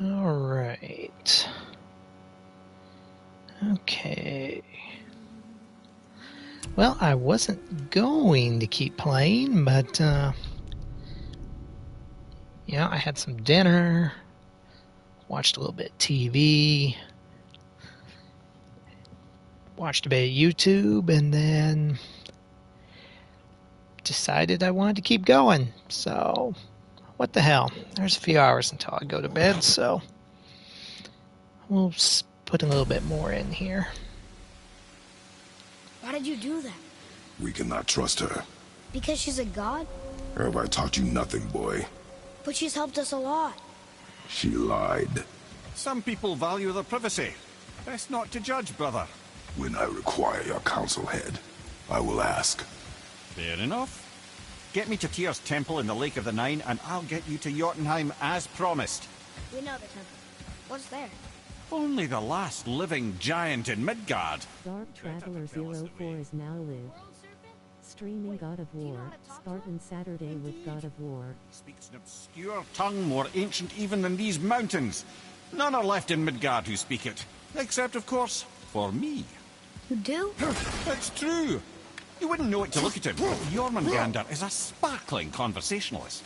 Alright. Okay. Well, I wasn't going to keep playing, but, yeah, I had some dinner, watched a little bit of TV, watched a bit of YouTube, and then decided I wanted to keep going. So, what the hell? There's a few hours until I go to bed, so we'll put a little bit more in here. Why did you do that? We cannot trust her. Because she's a god? Have I taught you nothing, boy? But she's helped us a lot. She lied. Some people value their privacy. Best not to judge, brother. When I require your council head, I will ask. Fair enough. Get me to Tyr's temple in the Lake of the Nine, and I'll get you to Jotunheim as promised. We know the temple. What's there? Only the last living giant in Midgard. Dark Traveler 04 is now live. Streaming God of War, Spartan Saturday with God of War. Speaks an obscure tongue more ancient even than these mountains. None are left in Midgard who speak it. Except, of course, for me. You do? It's true. You wouldn't know it to look at him. Jormungandr is a sparkling conversationalist.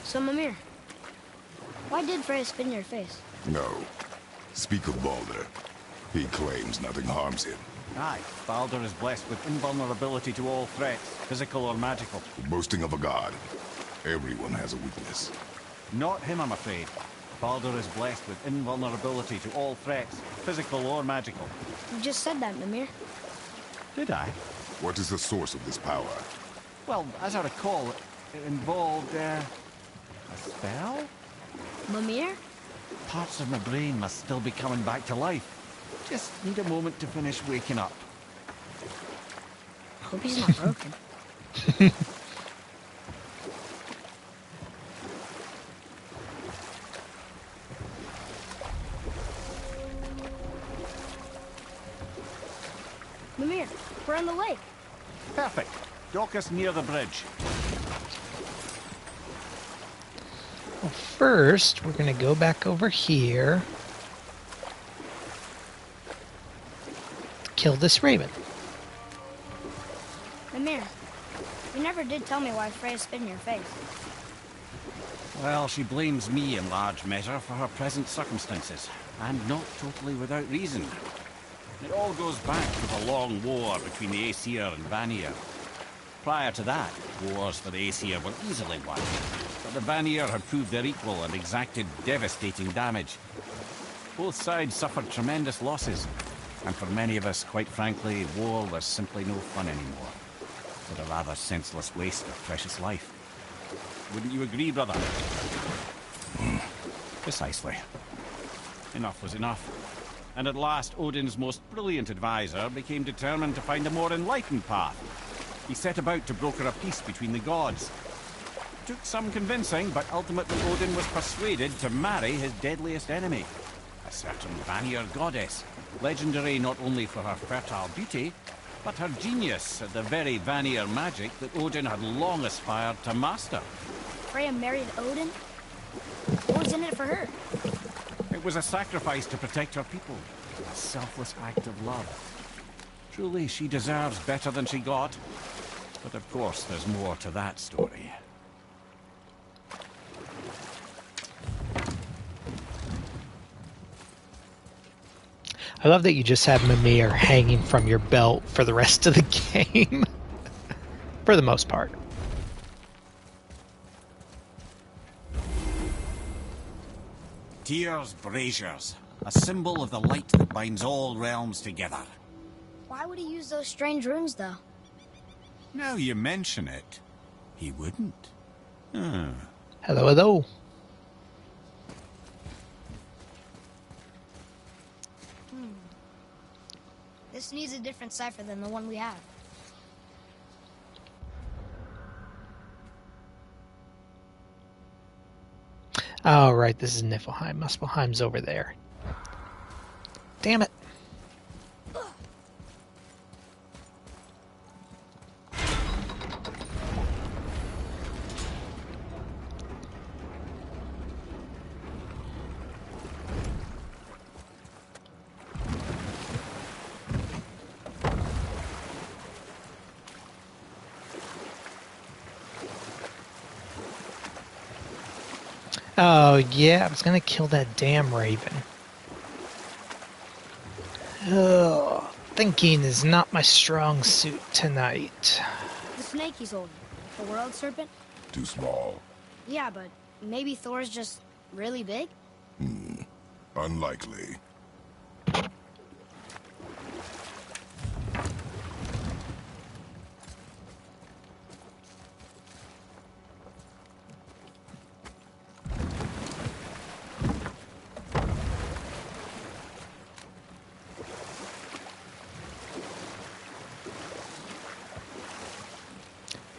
So, Mimir, why did Freya spit in your face? No. Speak of Baldur. He claims nothing harms him. Aye, Baldur is blessed with invulnerability to all threats, physical or magical. Boasting of a god. Everyone has a weakness. Not him, I'm afraid. Baldur is blessed with invulnerability to all threats, physical or magical. You just said that, Mimir. Did I? What is the source of this power? Well, as I recall, it involved, a spell? Mimir? Parts of my brain must still be coming back to life. Just need a moment to finish waking up. I hope he's not broken. Mimir, we're on the lake. Perfect. Dock us near the bridge. Well, first, we're going to go back over here. Kill this raven. Mimir, you never did tell me why Freya spit in your face. Well, she blames me in large measure for her present circumstances, and not totally without reason. It all goes back to the long war between the Aesir and Vanir. Prior to that, wars for the Aesir were easily won, but the Vanir had proved their equal and exacted devastating damage. Both sides suffered tremendous losses, and for many of us, quite frankly, war was simply no fun anymore. But a rather senseless waste of precious life. Wouldn't you agree, brother? Precisely. Enough was enough. And at last, Odin's most brilliant advisor became determined to find a more enlightened path. He set about to broker a peace between the gods. It took some convincing, but ultimately Odin was persuaded to marry his deadliest enemy, a certain Vanir goddess, legendary not only for her fertile beauty, but her genius at the very Vanir magic that Odin had long aspired to master. Freya married Odin? What was in it for her? It was a sacrifice to protect her people, a selfless act of love. Truly, she deserves better than she got. But of course, there's more to that story. I love that you just have Mimir hanging from your belt for the rest of the game. For the most part. Tyr's braziers, a symbol of the light that binds all realms together. Why would he use those strange runes, though? Now you mention it, he wouldn't. Hello, hello. This needs a different cipher than the one we have. Oh, right, this is Niflheim. Muspelheim's over there. Damn it. Oh, yeah, I was gonna kill that damn raven. Ugh, thinking is not my strong suit tonight. The snake he's holding. The world serpent? Too small. Yeah, but maybe Thor's just really big? Unlikely.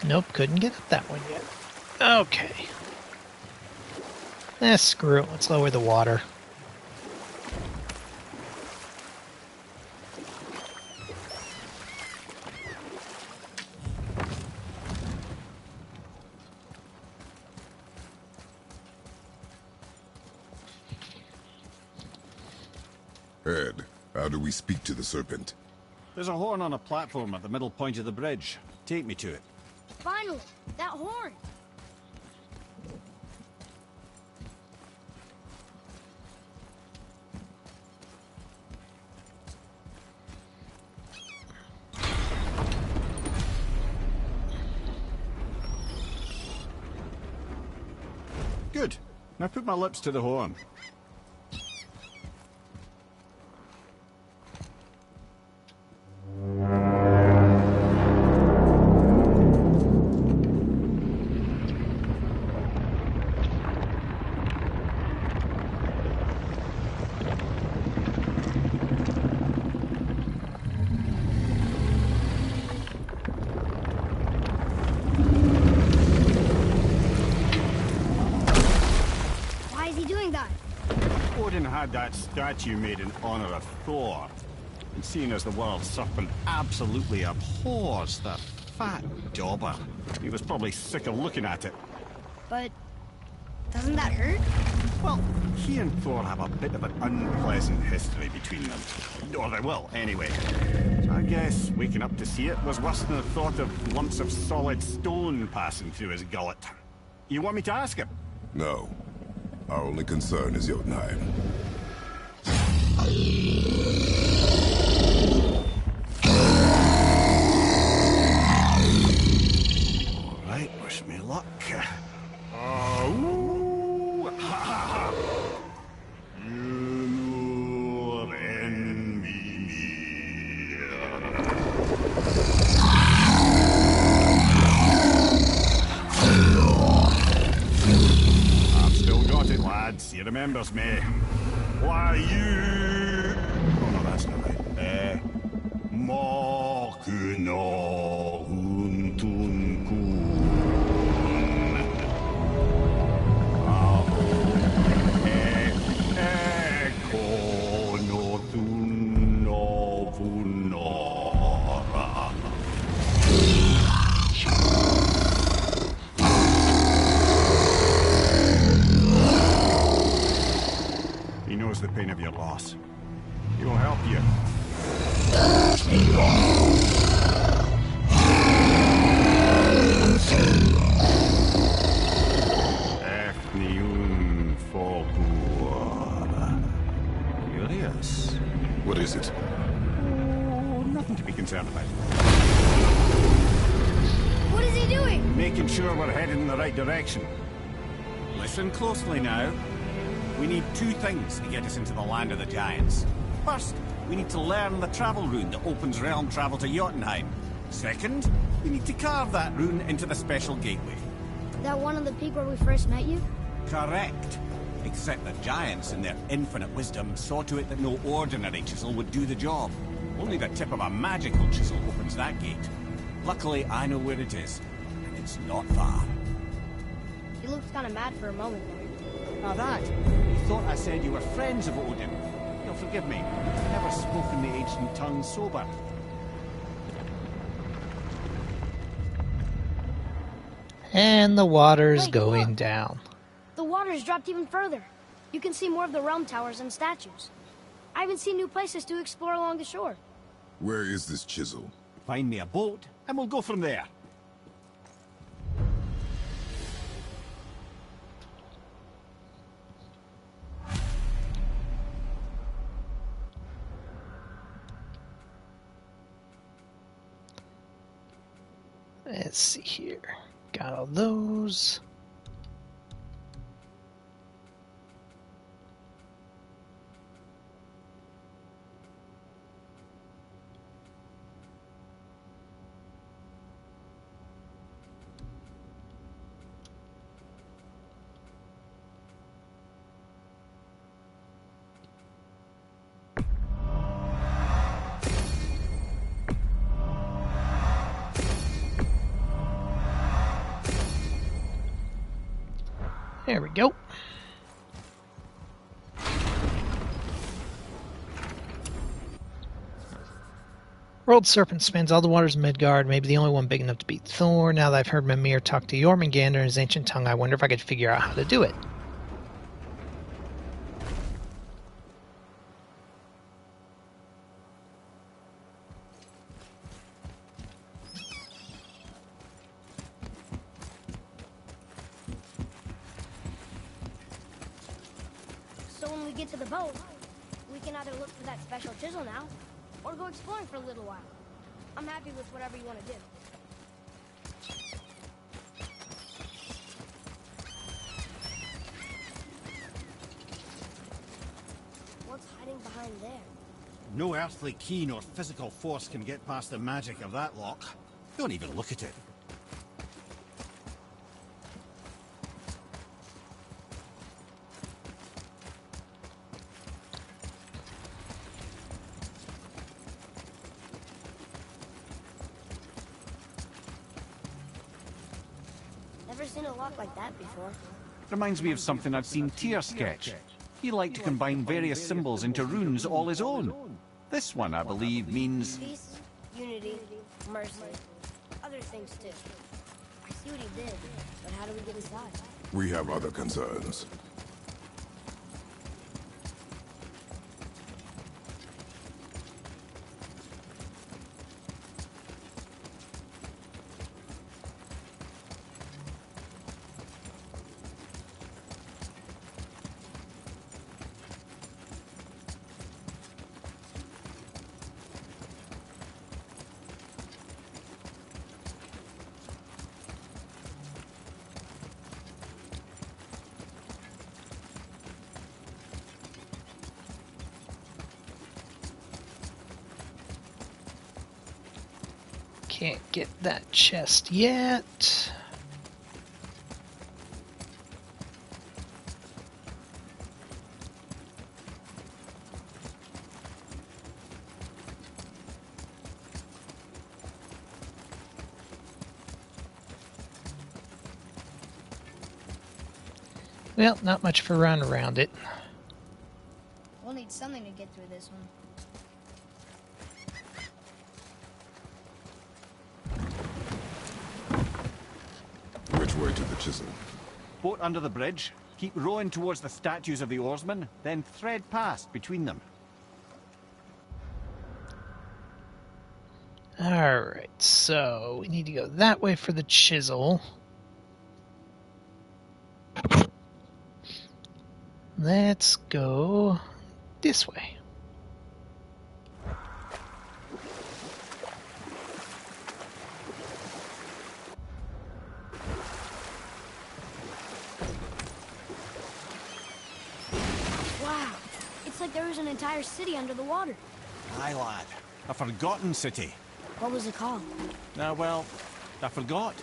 Nope, couldn't get up that one yet. Okay. Screw it, let's lower the water. Ed, how do we speak to the serpent? There's a horn on a platform at the middle point of the bridge. Take me to it. Finally! That horn! Good. Now put my lips to the horn. Why is he doing that? Odin had that statue made in honor of Thor. And seeing as the world serpent absolutely abhors that fat dauber, he was probably sick of looking at it. But doesn't that hurt? Well, he and Thor have a bit of an unpleasant history between them. Or they will, anyway. So I guess waking up to see it was worse than the thought of lumps of solid stone passing through his gullet. You want me to ask him? No. Our only concern is Jotunheim. Alright, wish me luck. Ooh, ha, ha, ha. Nur en mir. I've still got it, lads. He remembers me. Why you? Oh no, that's not right. Mokuno huntun kun. Eko no thun no vunora. He knows the pain of your loss. He will help you. Efniun Folkur. Curious. What is it? Oh, nothing to be concerned about. What is he doing? Making sure we're headed in the right direction. Listen closely now. We need two things to get us into the land of the giants. First, we need to learn the travel rune that opens realm travel to Jotunheim. Second, we need to carve that rune into the special gateway. That one on the peak where we first met you? Correct. Except the giants, in their infinite wisdom, saw to it that no ordinary chisel would do the job. Only the tip of a magical chisel opens that gate. Luckily, I know where it is, and it's not far. You looked kind of mad for a moment there. Now that, you thought I said you were friends of Odin. You'll forgive me. I've never spoken the ancient tongue sober. And the water's Wait, going look. down. The water's dropped even further. You can see more of the realm towers and statues. I even see new places to explore along the shore. Where is this chisel? Find me a boat, and we'll go from there. Let's see here. Got all those. There we go. World Serpent spans all the waters of Midgard, maybe the only one big enough to beat Thor. Now that I've heard Mimir talk to Jormungandr in his ancient tongue, I wonder if I could figure out how to do it. So when we get to the boat, we can either look for that special chisel now, or go exploring for a little while. I'm happy with whatever you want to do. What's hiding behind there? No earthly key nor physical force can get past the magic of that lock. Don't even look at it. Never seen a lock like that before. Reminds me of something I've seen Tyr sketch. He liked to combine various symbols into runes all his own. This one, I believe, means... Peace, unity, mercy, other things too. I see what he did, but how do we get inside? We have other concerns. Can't get that chest yet. Well, not much of a run around it. We'll need something to get through this one. Which way to the chisel? Boat under the bridge, keep rowing towards the statues of the oarsmen, then thread past between them. Alright, so we need to go that way for the chisel. Let's go this way. like there was an entire city under the water. Aye, lad. A forgotten city. What was it called? Well, I forgot.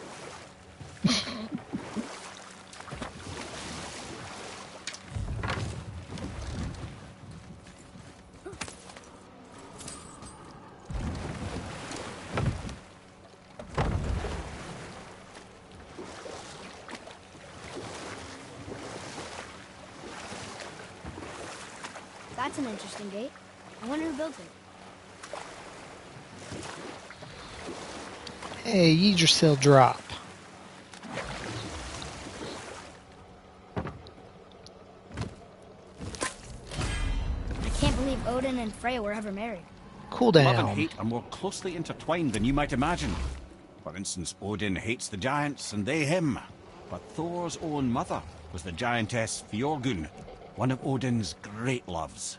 That's an interesting gate. I wonder who built it. Hey, Yggdrasil drop. I can't believe Odin and Freya were ever married. Cool Love and down. hate are more closely intertwined than you might imagine. For instance, Odin hates the giants and they him. But Thor's own mother was the giantess Fjorgun, one of Odin's great loves.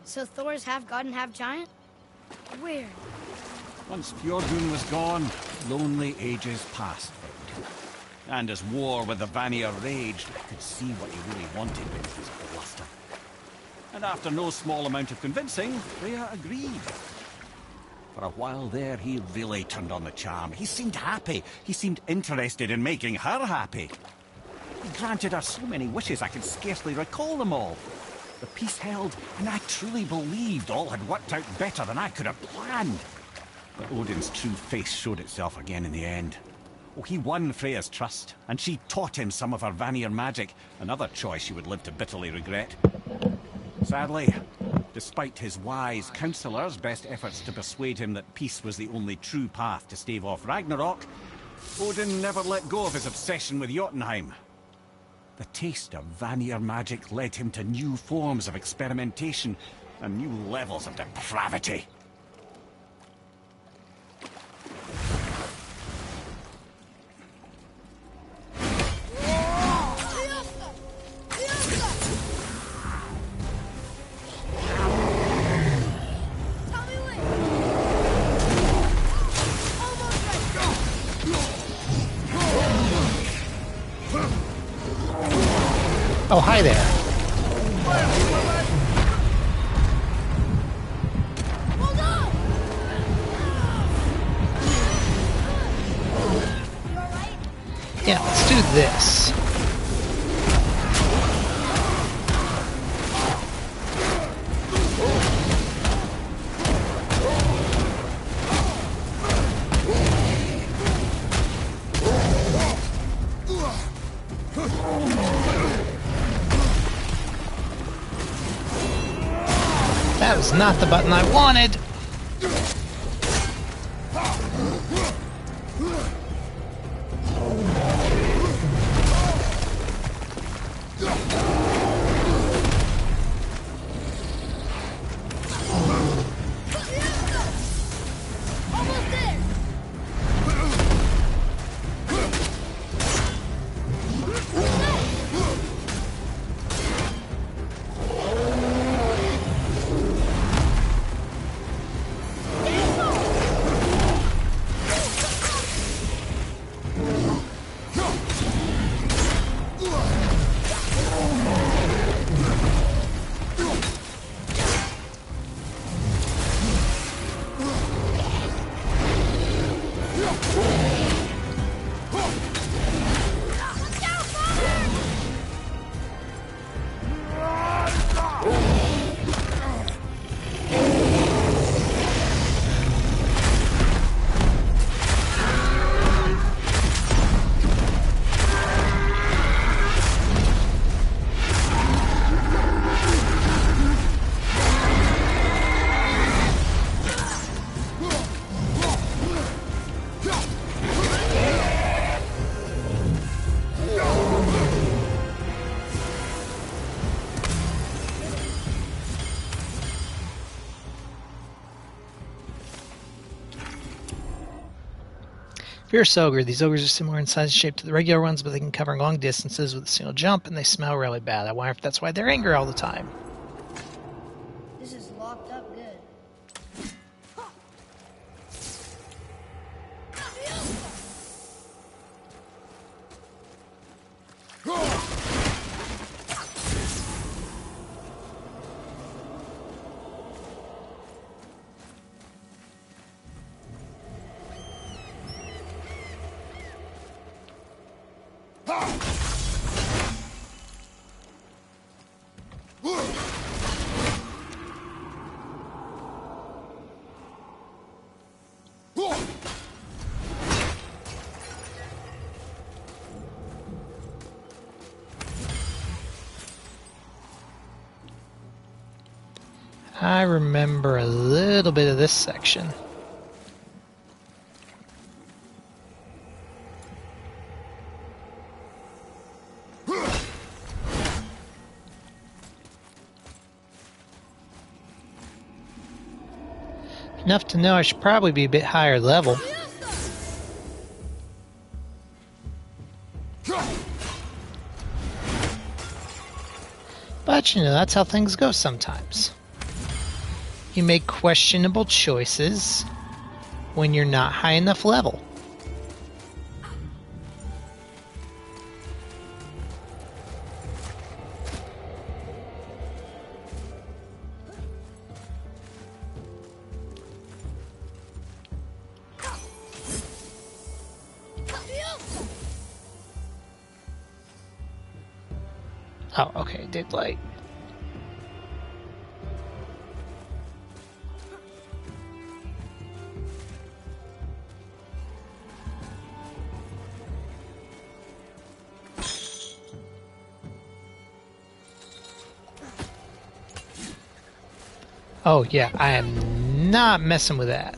So Thor's half god and half giant? Weird. Once Fjorgun was gone, lonely ages passed for Odin. And as war with the Vanir raged, I could see what he really wanted with his bluster. And after no small amount of convincing, Freya agreed. For a while there, he really turned on the charm. He seemed happy. He seemed interested in making her happy. He granted her so many wishes I could scarcely recall them all. The peace held, and I truly believed all had worked out better than I could have planned. But Odin's true face showed itself again in the end. Oh, he won Freya's trust, and she taught him some of her Vanir magic, another choice he would live to bitterly regret. Sadly, despite his wise counsellors' best efforts to persuade him that peace was the only true path to stave off Ragnarok, Odin never let go of his obsession with Jotunheim. The taste of Vanir magic led him to new forms of experimentation and new levels of depravity. Oh, hi there. Hold on! You alright? Yeah, let's do this. That was not the button I wanted. Almost there! Fierce ogre. These ogres are similar in size and shape to the regular ones, but they can cover long distances with a single jump, and they smell really bad. I wonder if that's why they're angry all the time. This is locked up good. I remember a little bit of this section. Enough to know I should probably be a bit higher level. But, you know, that's how things go sometimes. You make questionable choices when you're not high enough level. Oh, okay, it did light. Oh yeah, I am not messing with that.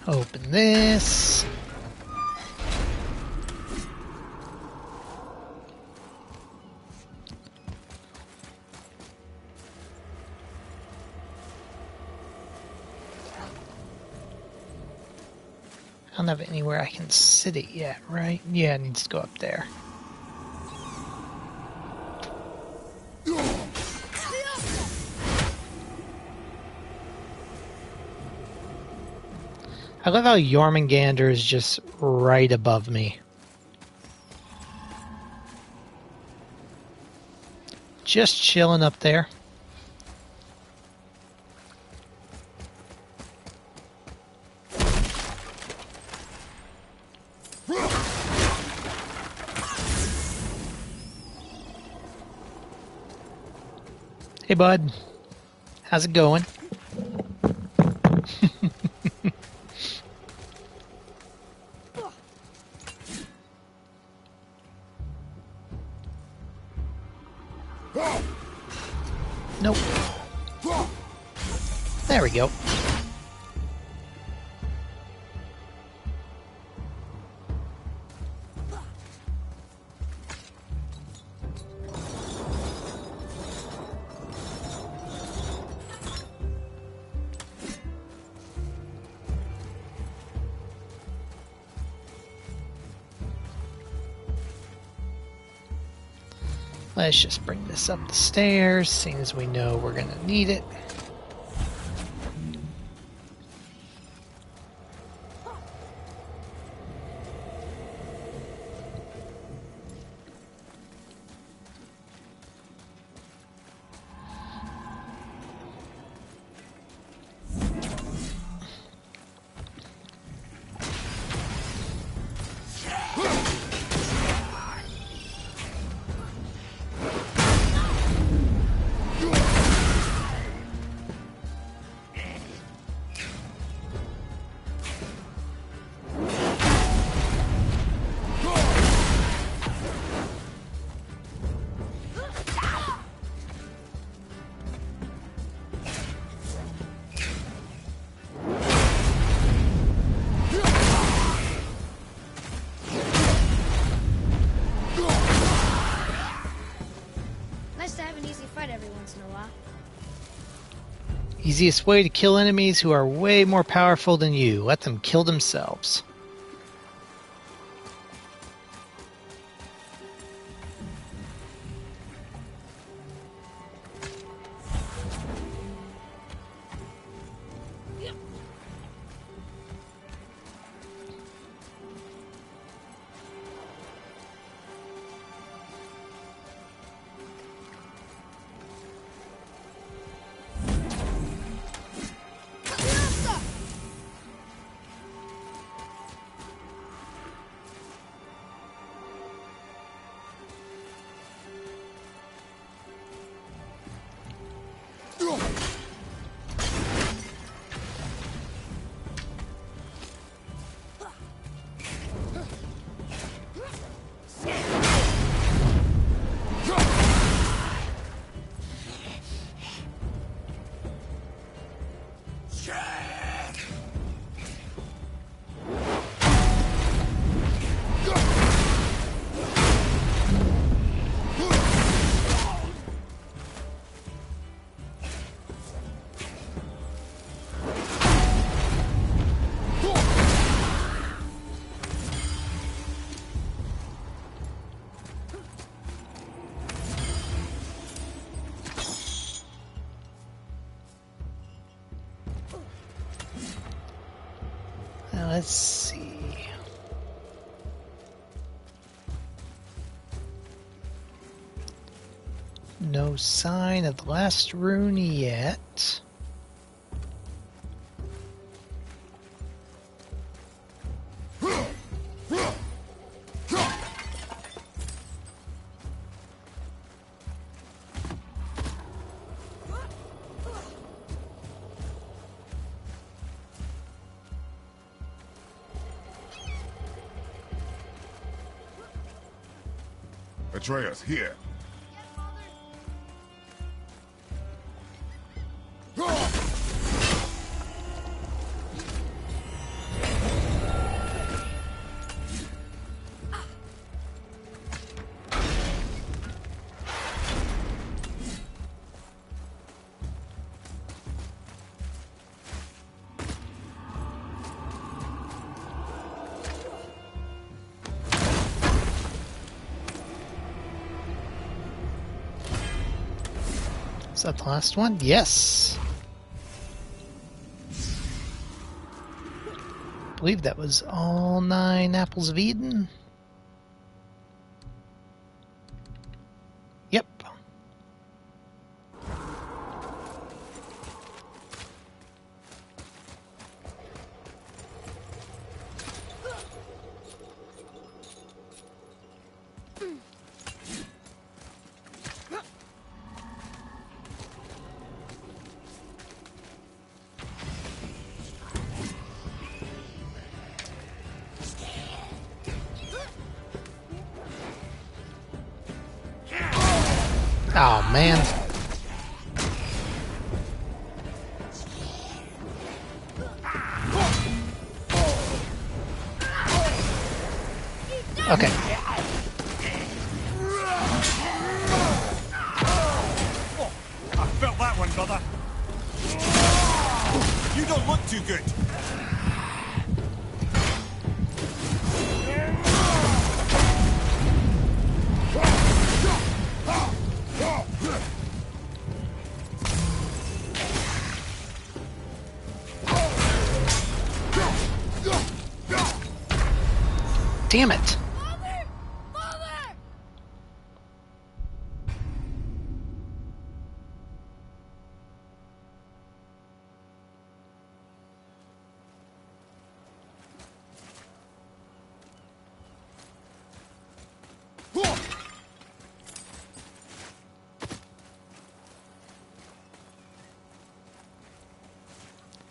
Open this. I don't have anywhere I can sit it yet, right? Yeah, it needs to go up there. I love how Jormungandr is just right above me. Just chilling up there. Hey bud, how's it going? Nope. There we go. Let's just bring this up the stairs, seeing as we know we're going to need it. Easiest way to kill enemies who are way more powerful than you. Let them kill themselves. let's see. No sign of the last rune yet. Atreus, here. Is that the last one? Yes. I believe that was all 9 apples of Eden. Yep. Oh, man. Okay. I felt that one, brother. You don't look too good. Damn it. Mother! Mother!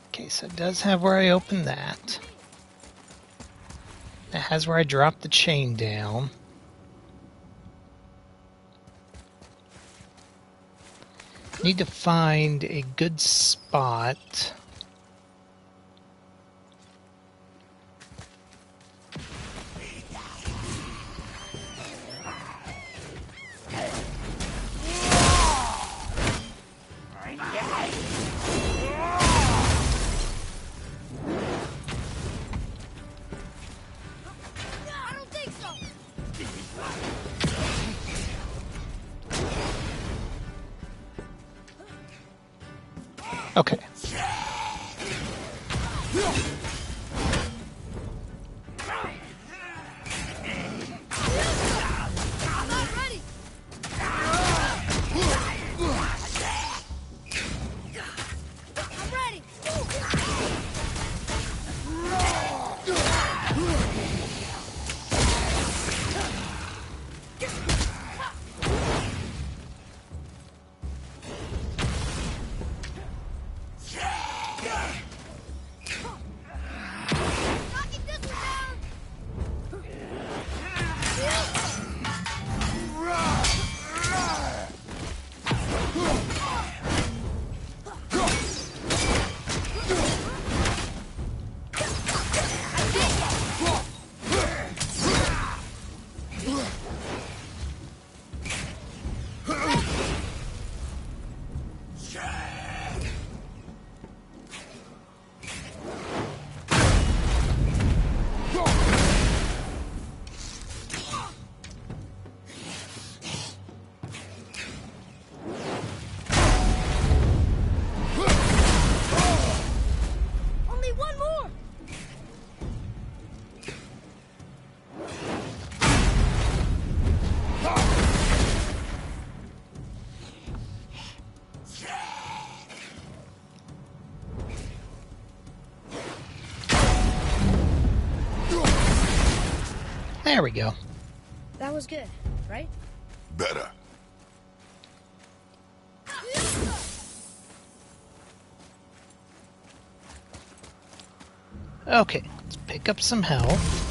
Okay, so it does have where I opened that. It has where I dropped the chain down. Need to find a good spot. I don't think so. Okay. I'm not ready. I'm ready. There we go. That was good, right? Better. Okay, let's pick up some health.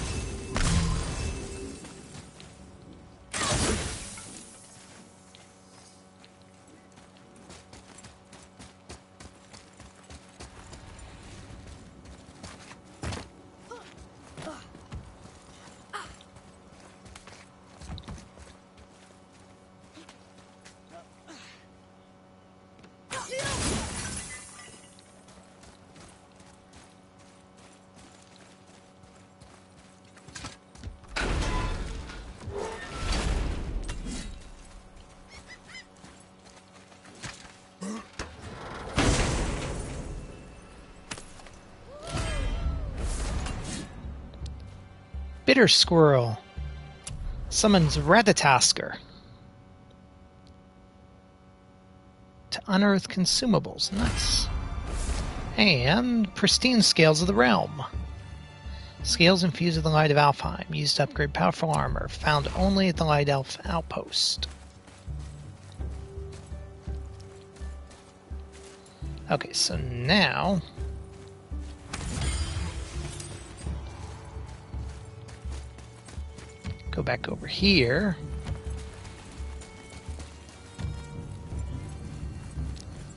Bitter Squirrel summons Ratatosker to unearth consumables. Nice. And Pristine Scales of the Realm. Scales infused with the Light of Alfheim, used to upgrade powerful armor, found only at the Light Elf Outpost. Okay, so now go back over here.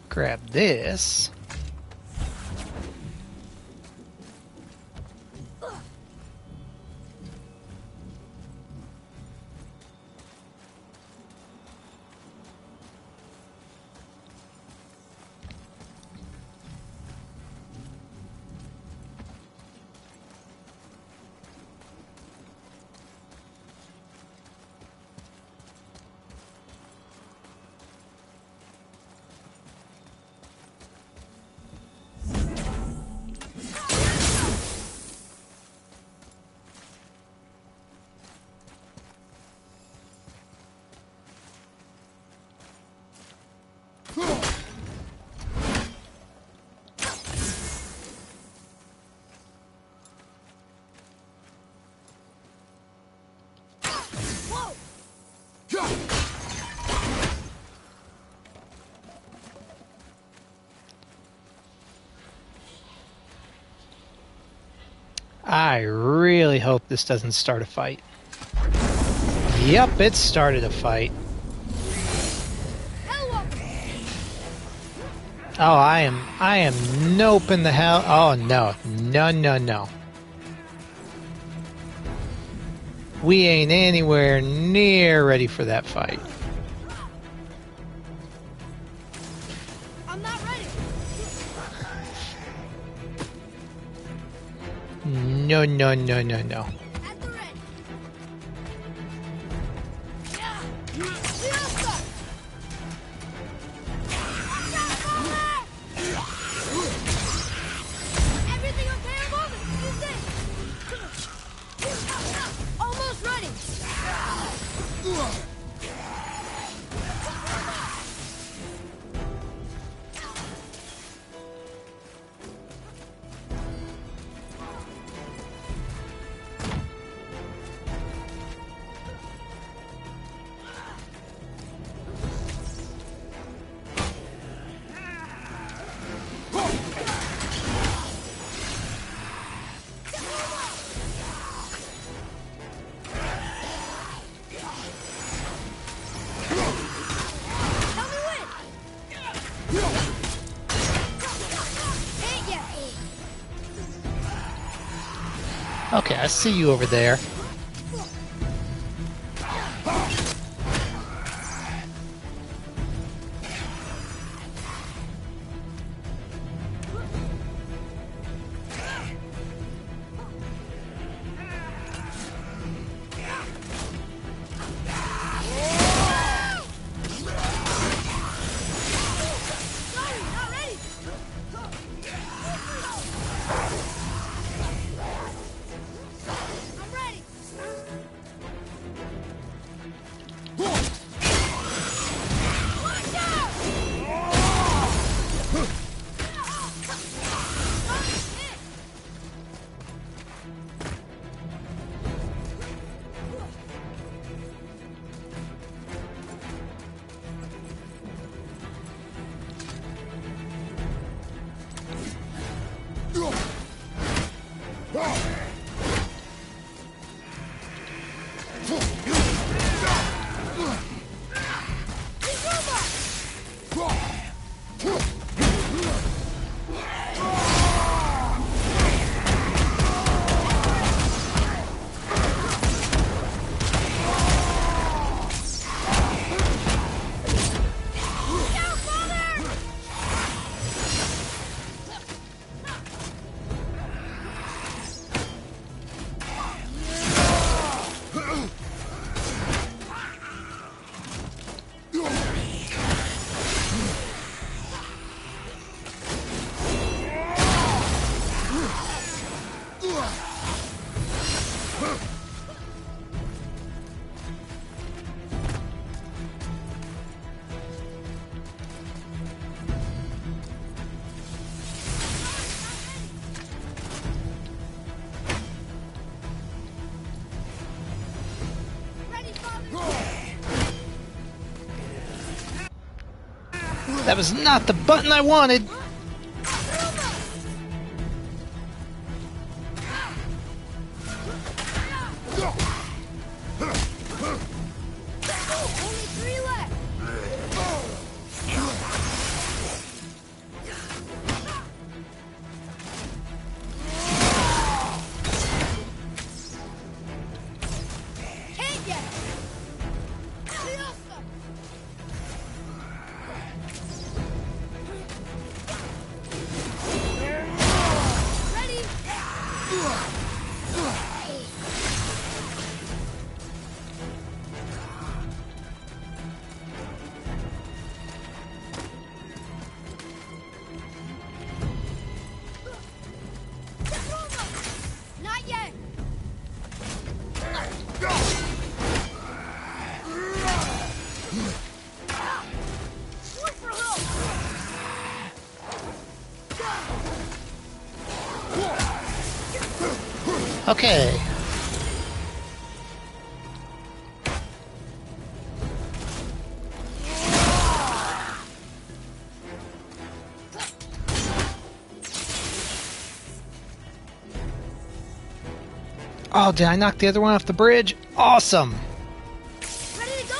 Grab this. I really hope this doesn't start a fight. Yep, it started a fight. Oh, I am noping the hell. Oh, no. No. We ain't anywhere near ready for that fight. I'm not ready. No. At the ready. Everything okay, Mom? Who's this? Almost ready. Okay, I see you over there. I'm ready. That was not the button I wanted! Only 3 left. Can't get it. Ready? Not yet. Look for help. Okay. Oh, did I knock the other one off the bridge? Awesome! Ready to go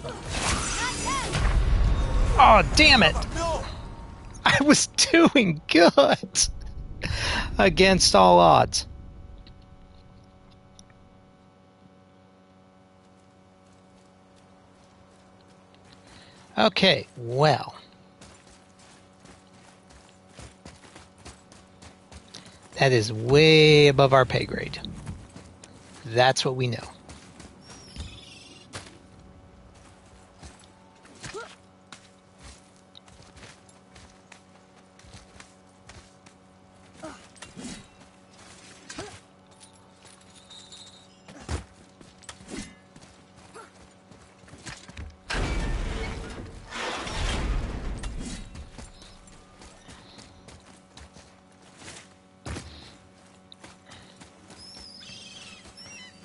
now. Not yet. Oh, damn it! I was doing good! Against all odds. Okay, well. That is way above our pay grade. That's what we know.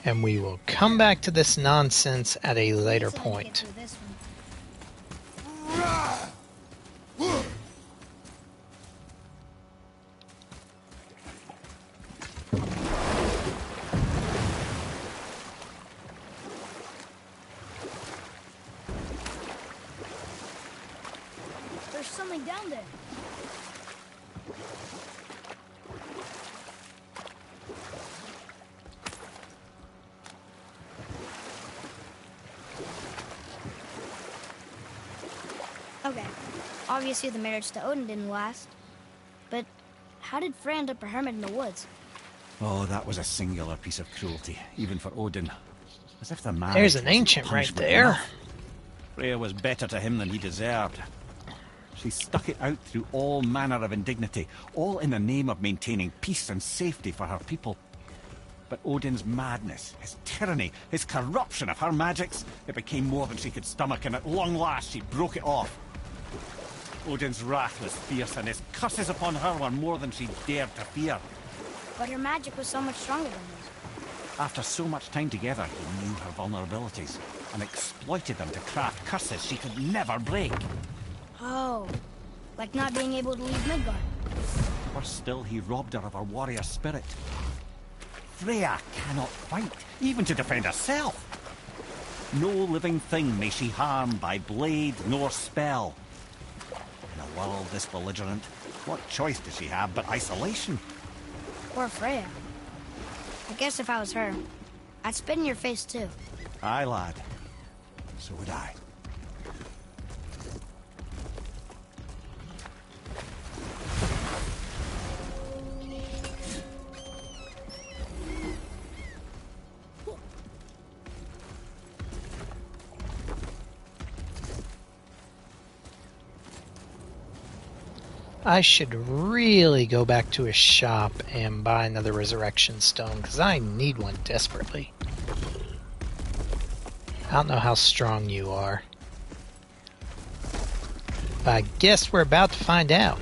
And we will come back to this nonsense at a later point. There's something down there. Okay, obviously the marriage to Odin didn't last. But how did Frey end up a hermit in the woods? Oh, that was a singular piece of cruelty, even for Odin. As if the man. There's an ancient right there. Freya was better to him than he deserved. She stuck it out through all manner of indignity, all in the name of maintaining peace and safety for her people. But Odin's madness, his tyranny, his corruption of her magics, it became more than she could stomach, and at long last she broke it off. Odin's wrath was fierce, and his curses upon her were more than she dared to fear. But her magic was so much stronger than his. After so much time together, he knew her vulnerabilities, and exploited them to craft curses she could never break. Oh, like not being able to leave Midgard. Worse still, he robbed her of her warrior spirit. Freya cannot fight, even to defend herself. No living thing may she harm by blade nor spell. In a world this belligerent, what choice does she have but isolation? Poor Freya. I guess if I was her, I'd spit in your face too. Aye, lad. So would I. I should really go back to a shop and buy another resurrection stone, because I need one desperately. I don't know how strong you are, but I guess we're about to find out.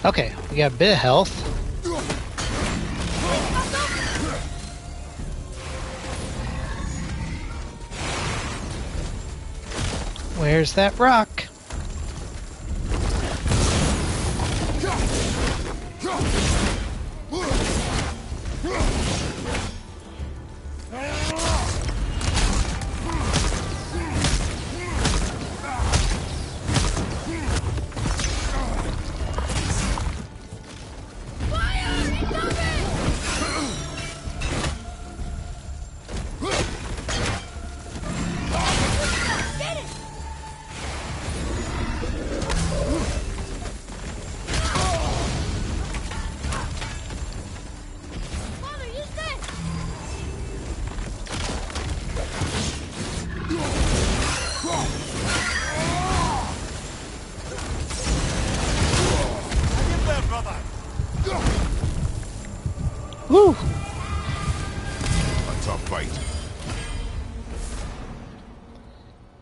Okay, we got a bit of health. Where's that rock? Woo! A tough fight.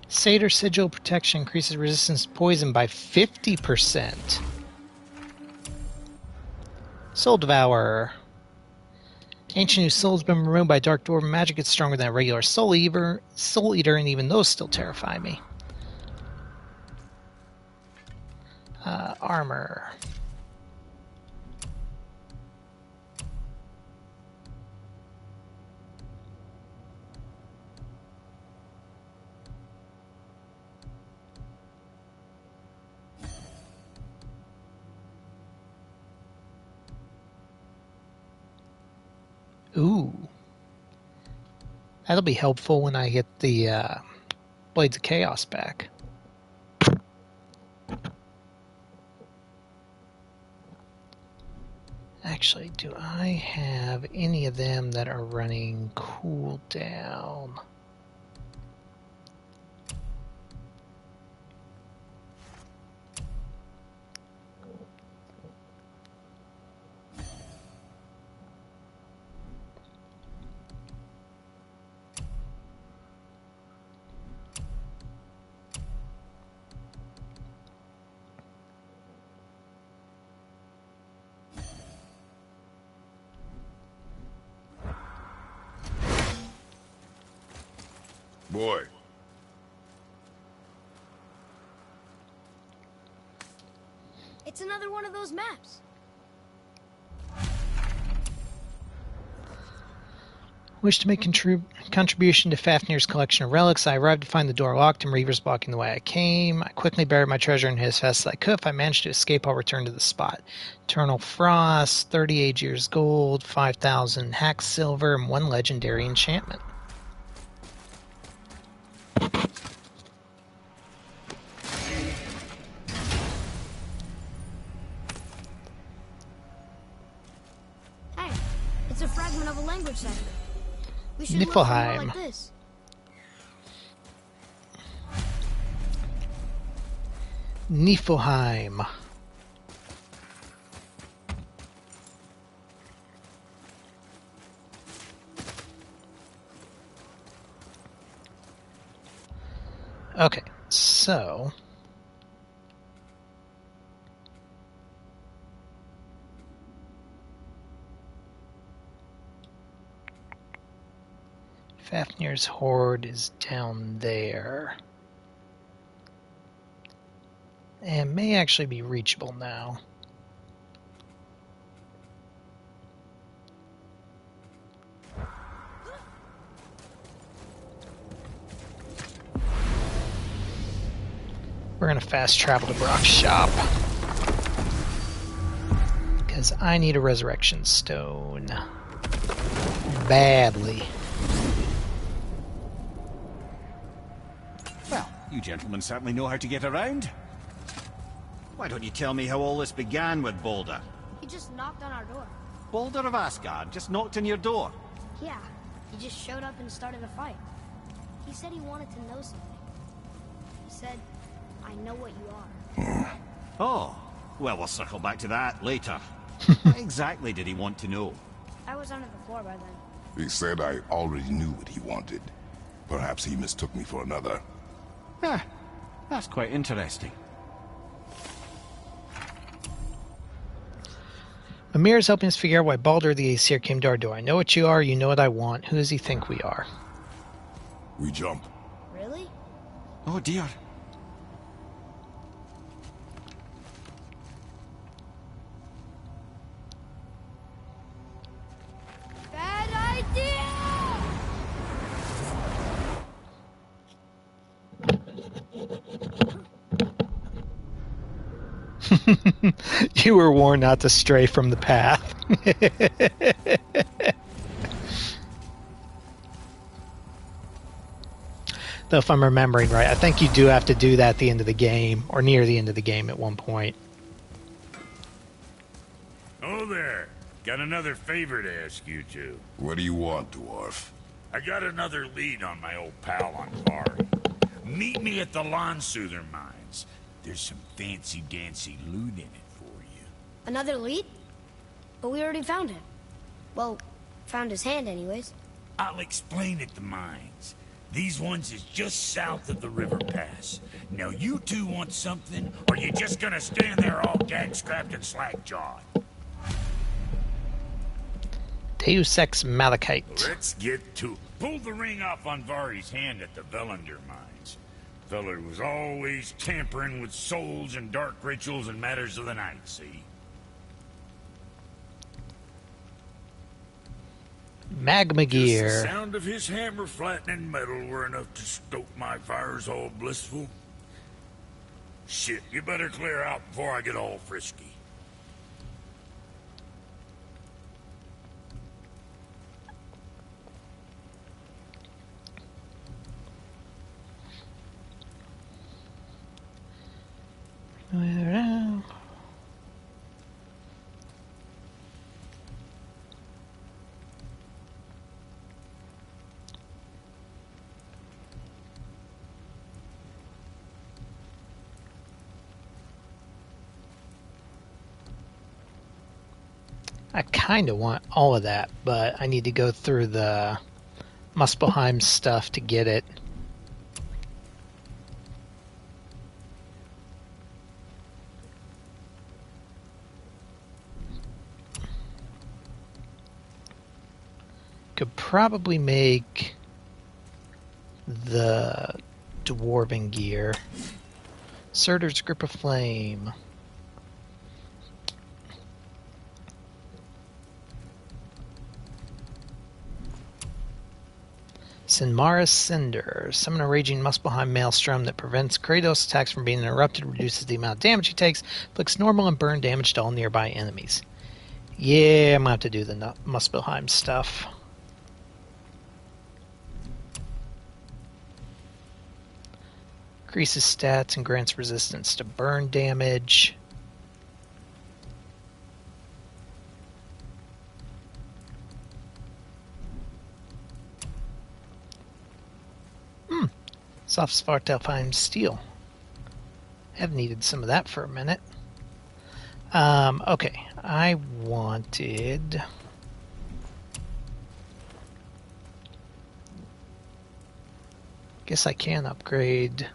Satyr Sigil Protection increases resistance to poison by 50%. Soul Devourer. Ancient whose soul has been removed by Dark Dwarven magic gets stronger than a regular Soul Eater, and even those still terrify me. Armor. Ooh. That'll be helpful when I get the Blades of Chaos back. Actually, do I have any of them that are running cooldown? Boy. It's another one of those maps. Wish to make contribution to Fafnir's collection of relics. I arrived to find the door locked and Reavers blocking the way I came. I quickly buried my treasure in as fast as I could. If I managed to escape, I'll return to the spot. Eternal Frost, 38 years gold, 5,000 hack silver, and 1 legendary enchantment. Hey, it's a fragment of a language center. We should look for more Niflheim. like this. Niflheim. Okay, so Fafnir's Horde is down there. And may actually be reachable now. We're gonna fast travel to Brock's shop. Because I need a resurrection stone. Badly. Well, you gentlemen certainly know how to get around. Why don't you tell me how all this began with Balder? He just knocked on our door. Balder of Asgard just knocked on your door. Yeah, he just showed up and started a fight. He said he wanted to know something. He said, I know what you are. Oh, well, we'll circle back to that later. What exactly did he want to know? I was under the floor by then. He said I already knew what he wanted. Perhaps he mistook me for another. That's quite interesting. Mimir is helping us figure out why Baldur the Aesir came to our door. I know what you are, you know what I want. Who does he think we are? We jump. Really? Oh dear. Bad idea! You were warned not to stray from the path. Though if I'm remembering right, I think you do have to do that at the end of the game, or near the end of the game at one point. Oh there. Got another favor to ask you two. What do you want, dwarf? I got another lead on my old pal on Vari. Meet me at the Lansoother mines. There's some fancy-dancy loot in it for you. Another lead? But we already found him. Well, found his hand anyways. I'll explain at the mines. These ones is just south of the river pass. Now you two want something, or you just gonna stand there all gag-scrapped and slack-jawed? Deus Ex Malachite. Let's get to it. Pulled the ring off on Vari's hand at the Velander mines. Feller was always tampering with souls and dark rituals and matters of the night, see? Magma Just the Gear. sound of his hammer flattening metal were enough to stoke my fires all blissful. Shit, you better clear out before I get all frisky. I kind of want all of that, but I need to go through the Muspelheim stuff to get it. Could probably make the Dwarven gear. Surtur's Grip of Flame. Sinmara's Cinder. Summon a raging Muspelheim Maelstrom that prevents Kratos' attacks from being interrupted, reduces the amount of damage he takes, inflicts normal and burn damage to all nearby enemies. Yeah, I'm going to have to do the Muspelheim stuff. Increases stats and grants resistance to burn damage. Soft Svartalfheim Steel. Have needed some of that for a minute. Okay, I wanted... Guess I can upgrade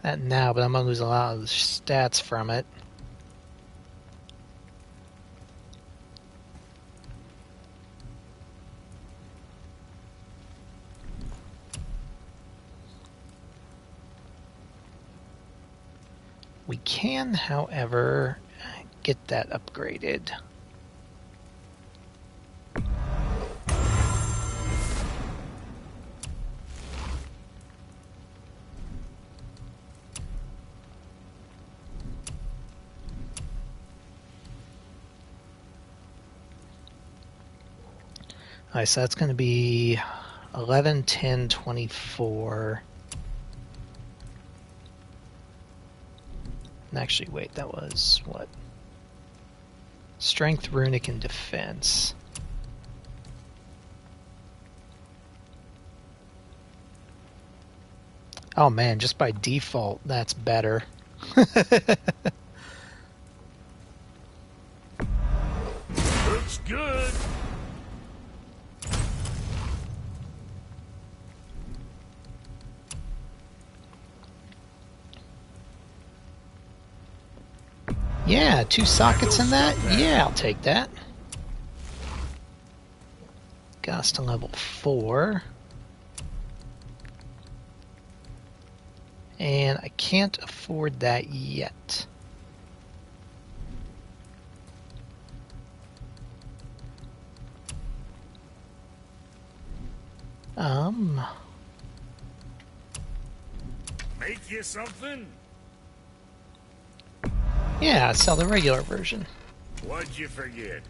that now, but I'm going to lose a lot of the stats from it. We can, however, get that upgraded. Alright, so that's going to be 11, 10, 24... Actually, wait, that was what? Strength, Runic, and Defense. Oh man, just by default, that's better. Looks good. Yeah, 2 sockets in that? Yeah, I'll take that. Got us to level 4. And I can't afford that yet. Make you something? Yeah, sell the regular version. What'd you forget?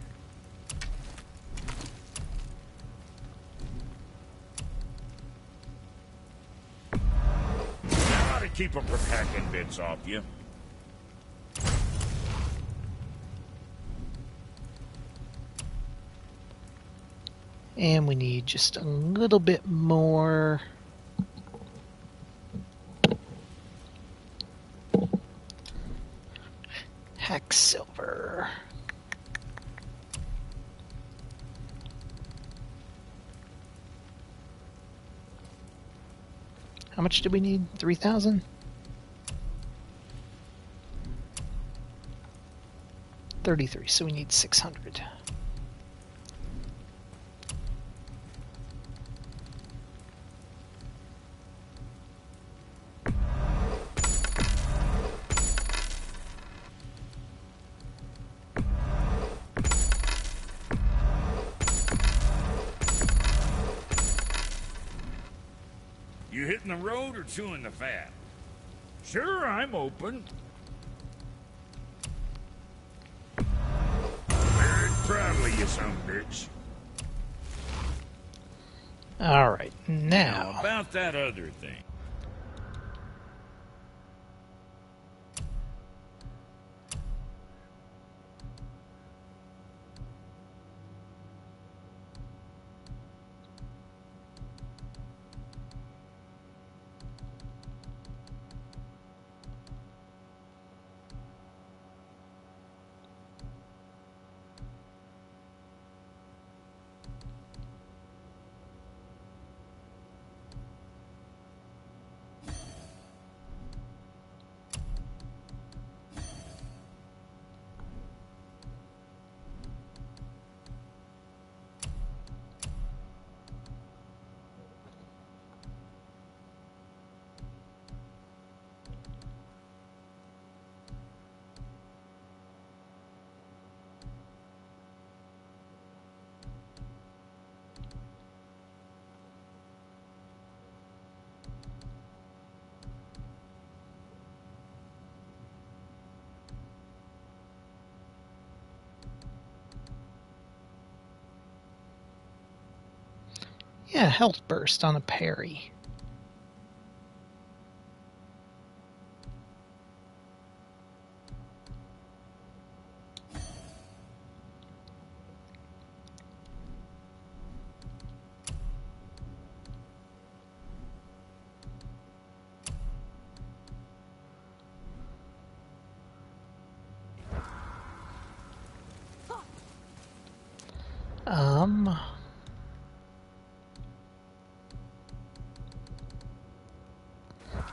I ought to keep them from hacking bits off you. And we need just a little bit more. Hack silver. How much do we need? 3,000? 33, so we need 600. You hitting the road or chewing the fat? Sure, I'm open. Very proud of you, son bitch. Alright, Now, now. about that other thing. Yeah, health burst on a parry.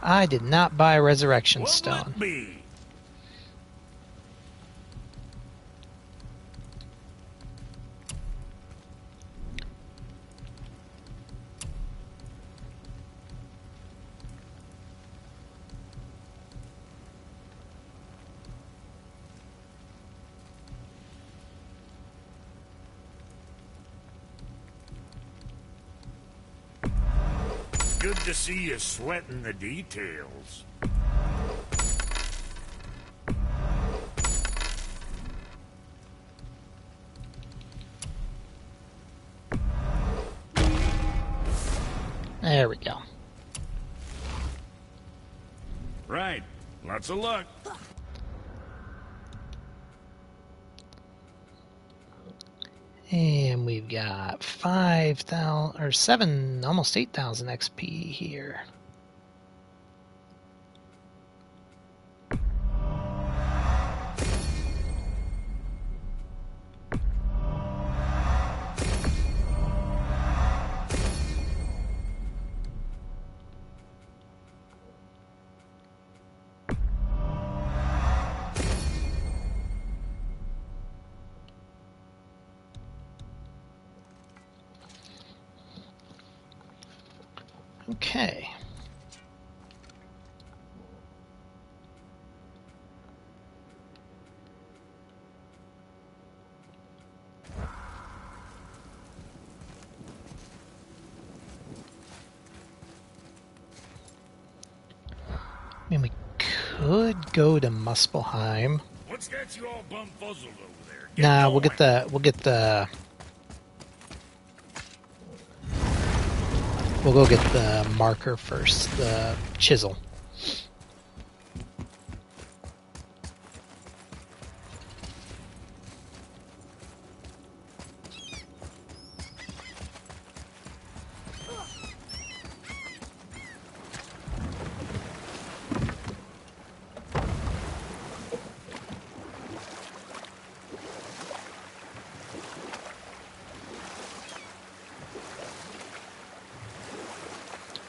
I did not buy a resurrection What will stone. it be? Good to see you sweating the details. There we go. Right. Lots of luck. And we've got 5,000 or 7, almost 8,000 XP here. Okay. I mean, we could go to Muspelheim. What's got you all bumfuzzled over there? Nah, we'll get the we'll go get the marker first, the chisel.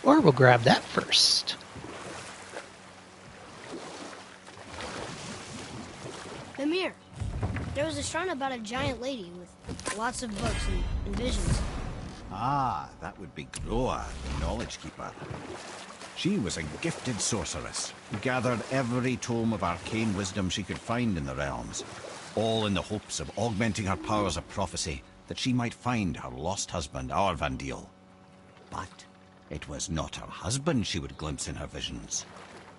Or we'll grab that first. Mimir, there was a shrine about a giant lady with lots of books and visions. Ah, that would be Groa, the Knowledge Keeper. She was a gifted sorceress who gathered every tome of arcane wisdom she could find in the realms, all in the hopes of augmenting her powers of prophecy that she might find her lost husband, Aurvandil. But it was not her husband she would glimpse in her visions,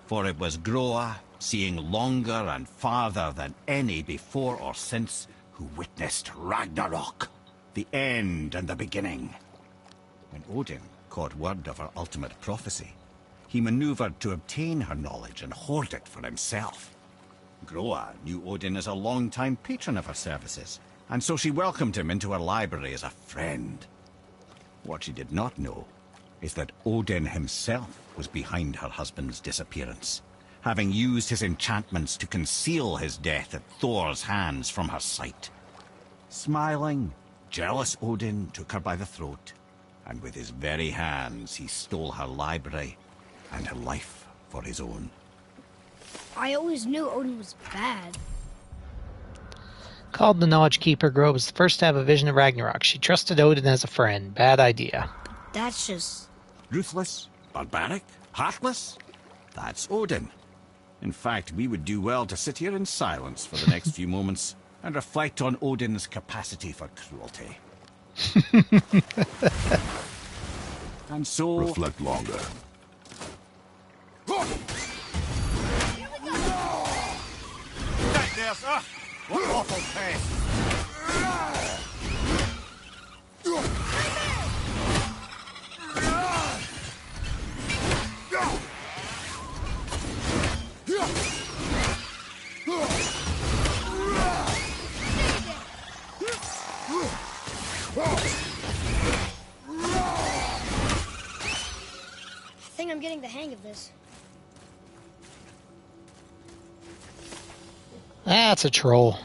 for it was Groa, seeing longer and farther than any before or since, who witnessed Ragnarok, the end and the beginning. When Odin caught word of her ultimate prophecy, he maneuvered to obtain her knowledge and hoard it for himself. Groa knew Odin as a long-time patron of her services, and so she welcomed him into her library as a friend. What she did not know is that Odin himself was behind her husband's disappearance, having used his enchantments to conceal his death at Thor's hands from her sight. Smiling, jealous Odin took her by the throat, and with his very hands he stole her library and her life for his own. I always knew Odin was bad. Called the Knowledge Keeper, Groa was the first to have a vision of Ragnarok. She trusted Odin as a friend. Bad idea. That's just... Ruthless, barbaric, heartless? That's Odin. In fact, we would do well to sit here in silence for the next few moments and reflect on Odin's capacity for cruelty. And so... Reflect longer. Take this! What awful pain! I think I'm getting the hang of this. That's a troll.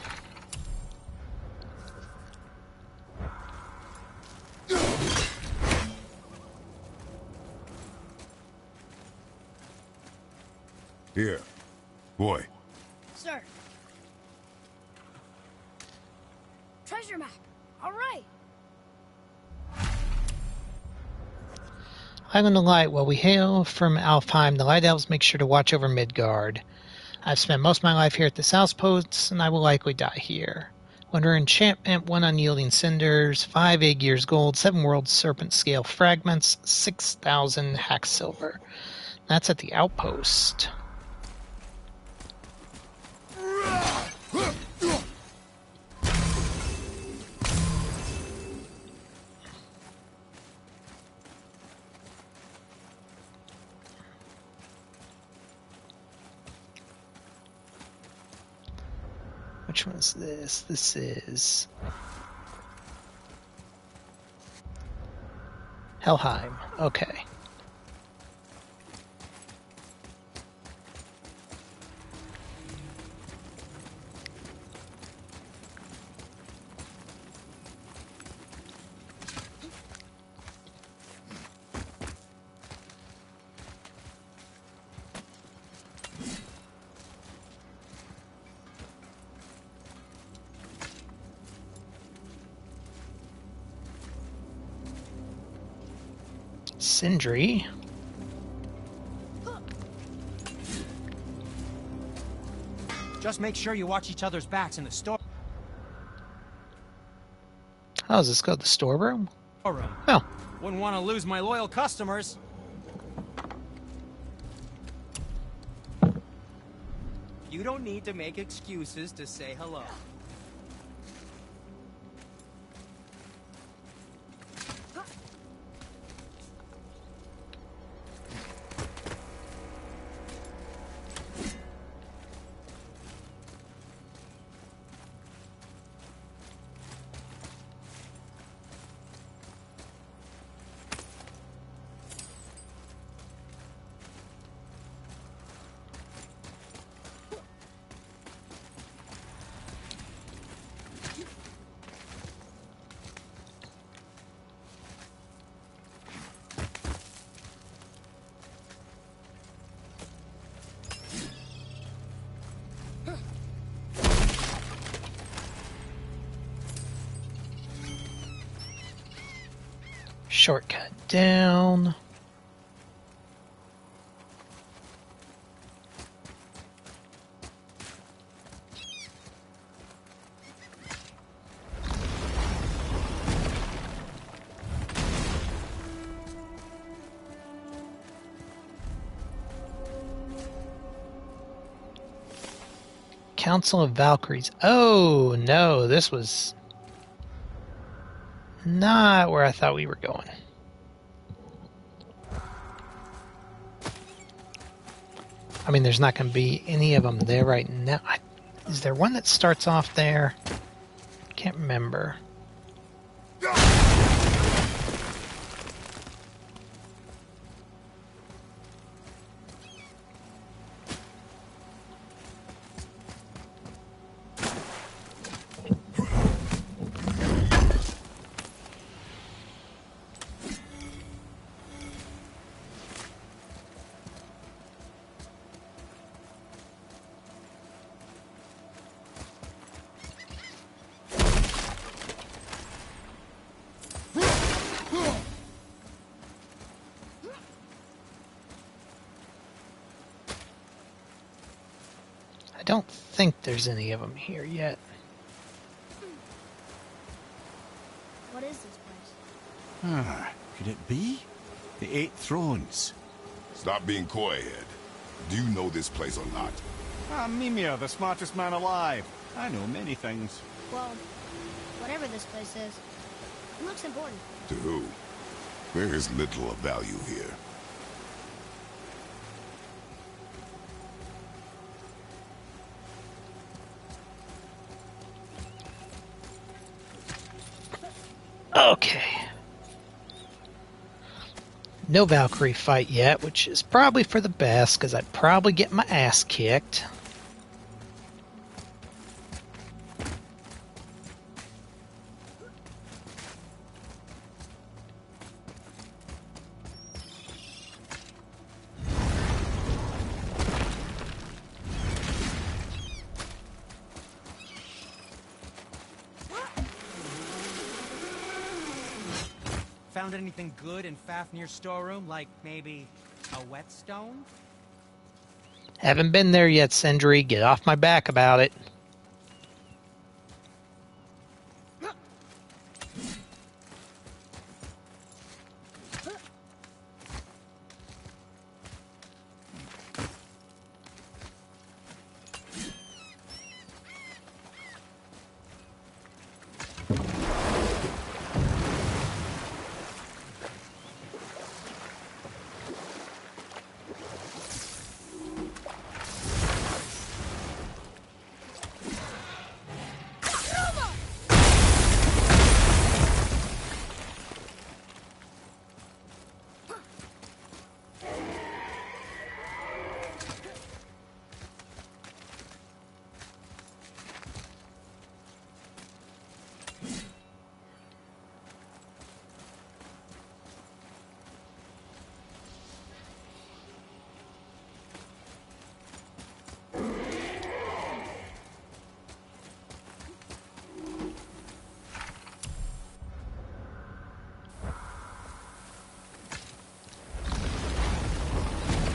Here. Boy. Sir. Treasure map. All right. Island of Light. While we hail from Alfheim, the Light Elves make sure to watch over Midgard. I've spent most of my life here at this outpost, and I will likely die here. Under enchantment, 1 unyielding cinders, 5 egg years gold, 7 world serpent scale fragments, 6,000 hack silver. That's at the outpost. Which one's this? This is Helheim. Okay. Sindri. Just make sure you watch each other's backs in the storeroom. Oh, does this go to the storeroom? Oh. Wouldn't want to lose my loyal customers. You don't need to make excuses to say hello. Shortcut down. Council of Valkyries. Oh, no, this was not where I thought we were going. I mean, there's not going to be any of them there right now. Is there one that starts off there? Can't remember. I don't think there's any of them here yet. What is this place? Could it be? The Eight Thrones. Stop being coy, Ed. Do you know this place or not? I'm Mimir, the smartest man alive. I know many things. Well, whatever this place is, it looks important. To who? There is little of value here. Okay. No Valkyrie fight yet, which is probably for the best, because I'd probably get my ass kicked. Found anything good in Fafnir's storeroom, like maybe a whetstone? Haven't been there yet, Sindri. Get off my back about it.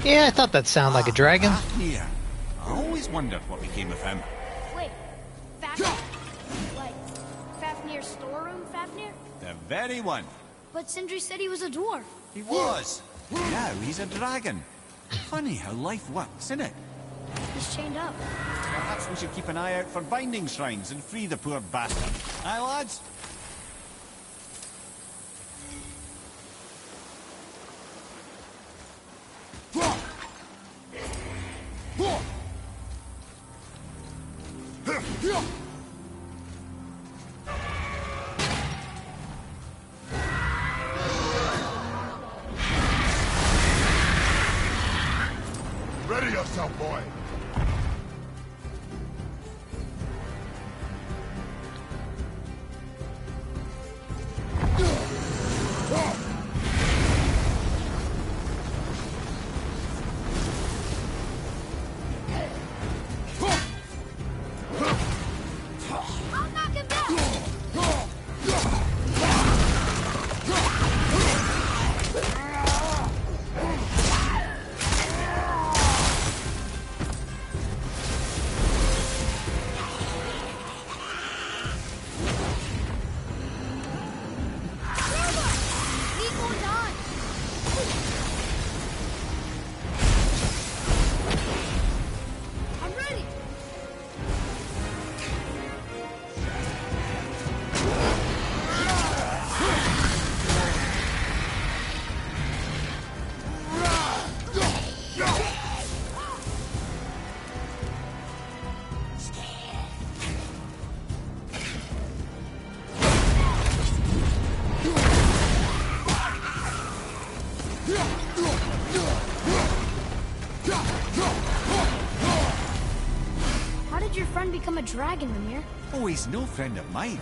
Yeah, I thought that sounded like a dragon. Fafnir. I always always wondered what became of him. Wait, Fafnir? Like, Fafnir's storeroom Fafnir? The very one. But Sindri said he was a dwarf. He was. Now he's a dragon. Funny how life works, isn't it? He's chained up. Perhaps we should keep an eye out for binding shrines and free the poor bastard. Aye, lads? Ready yourself, boy. I'll knock him down! Need more time! I'm ready! How did your friend become a dragon, Mimir? Oh, he's no friend of mine.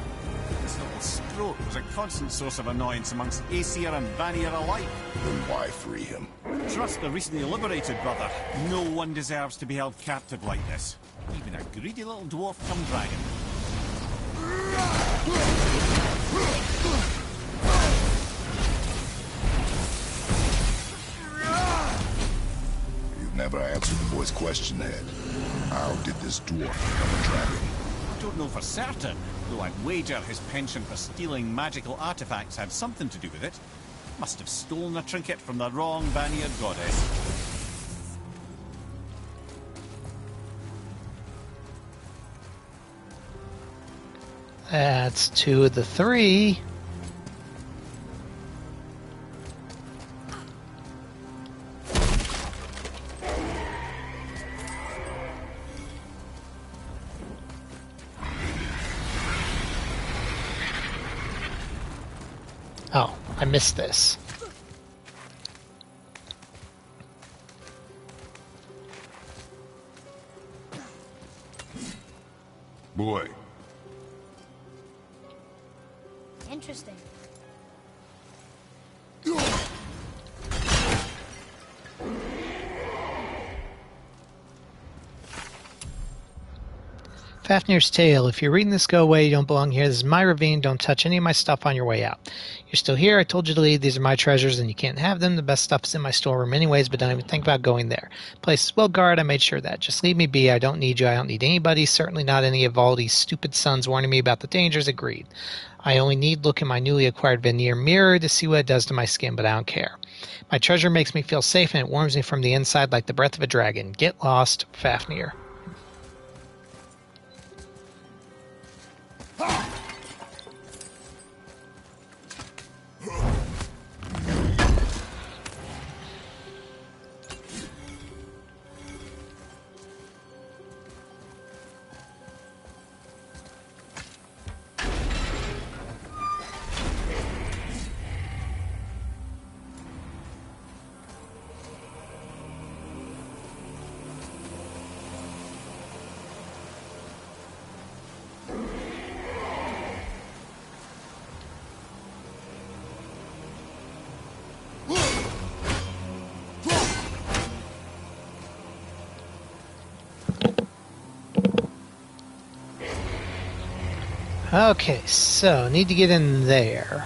This little scrote was a constant source of annoyance amongst Aesir and Vanir alike. Then why free him? Trust the recently liberated brother. No one deserves to be held captive like this. Even a greedy little dwarf come dragon. You've never answered the boy's question, Head. How did this dwarf become a dragon? I don't know for certain, though I'd wager his penchant for stealing magical artifacts had something to do with it. Must have stolen a trinket from the wrong Vanir goddess. That's 2 of the 3. Oh, I missed this. Boy, Interesting. Fafnir's Tale. If you're reading this, go away. You don't belong here. This is my ravine. Don't touch any of my stuff on your way out. You're still here. I told you to leave. These are my treasures, and you can't have them. The best stuff's in my storeroom anyways, but don't even think about going there. Place is well guarded. I made sure of that. Just leave me be. I don't need you. I don't need anybody. Certainly not any of Valdi's stupid sons warning me about the dangers. Agreed. I only need look in my newly acquired Vanir mirror to see what it does to my skin, but I don't care. My treasure makes me feel safe, and it warms me from the inside like the breath of a dragon. Get lost, Fafnir. Okay, so need to get in there.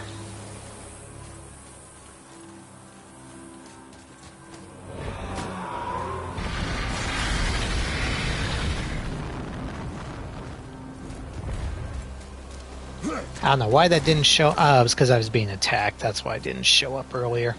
I don't know why that didn't show. It was because I was being attacked. That's why it didn't show up earlier.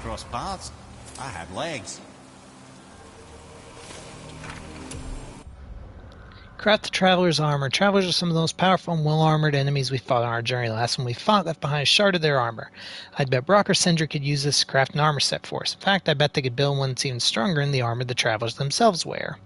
Cross paths. I had legs. Craft the Traveler's armor. Travelers are some of the most powerful and well-armored enemies we fought on our journey. Last one we fought left behind a shard of their armor. I'd bet Brock or Sindri could use this to craft an armor set for us. In fact, I bet they could build one that's even stronger than the armor the Travelers themselves wear.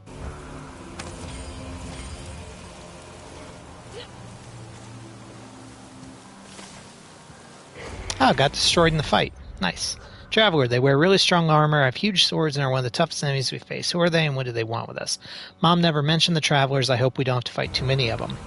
Oh, got destroyed in the fight. Nice. Traveler, they wear really strong armor, have huge swords, and are one of the toughest enemies we face. Who are they, and what do they want with us? Mom never mentioned the Travelers. I hope we don't have to fight too many of them.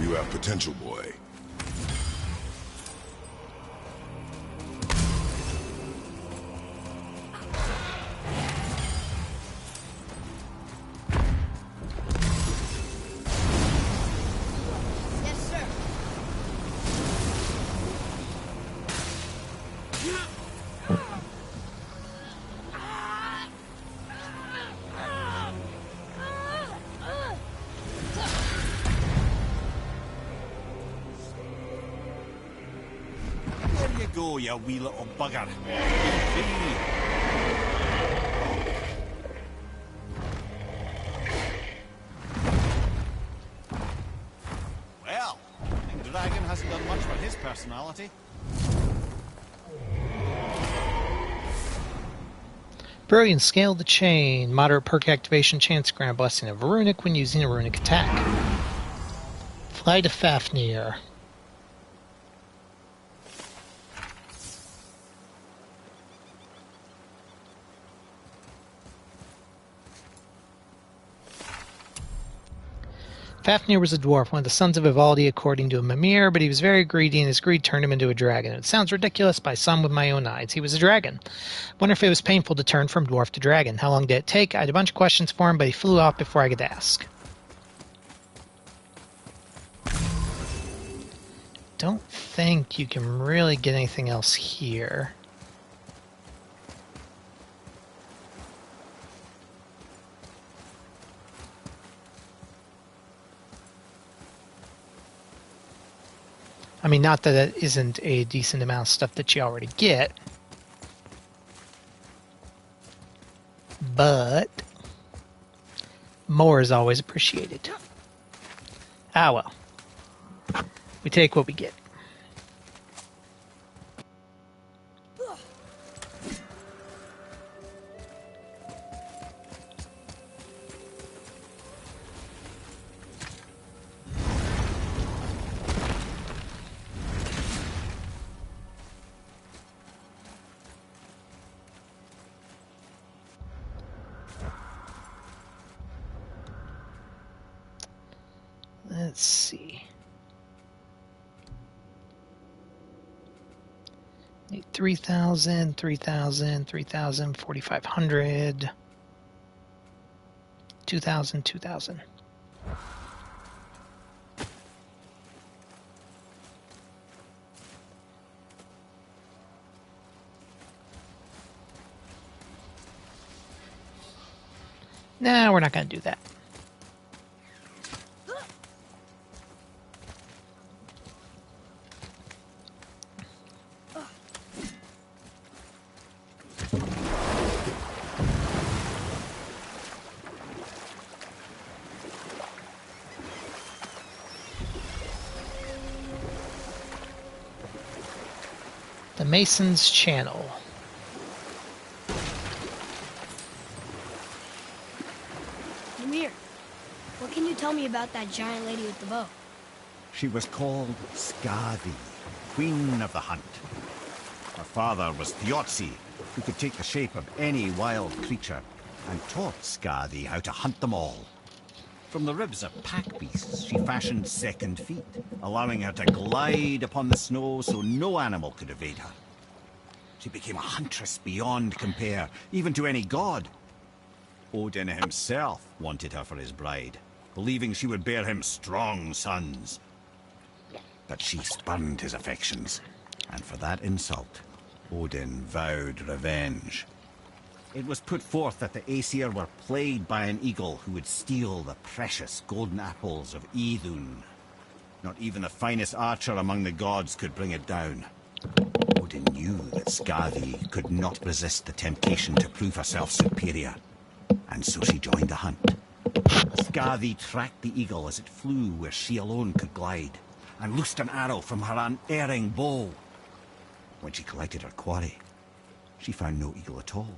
You have potential, boy. go, you wee little bugger. Well, I think Dragon hasn't done much for his personality. Brilliant, scale the chain. Moderate perk activation, chance grant a blessing of Runic when using a Runic attack. Fly to Fafnir. Fafnir was a dwarf, one of the sons of Ivaldi according to Mimir, but he was very greedy, and his greed turned him into a dragon. It sounds ridiculous, but I saw him with my own eyes. He was a dragon. Wonder if it was painful to turn from dwarf to dragon. How long did it take? I had a bunch of questions for him, but he flew off before I could ask. Don't think you can really get anything else here. I mean, not that it isn't a decent amount of stuff that you already get, but more is always appreciated. Ah, well. We take what we get. Let's see. 3,000, 3,000, 3,000, 4,500, 2,000, 2,000. Nah, we're not going to do that. The Mason's Channel. Ymir, what can you tell me about that giant lady with the bow? She was called Skadi, Queen of the Hunt. Her father was Thiotzi, who could take the shape of any wild creature, and taught Skadi how to hunt them all. From the ribs of pack beasts, she fashioned second feet, allowing her to glide upon the snow so no animal could evade her. She became a huntress beyond compare, even to any god. Odin himself wanted her for his bride, believing she would bear him strong sons. But she spurned his affections, and for that insult, Odin vowed revenge. It was put forth that the Aesir were plagued by an eagle who would steal the precious golden apples of Idun. Not even the finest archer among the gods could bring it down. Odin knew that Skadi could not resist the temptation to prove herself superior, and so she joined the hunt. Skadi tracked the eagle as it flew where she alone could glide, and loosed an arrow from her unerring bow. When she collected her quarry, she found no eagle at all,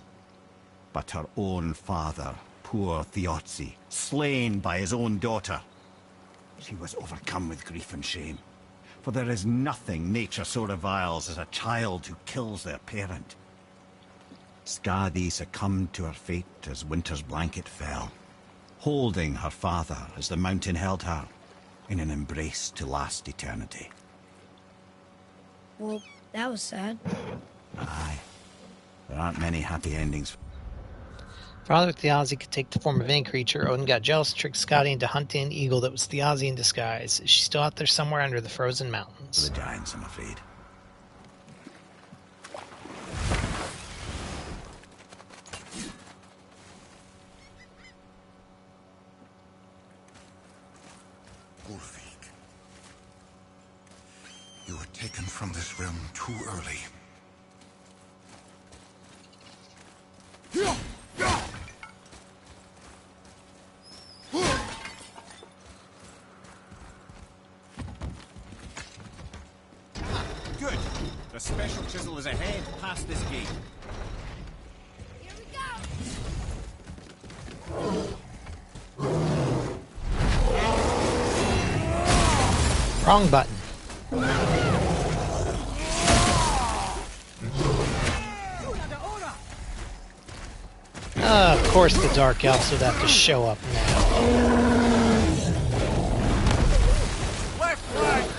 but her own father, poor Thiotzi, slain by his own daughter. She was overcome with grief and shame, for there is nothing nature so reviles as a child who kills their parent. Skadi succumbed to her fate as winter's blanket fell, holding her father as the mountain held her in an embrace to last eternity. Well, that was sad. Aye. There aren't many happy endings. Father Thiazi could take the form of any creature. Odin got jealous and tricked Skadi into hunting an eagle that was Thiazi in disguise. Is she still out there somewhere under the frozen mountains? The giants, I'm afraid. You were taken from this realm too early. Good. The special chisel is ahead, past this gate. Here we go! Wrong button. Of course the Dark Elves would have to show up now. Left flank!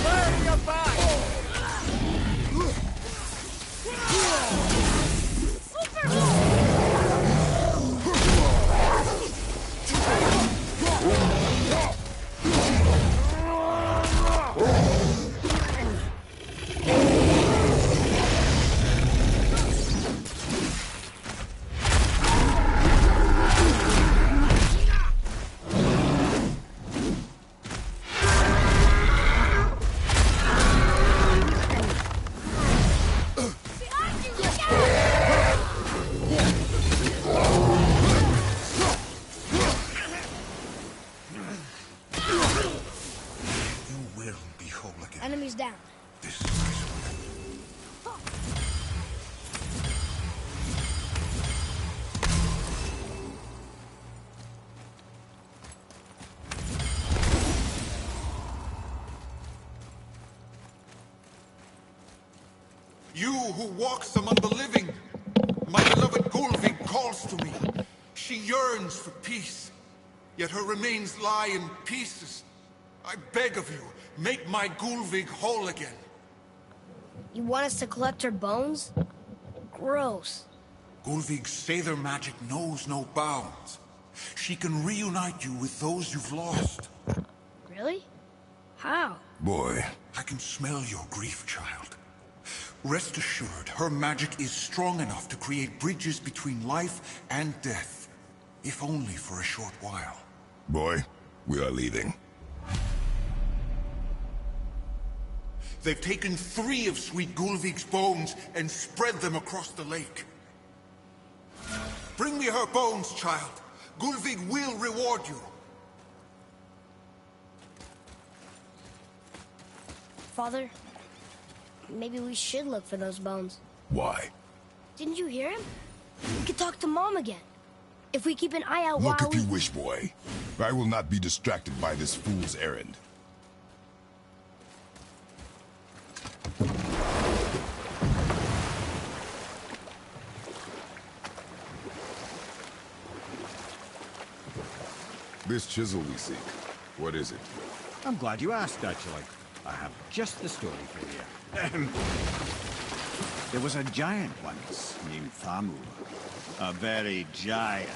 Where your back? Enemies down. This is nice one. You who walks among the living, my beloved Gulvig calls to me. She yearns for peace, yet her remains lie in pieces. I beg of you, make my Gulvig whole again. You want us to collect her bones? Gross. Gulvig's Sather magic knows no bounds. She can reunite you with those you've lost. Really? How? Boy, I can smell your grief, child. Rest assured, her magic is strong enough to create bridges between life and death, if only for a short while. boy, we are leaving. They've taken 3 of Sweet Gulvig's bones and spread them across the lake. Bring me her bones, child. Gulvig will reward you. Father, maybe we should look for those bones. Why? Didn't you hear him? We could talk to Mom again. If we keep an eye out Look while if you wish, boy. I will not be distracted by this fool's errand. This chisel we seek, what is it? I'm glad you asked, actually. I have just the story for you. There was a giant once named Thamur. A very giant,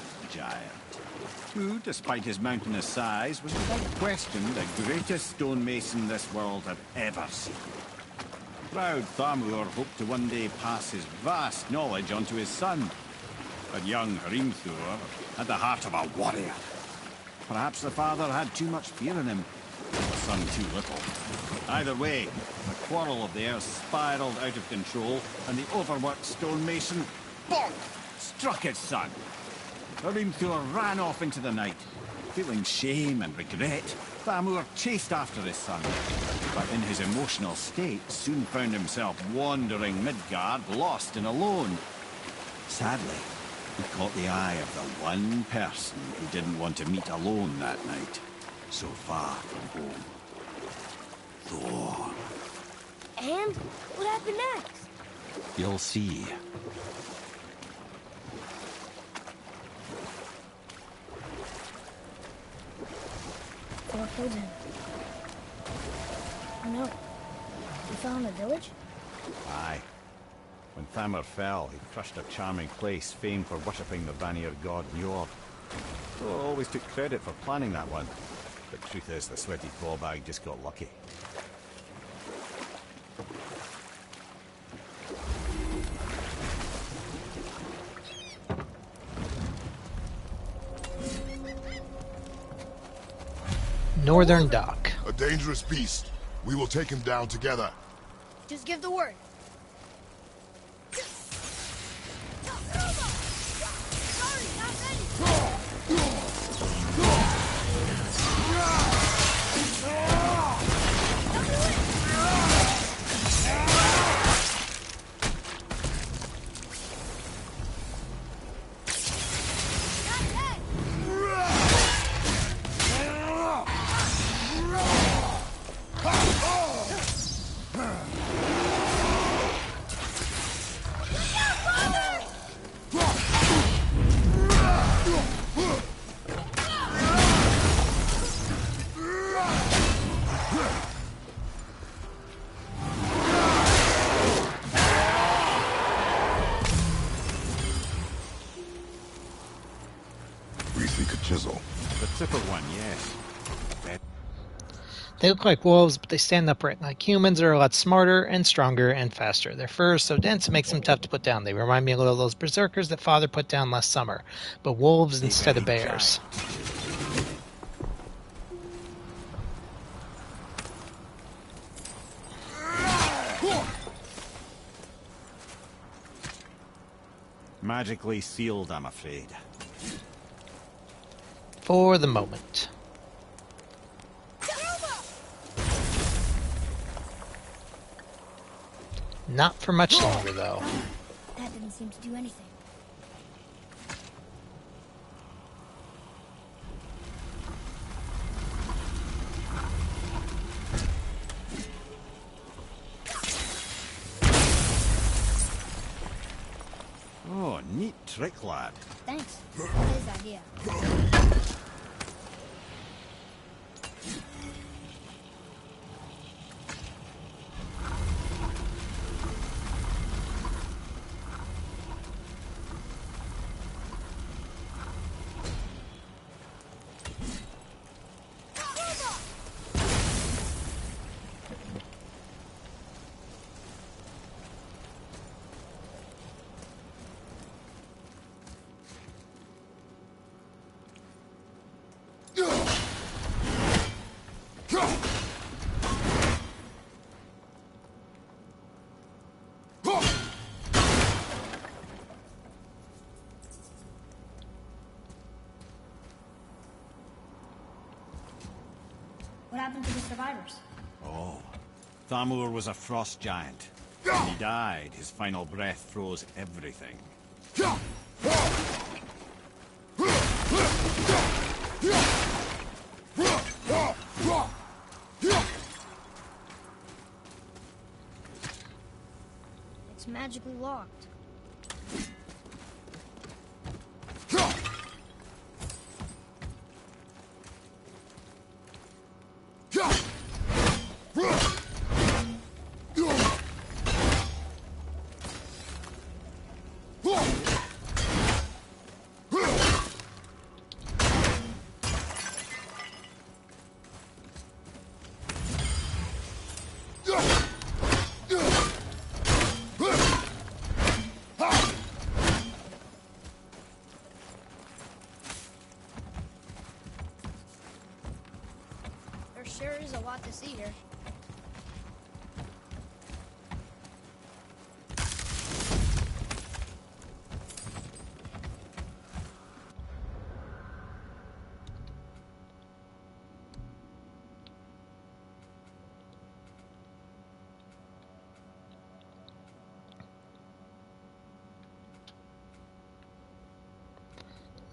who, despite his mountainous size, was without question the greatest stonemason this world had ever seen. Proud Thamur hoped to one day pass his vast knowledge onto his son. But young Hrimthur had the heart of a warrior. Perhaps the father had too much fear in him, the son too little. Either way, the quarrel of theirs spiraled out of control, and the overworked stonemason, bonk, struck his son. Hrimthur ran off into the night. Feeling shame and regret, Thamur chased after his son, but in his emotional state soon found himself wandering Midgard, lost and alone. Sadly, he caught the eye of the one person he didn't want to meet alone that night, so far from home. Thor. And what happened next? You'll see. Thor killed him. Oh no. We fell in the village? Aye. When Thamur fell, he crushed a charming place famed for worshipping the Vanir god Njord. Thor always took credit for planning that one. But truth is, the sweaty clawbag just got lucky. Northern Duck. A dangerous beast. We will take him down together. Just give the word. We seek a chisel. The tip of one, yes. They look like wolves, but they stand upright like humans. Are a lot smarter and stronger and faster. Their fur is so dense it makes them tough to put down. They remind me a little of those berserkers that Father put down last summer, but wolves instead of bears. Magically sealed, I'm afraid. For the moment. Not for much longer, though. That didn't seem to do anything. Oh, neat trick, lad. Thanks. His idea. What happened to the survivors? Oh, Thamur was a frost giant. When he died, his final breath froze everything. It's magically locked. There sure is a lot to see here.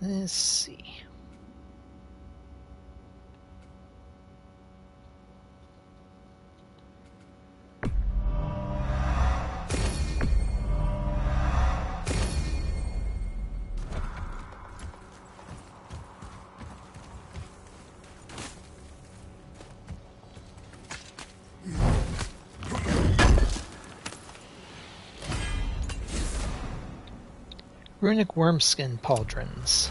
Let's see. Runic wormskin pauldrons.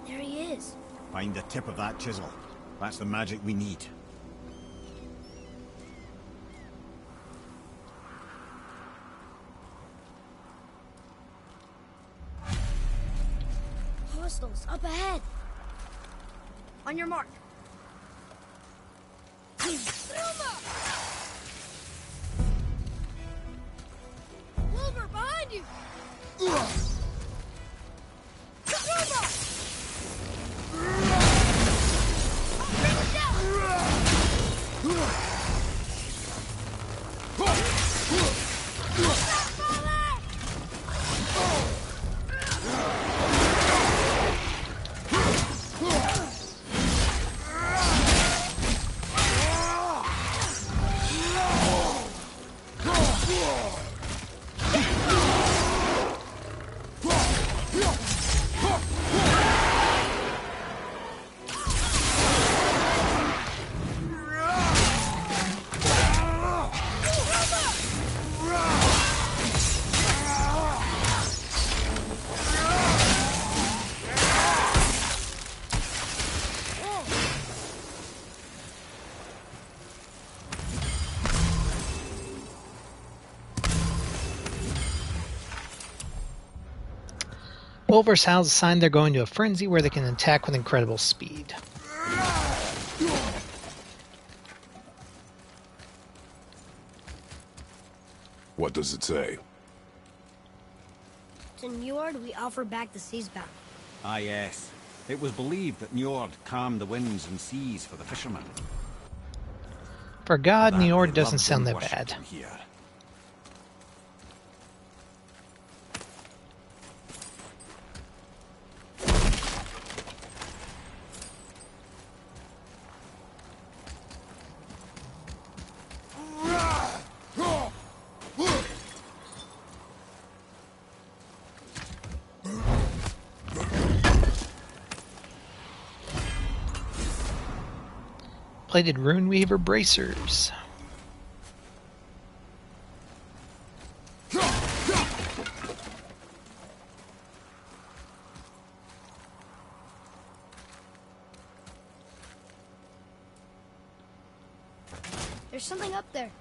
There he is. Find the tip of that chisel. That's the magic we need. crystals up ahead. On your mark. Wilbur, behind you! Wolver's House assigned they're going to a frenzy where they can attack with incredible speed. What does it say? To Njord, we offer back the seas bound. Ah, yes. It was believed that Njord calmed the winds and seas for the fishermen. For God, That Njord they doesn't loved sound and that worshipped bad. him here. Plated Runeweaver bracers. There's something up there.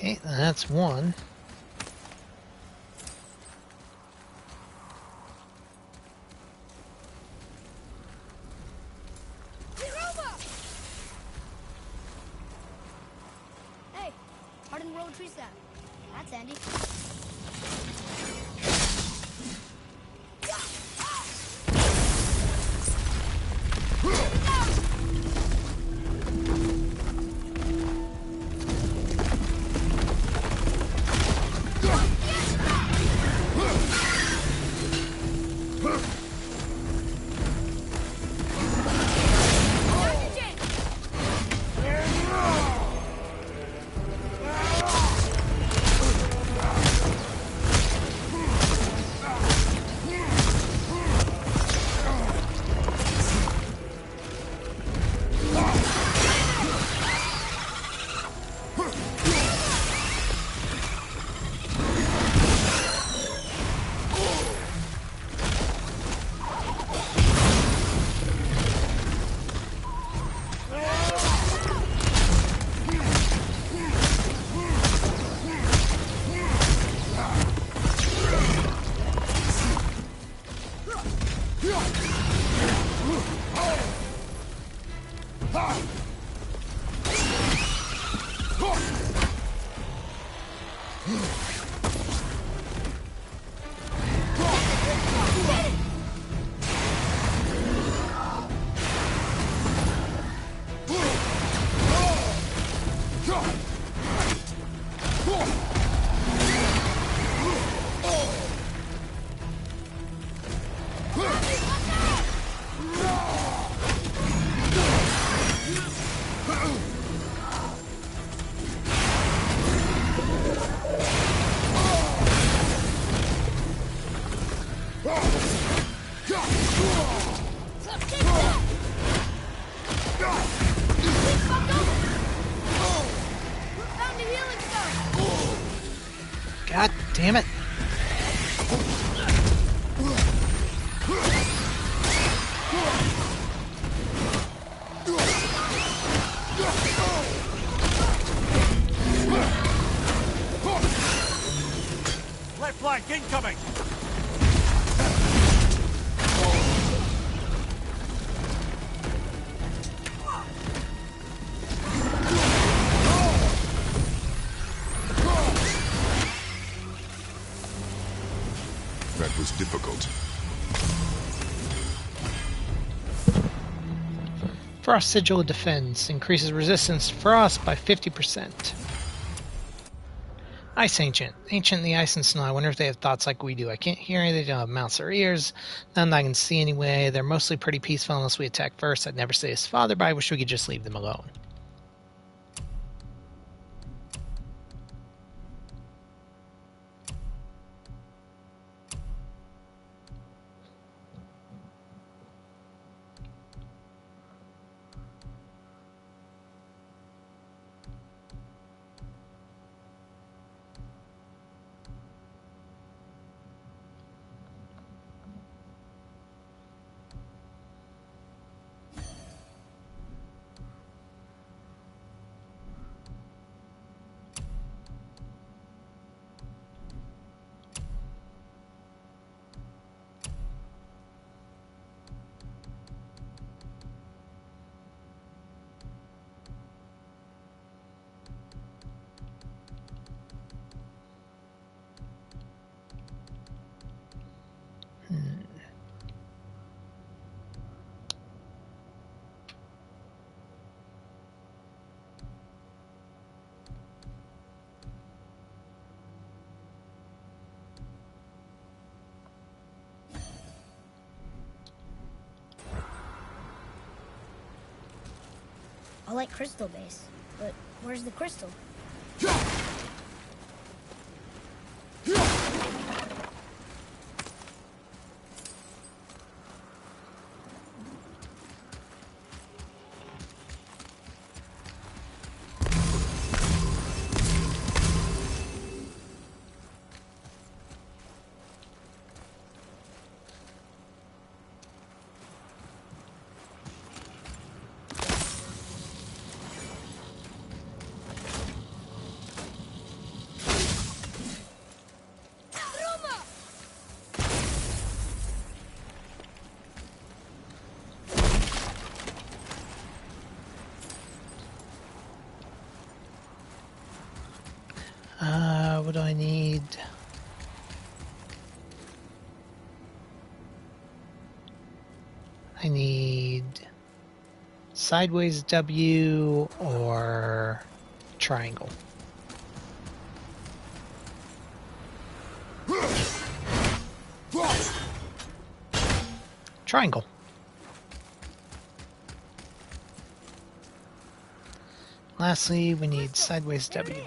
Okay, that's one. Hey, hardened road tree sap. That's handy. Watch out! Damn it. Left flank incoming! That was difficult. Frost Sigil of Defense increases resistance to frost by 50%. Ice Ancient. Ancient in the ice and snow. I wonder if they have thoughts like we do. I can't hear anything. They don't have mouths or ears. None that I can see anyway. They're mostly pretty peaceful unless we attack first. I'd never say his father, but I wish we could just leave them alone. I like crystal base, but where's the crystal? What do I need? I need sideways W or triangle. Triangle. Lastly, we need sideways W.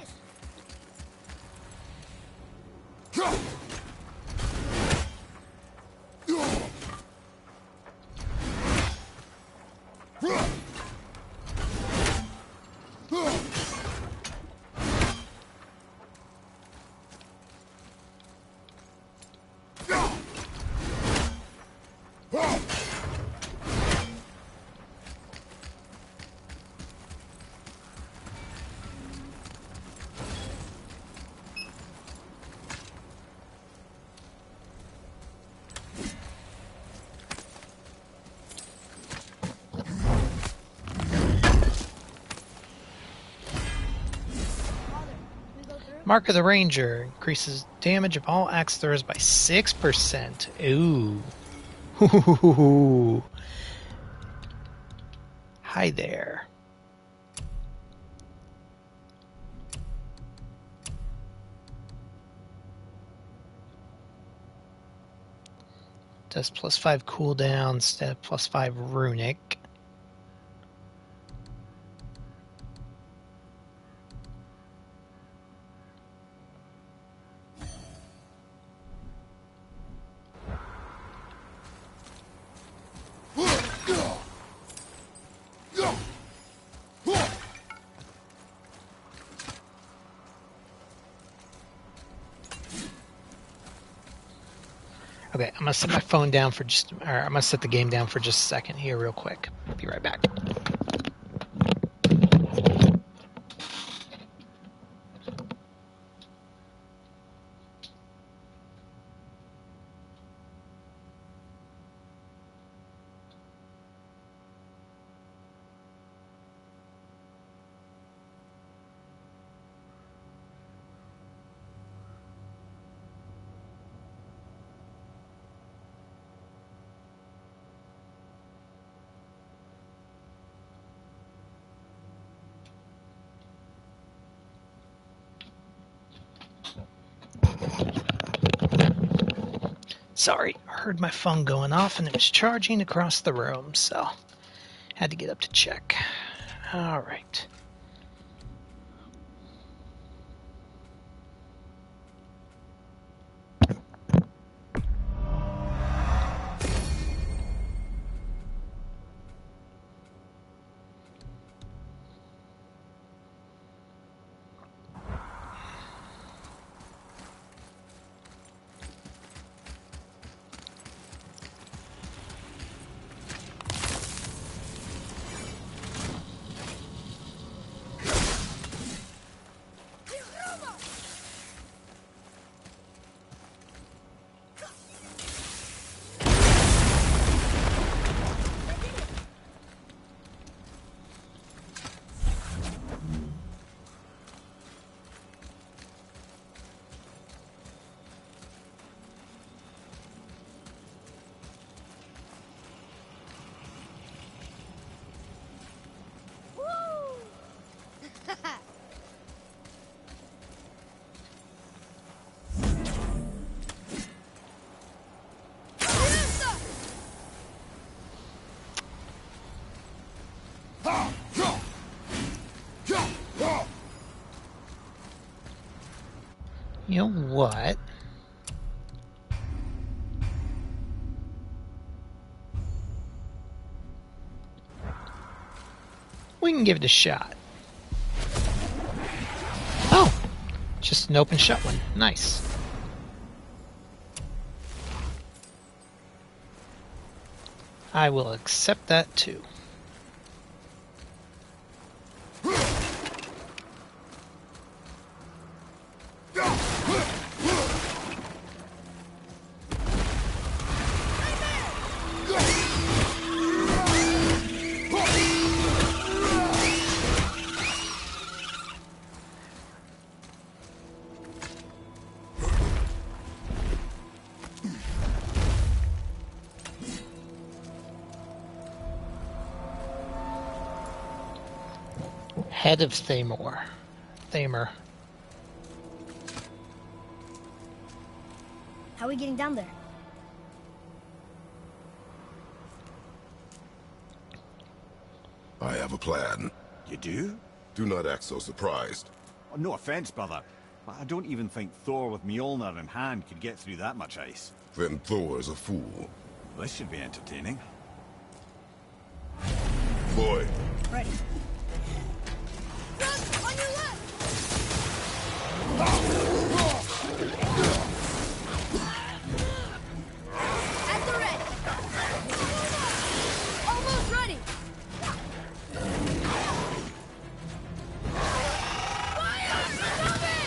Mark of the Ranger increases damage of all axe throwers by 6%. Ooh. Hi there. Does +5 cooldown instead of +5 runic. Okay, I'm gonna set my phone down for I'm gonna set the game down for just a second here, real quick. Be right back. Sorry, I heard my phone going off and it was charging across the room, so had to get up to check. All right. You know what? We can give it a shot. Oh! Just an open shut one. Nice. I will accept that too. Head of Thamor. How are we getting down there? I have a plan. You do? Do not act so surprised. Oh, no offense, brother, but I don't even think Thor with Mjolnir in hand could get through that much ice. Then Thor's a fool. This should be entertaining. Boy. Ready. Run! On your left! At the ready! Almost ready! Fire! Stop it!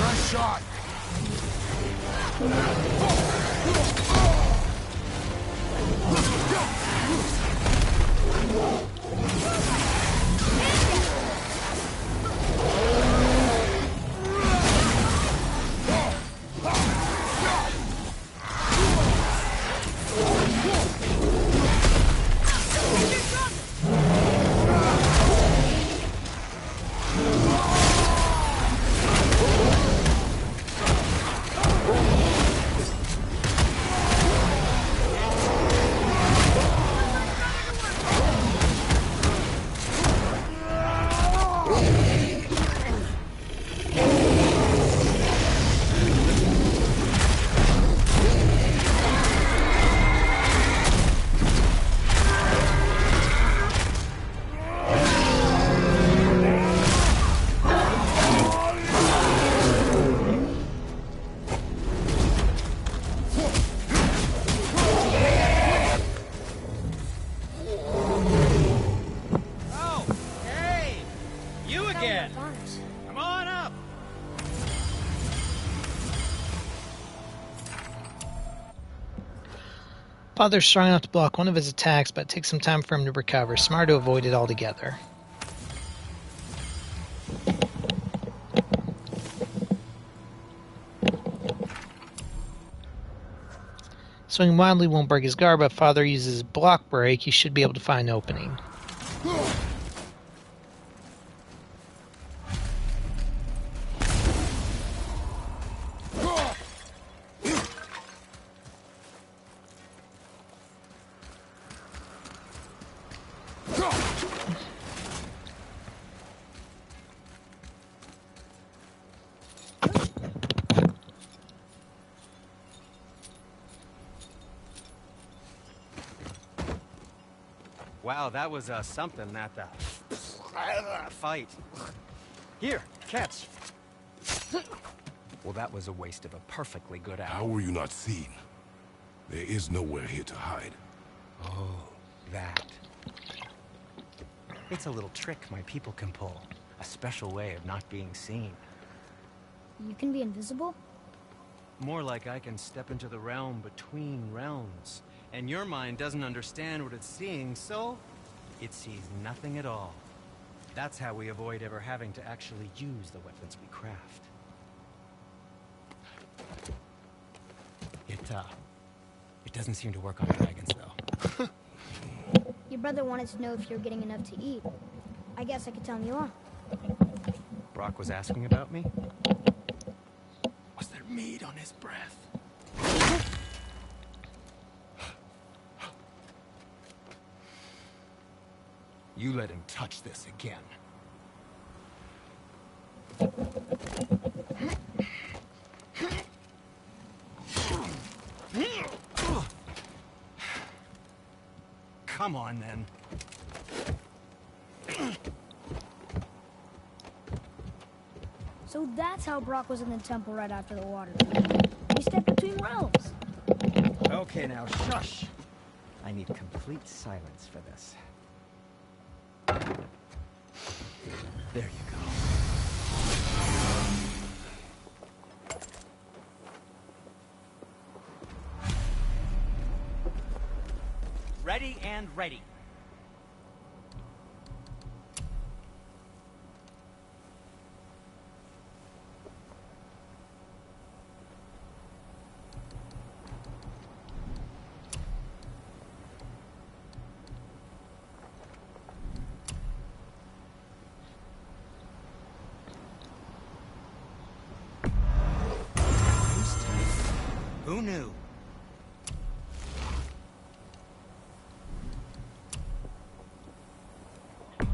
Nice shot. Oh, hey! You again! Bonus. Come on up! Father's strong enough to block one of his attacks, but it takes some time for him to recover. Smart to avoid it altogether. Swinging wildly won't break his guard, but if Father uses block break, he should be able to find an opening. Wow, that was something, that fight. Here, catch. Well, that was a waste of a perfectly good How hour. were you not seen? There is nowhere here to hide. Oh, that. It's a little trick my people can pull. A special way of not being seen. You can be invisible? More like I can step into the realm between realms. And your mind doesn't understand what it's seeing, so it sees nothing at all. That's how we avoid ever having to actually use the weapons we craft. It doesn't seem to work on dragons, though. Your brother wanted to know if you're getting enough to eat. I guess I could tell him you are. Brock was asking about me? Was there meat on his breath? You let him touch this again. Come on, then. So that's how Brock was in the temple right after the water. We stepped between realms. Okay, now, shush. I need complete silence for this. There you go. Ready and ready. Who knew? Hey,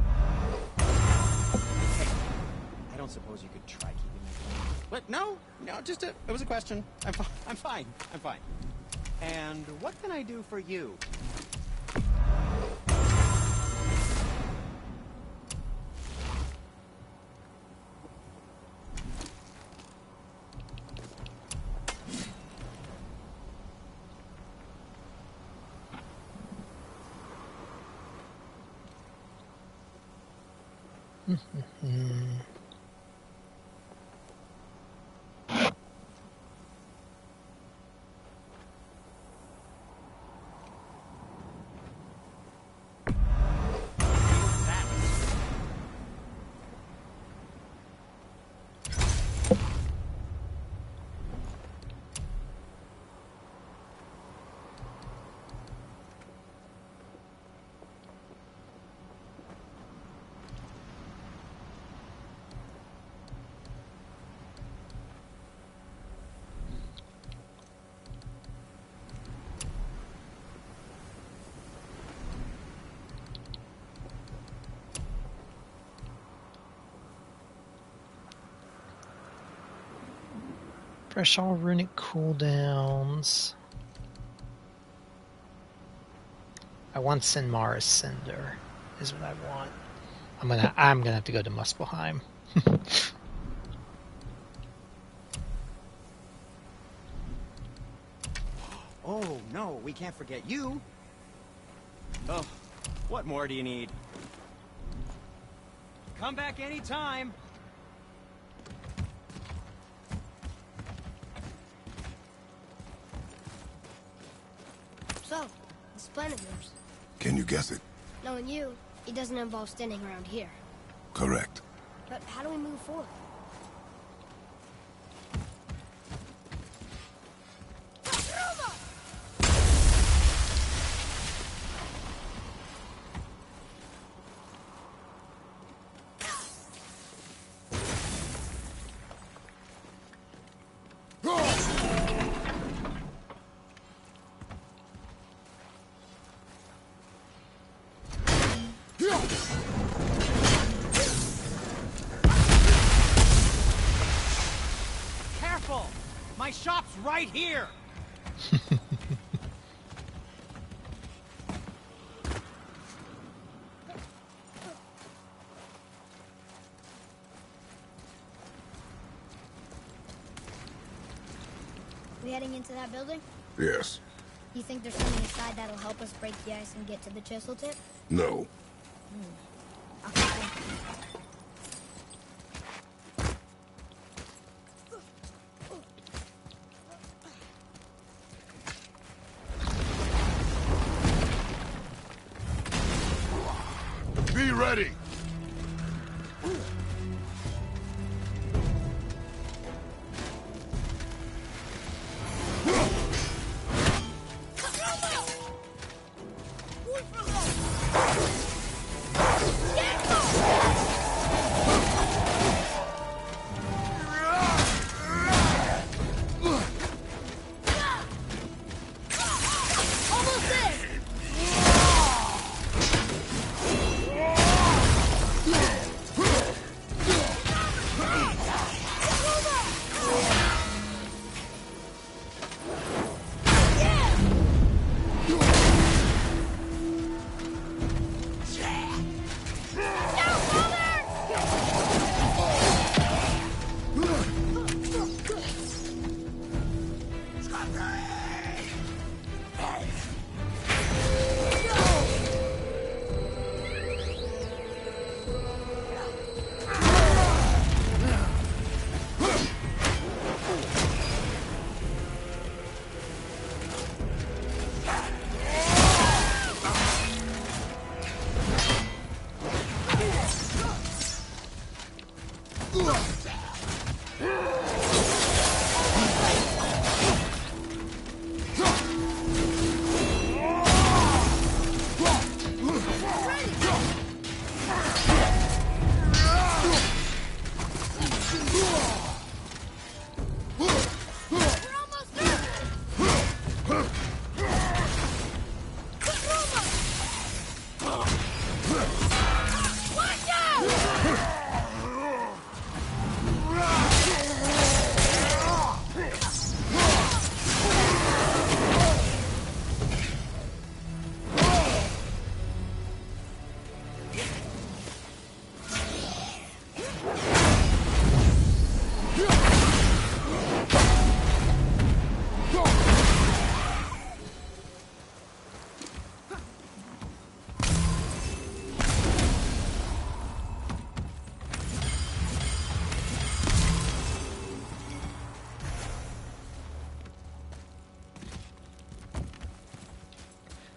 I don't suppose you could try keeping that going. What? No, just it was a question. I'm fine. I'm fine. And what can I do for you? Fresh all runic cooldowns. I want Sinmara's Cinder, is what I want. I'm gonna have to go to Muspelheim. Oh, no, we can't forget you. Oh, what more do you need? Come back anytime. So, this plan of yours. Can you guess it? Knowing you, it doesn't involve standing around here. Correct. But how do we move forward? Careful! My shop's right here! We heading into that building? Yes. You think there's something inside that'll help us break the ice and get to the chisel tip? No. Okay, thank you. Be ready. Almost there!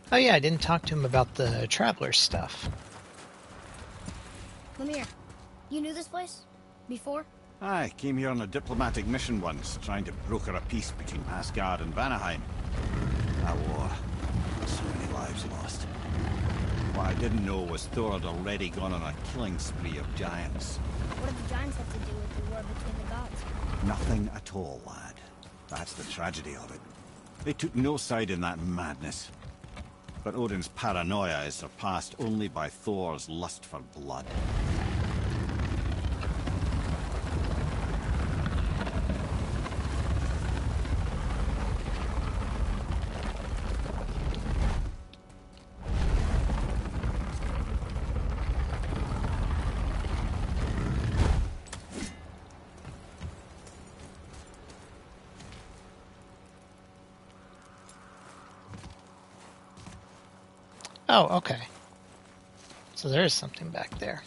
Oh yeah, I didn't talk to him about the traveler stuff. Lemire, you knew this place? Before? I came here on a diplomatic mission once, trying to broker a peace between Asgard and Vanaheim. That war. So many lives lost. What I didn't know was Thor had already gone on a killing spree of giants. What do the giants have to do with the war between the gods? Nothing at all, lad. That's the tragedy of it. They took no side in that madness. But Odin's paranoia is surpassed only by Thor's lust for blood. Oh, okay. So there is something back there.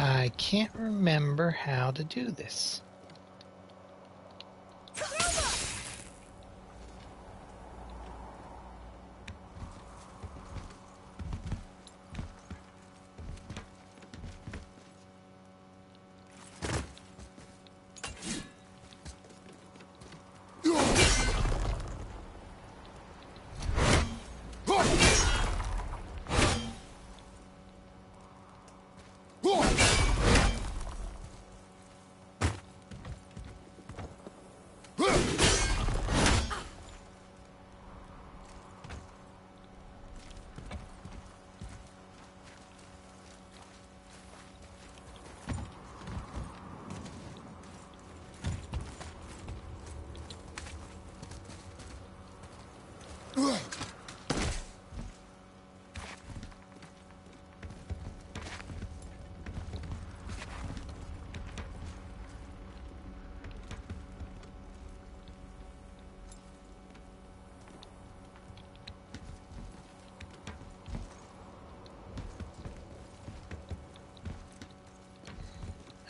I can't remember how to do this.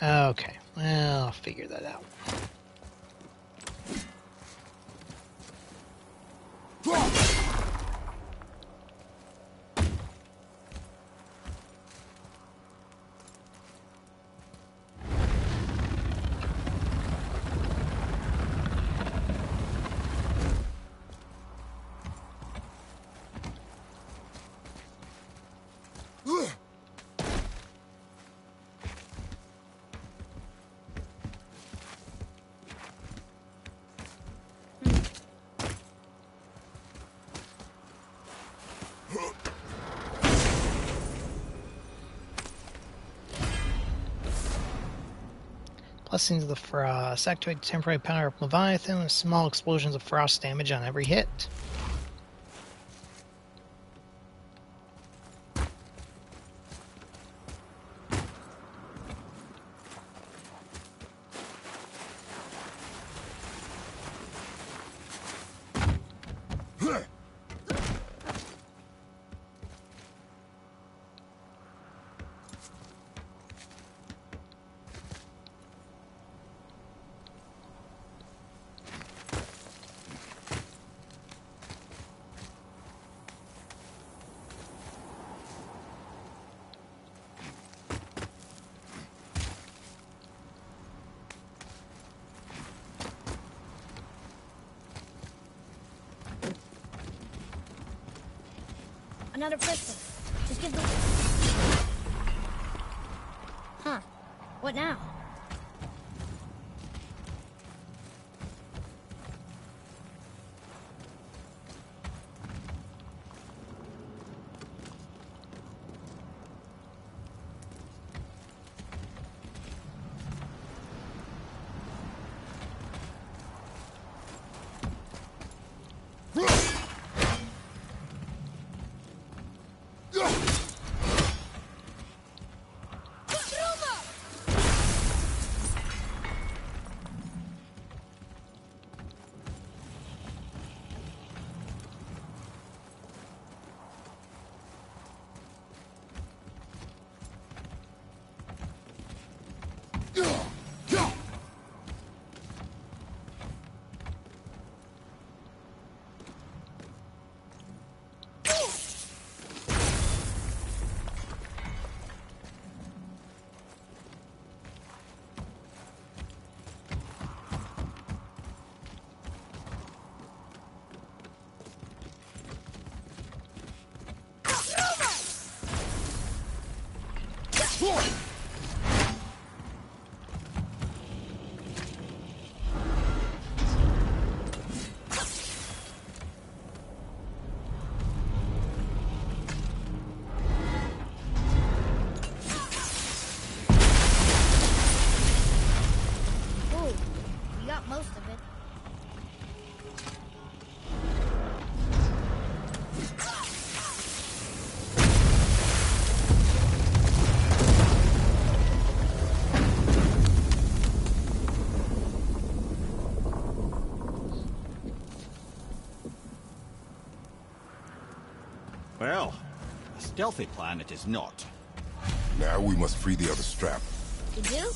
Okay, well, I'll figure that out. Blessings of the Frost. Activate temporary power of Leviathan with small explosions of frost damage on every hit. Another pistol. Just give the... Huh. What now? Most of it. Well, a stealthy plan it is not. Now we must free the other strap. You do?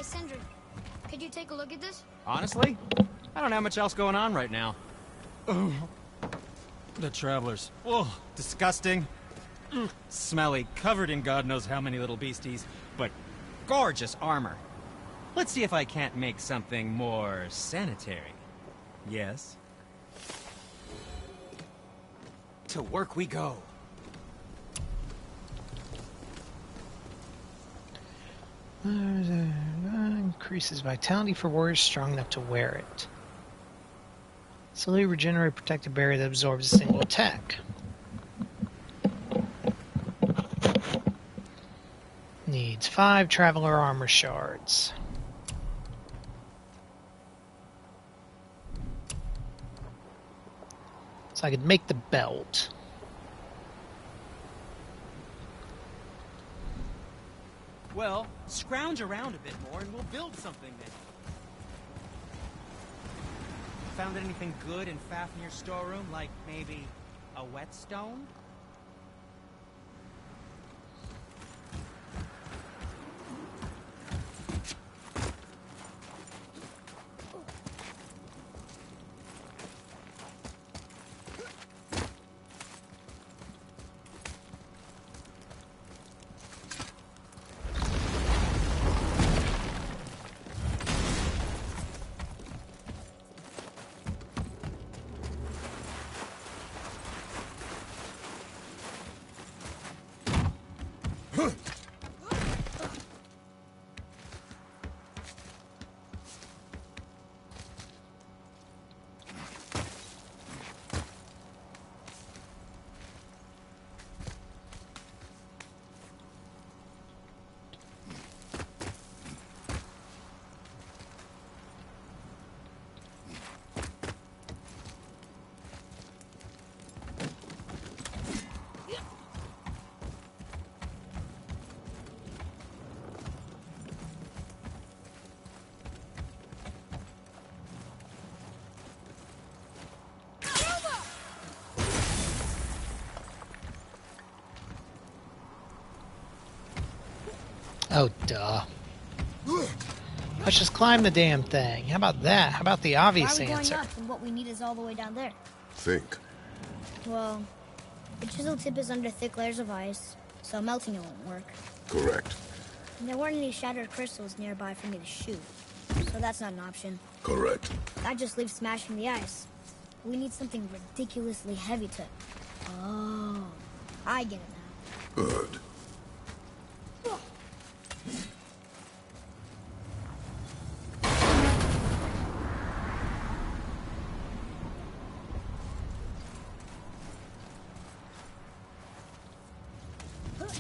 Sindri, could you take a look at this? Honestly, I don't have much else going on right now. Oh, the travelers. Oh, disgusting. Smelly, covered in God knows how many little beasties, but gorgeous armor. Let's see if I can't make something more sanitary. Yes? To work we go. Increases vitality for warriors strong enough to wear it. Slowly regenerate protective barrier that absorbs a single attack. Needs 5 traveler armor shards. So I could make the belt. Well, scrounge around a bit more and we'll build something then. Found anything good in Fafnir's storeroom? Like maybe a whetstone? Oh, duh. Let's just climb the damn thing. How about that? How about the obvious Why are we answer? going up and what we need is all the way down there? Think. Well, the chisel tip is under thick layers of ice, so melting it won't work. Correct. And there weren't any shattered crystals nearby for me to shoot, so that's not an option. Correct. That just leaves smashing the ice. We need something ridiculously heavy to... Oh, I get it now. Good.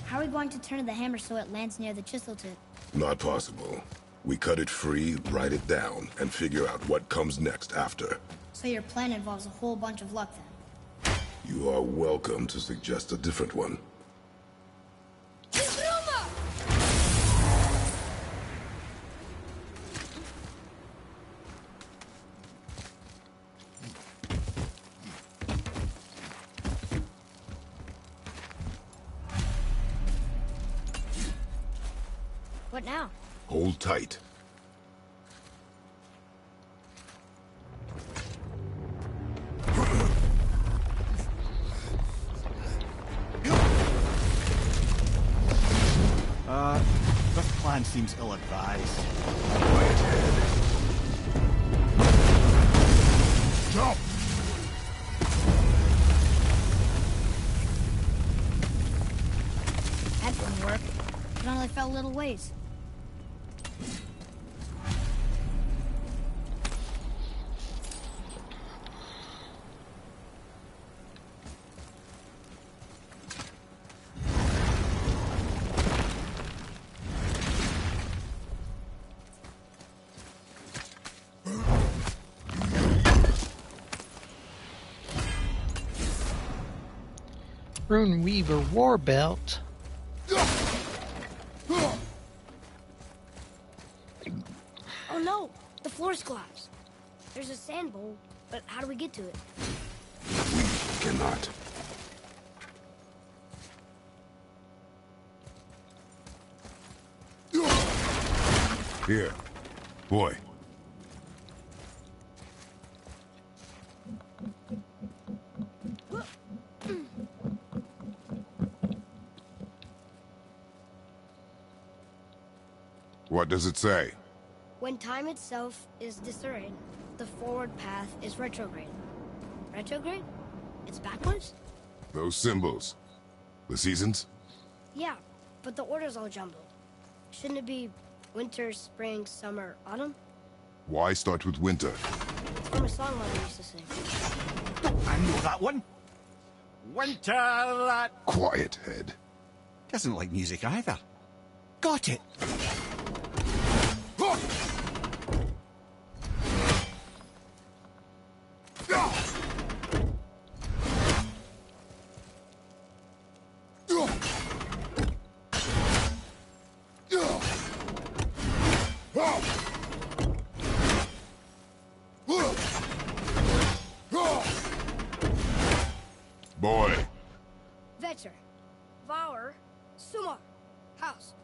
How are we going to turn the hammer so it lands near the chisel tip? Not possible. We cut it free, write it down, and figure out what comes next after. So your plan involves a whole bunch of luck then? You are welcome to suggest a different one. What now? Hold tight. This plan seems ill-advised. Quiet head. Jump! That didn't work. It only fell a little ways. Rune Weaver War Belt. Oh no! The floor's collapsed. There's a sand bowl, but how do we get to it? We cannot. Here. Boy. What does it say? When time itself is disarrayed, the forward path is retrograde. Retrograde? It's backwards? Those symbols. The seasons? Yeah, but the order's all jumbled. Shouldn't it be winter, spring, summer, autumn? Why start with winter? It's from a song Mother used to sing. I know that one. Winter that Quiet, Head. doesn't like music either. Got it. Boy. Vetter. Vower. Sumar. House.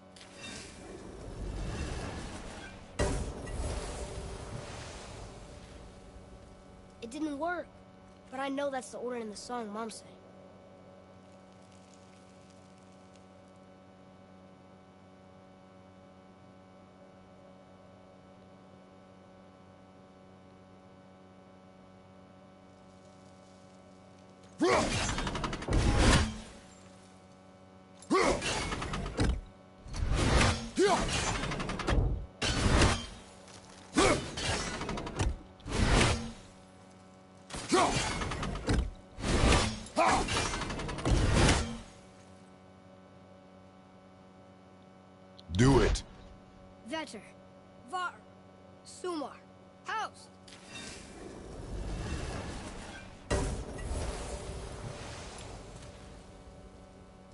It didn't work, but I know that's the order in the song Mom sang. Do it. Vetter. Var. Sumar. House.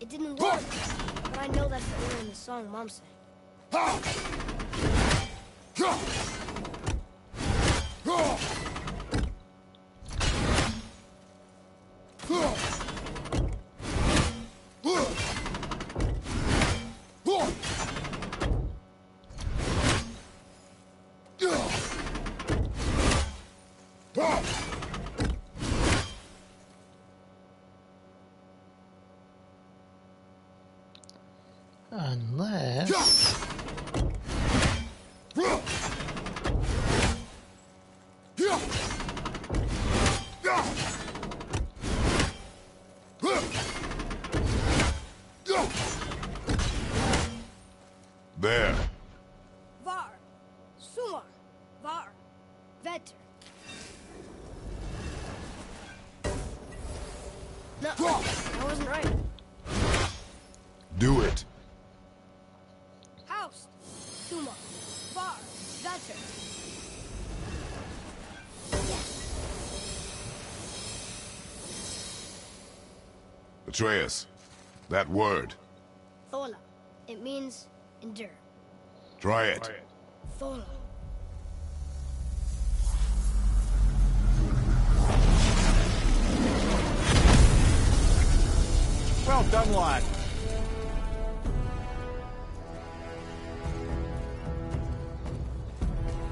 It didn't work, but I know that's the order in the song Mom sang. Unless... There. Var. Sumar. Var. Vetter. No, I wasn't right. Do it. House. Sumar. Var. Vetter. Atreus. That word. Thola. It means endure. Try it. Thola. Well done, lad.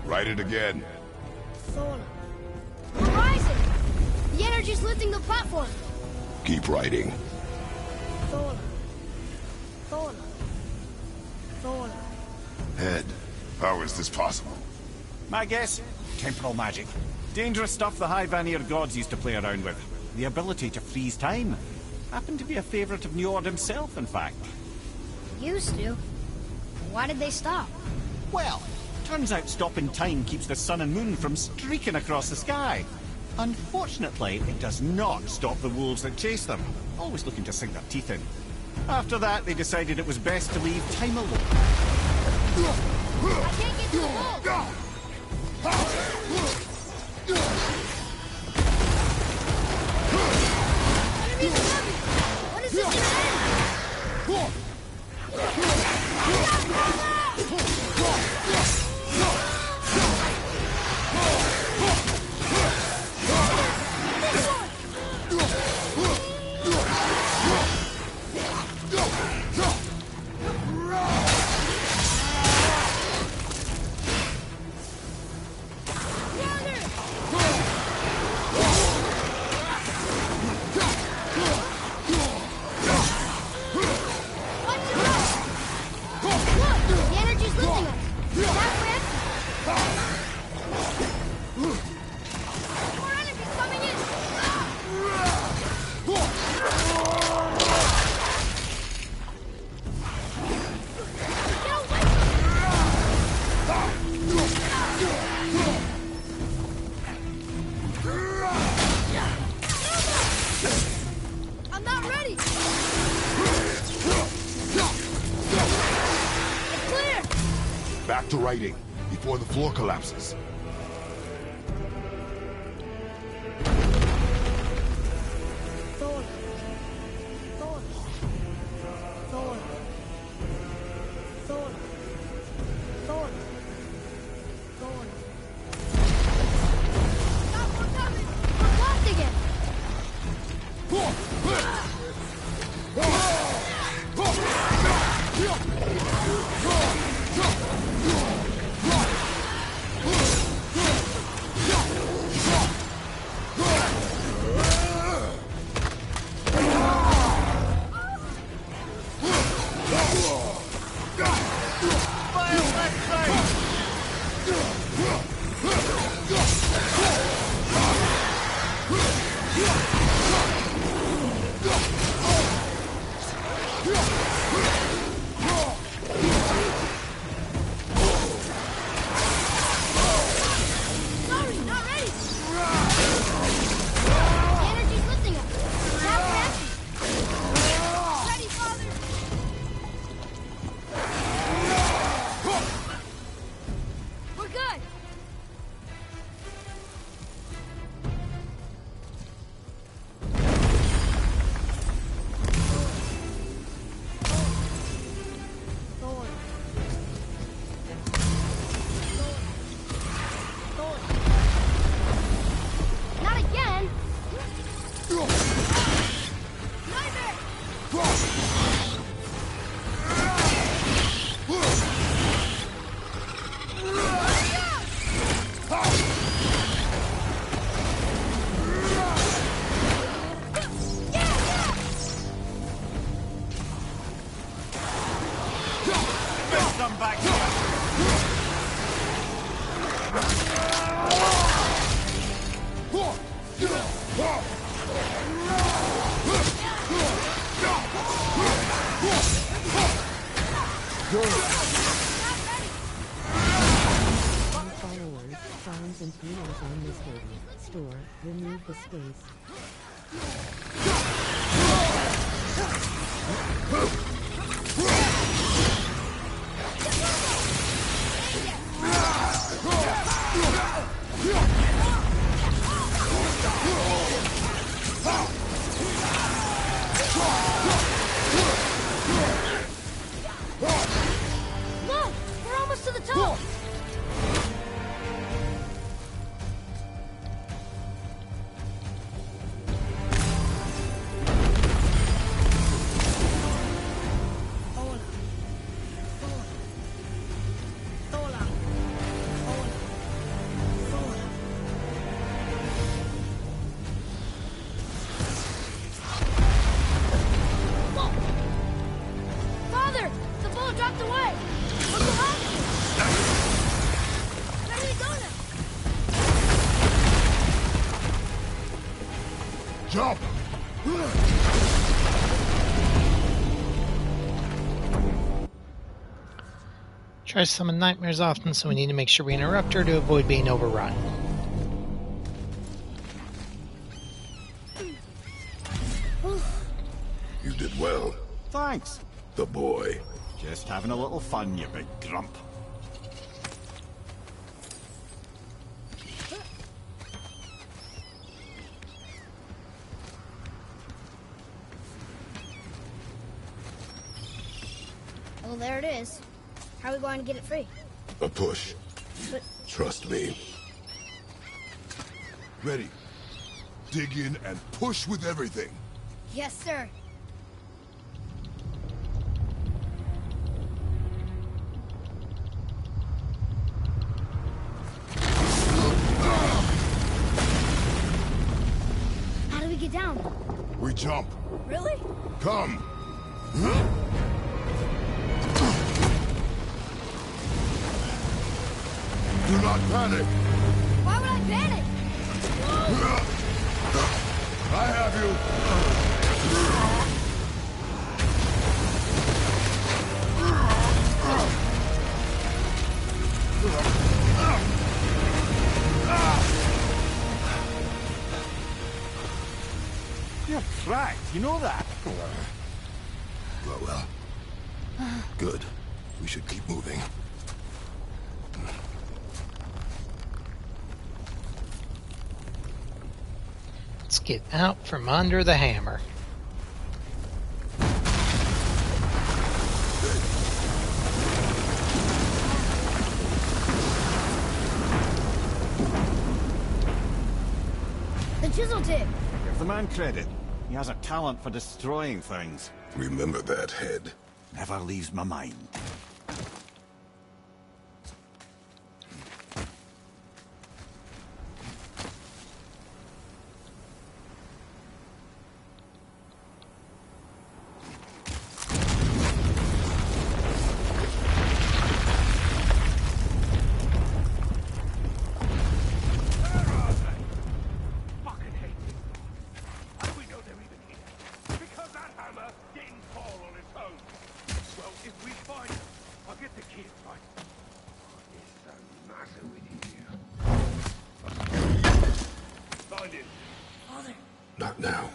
Write it again. Thola. Horizon! The energy's lifting the platform. Keep writing. Thola. Thola. Thola. Head. How is this possible? My guess? Temporal magic. Dangerous stuff the High Vanir gods used to play around with. The ability to freeze time. Happened to be a favourite of Njord himself, in fact. Used to. Why did they stop? Well, turns out stopping time keeps the sun and moon from streaking across the sky. Unfortunately, it does not stop the wolves that chase them, always looking to sink their teeth in. After that, they decided it was best to leave time alone. I can't get to the wall! Enemies above me! When is this gonna end? I'm not ready! It's clear! Back to writing, before the floor collapses. Thor. Thor. Thor. Thor. Thor. Thor. Stop, we're coming! We're blocked again! Sorry, not ready! The energy's lifting us. Tap reaction. Ready, Father! We're good! Thor. Thor. Not again! Nightmare! Best come back here. All followers, farms and healers on this store, remove the space. Look! We're almost to the top! Hola. Hola. Hola. Hola. Hola. Whoa! Father! The ball dropped away! Look behind you! Where did it go now? Jump! Try to summon nightmares often, so we need to make sure we interrupt her to avoid being overrun. You did well. Thanks. The boy. Just having a little fun, you big grump. Oh, there it is. How are we going to get it free? A push. But Trust me. Ready. Dig in and push with everything. yes, sir. How do we get down? We jump. Really? Come. Do not panic. Why would I panic? I have you. cracked. You know that? Well. Good. We should keep moving. Let's get out from under the hammer. The chisel tip. Give the man credit. He has a talent for destroying things. Remember that head. Never leaves my mind. Not now.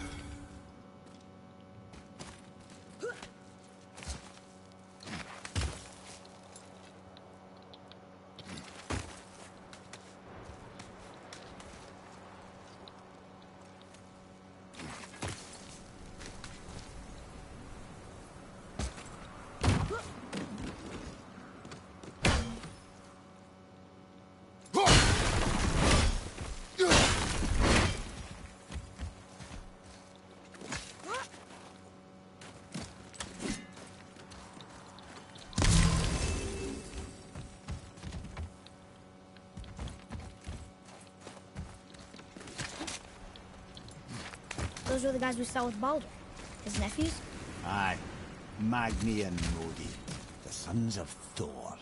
Those were the guys we saw with Baldur. His nephews? Aye. Magni and Modi. The sons of Thor.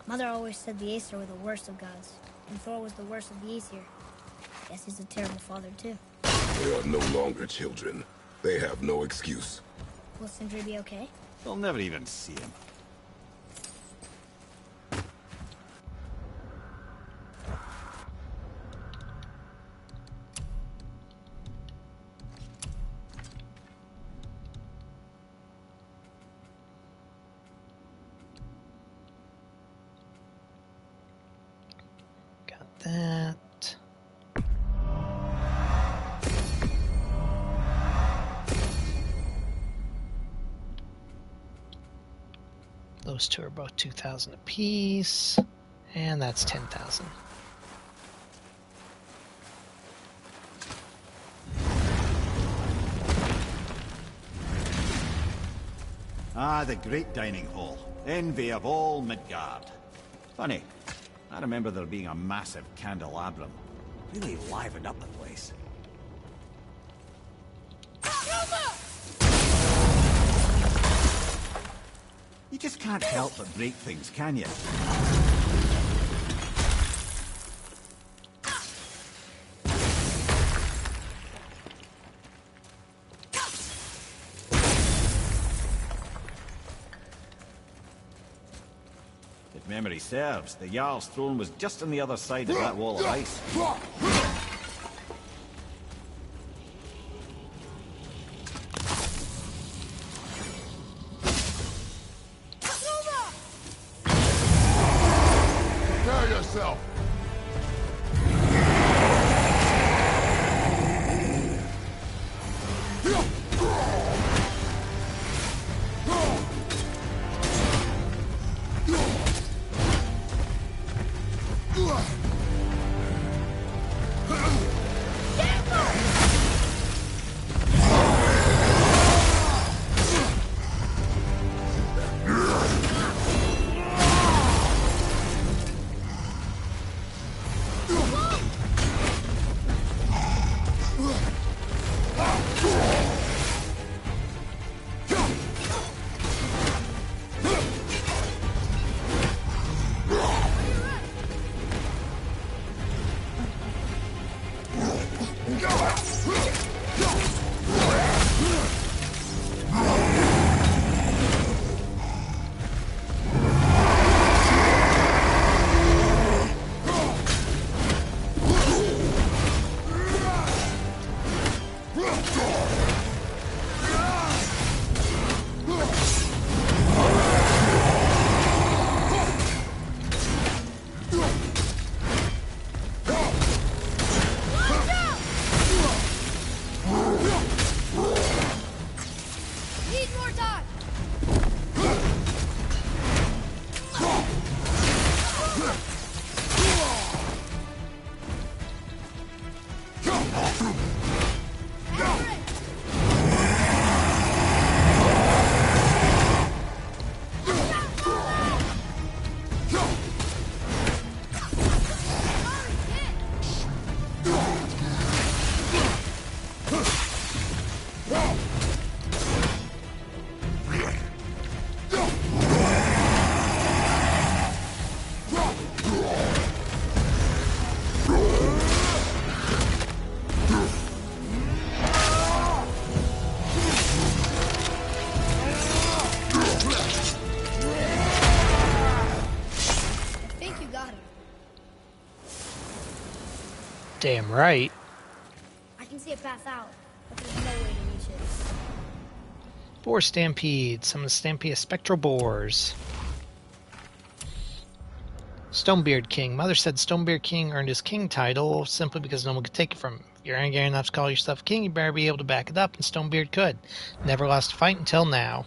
Mother always said the Aesir were the worst of gods, and Thor was the worst of the Aesir. Guess he's a terrible father, too. They are no longer children. They have no excuse. Will Sindri be okay? They'll never even see him. That. Those two are both 2,000 apiece, and that's 10,000. Ah, the great dining hall. Envy of all Midgard. Funny, I remember there being a massive candelabrum. Really livened up the place. You just can't help but break things, can you? If memory serves, the Jarl's throne was just on the other side of that wall of ice. Prepare yourself! Damn right. I can see a path out, but there's no way to reach it. Boar Stampede. Summon a stampede of spectral boars. Stonebeard King. Mother said Stonebeard King earned his king title simply because no one could take it from him. If you're angry enough to call yourself king, you better be able to back it up, and Stonebeard could. Never lost a fight until now.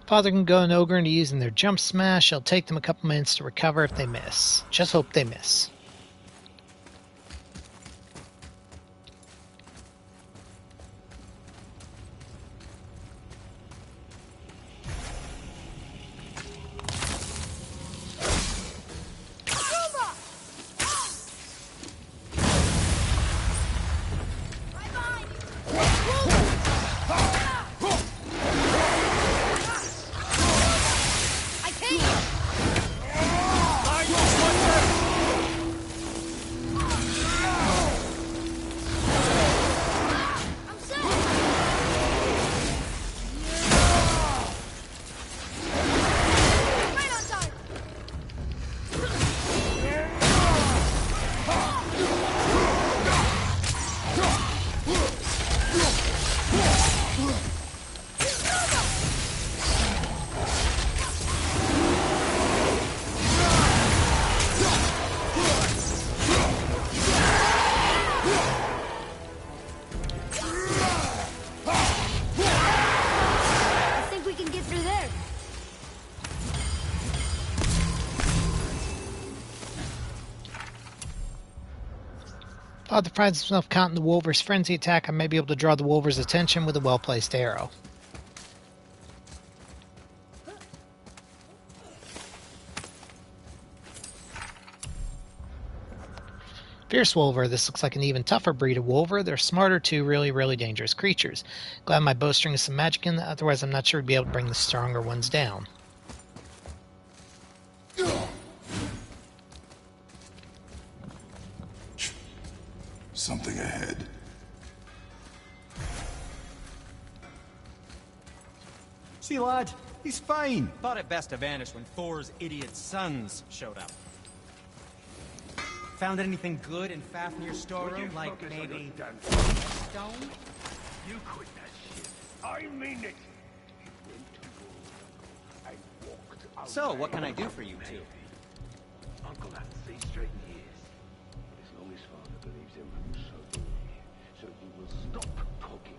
Father can go an ogre into using their jump smash. It'll take them a couple minutes to recover if they miss. Just hope they miss. Father finds himself caught in the Wolver's frenzy attack. I may be able to draw the Wolver's attention with a well-placed arrow. Fierce Wolver. This looks like an even tougher breed of Wolver. They're smarter too, really dangerous creatures. Glad my bowstring has some magic in it, otherwise I'm not sure we'd be able to bring the stronger ones down. Something ahead. See, lad, he's fine. Thought it best to vanish when Thor's idiot sons showed up. Found anything good in Fafnir's storeroom, like maybe stone? You quit that shit. I mean it. He went to war. I walked out. So, what can I do for you two? Uncle hasn't seen straight in years. As long as father believes him, so do we. So you will stop talking,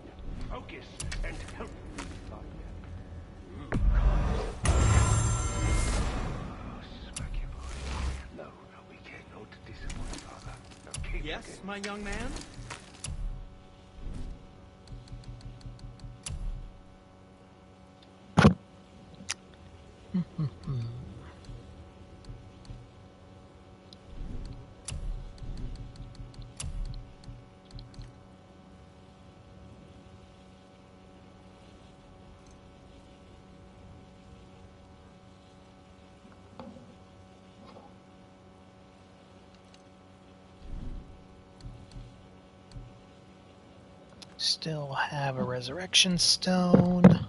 focus, and help me find him. Oh, smack your boy. No, we can't not disappoint father. Yes, my young man? Still have a resurrection stone.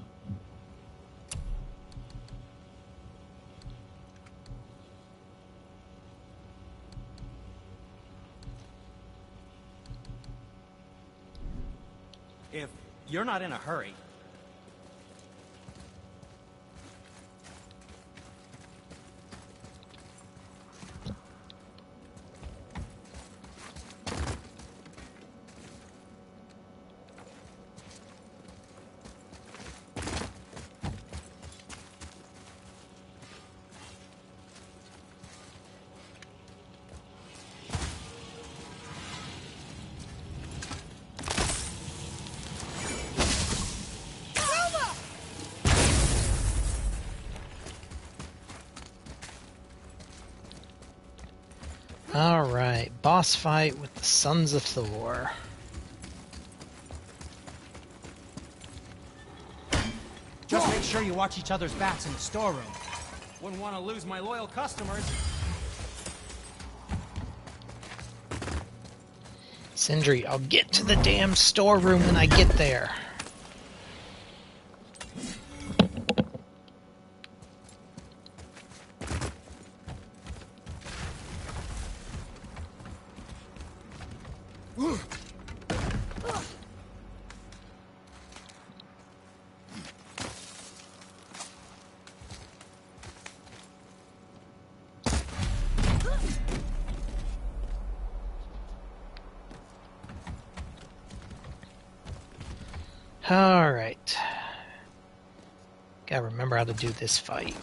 If you're not in a hurry. Alright, boss fight with the Sons of Thor. Just make sure you watch each other's backs in the storeroom. Wouldn't want to lose my loyal customers. Sindri, I'll get to the damn storeroom when I get there. Alright. Gotta remember how to do this fight.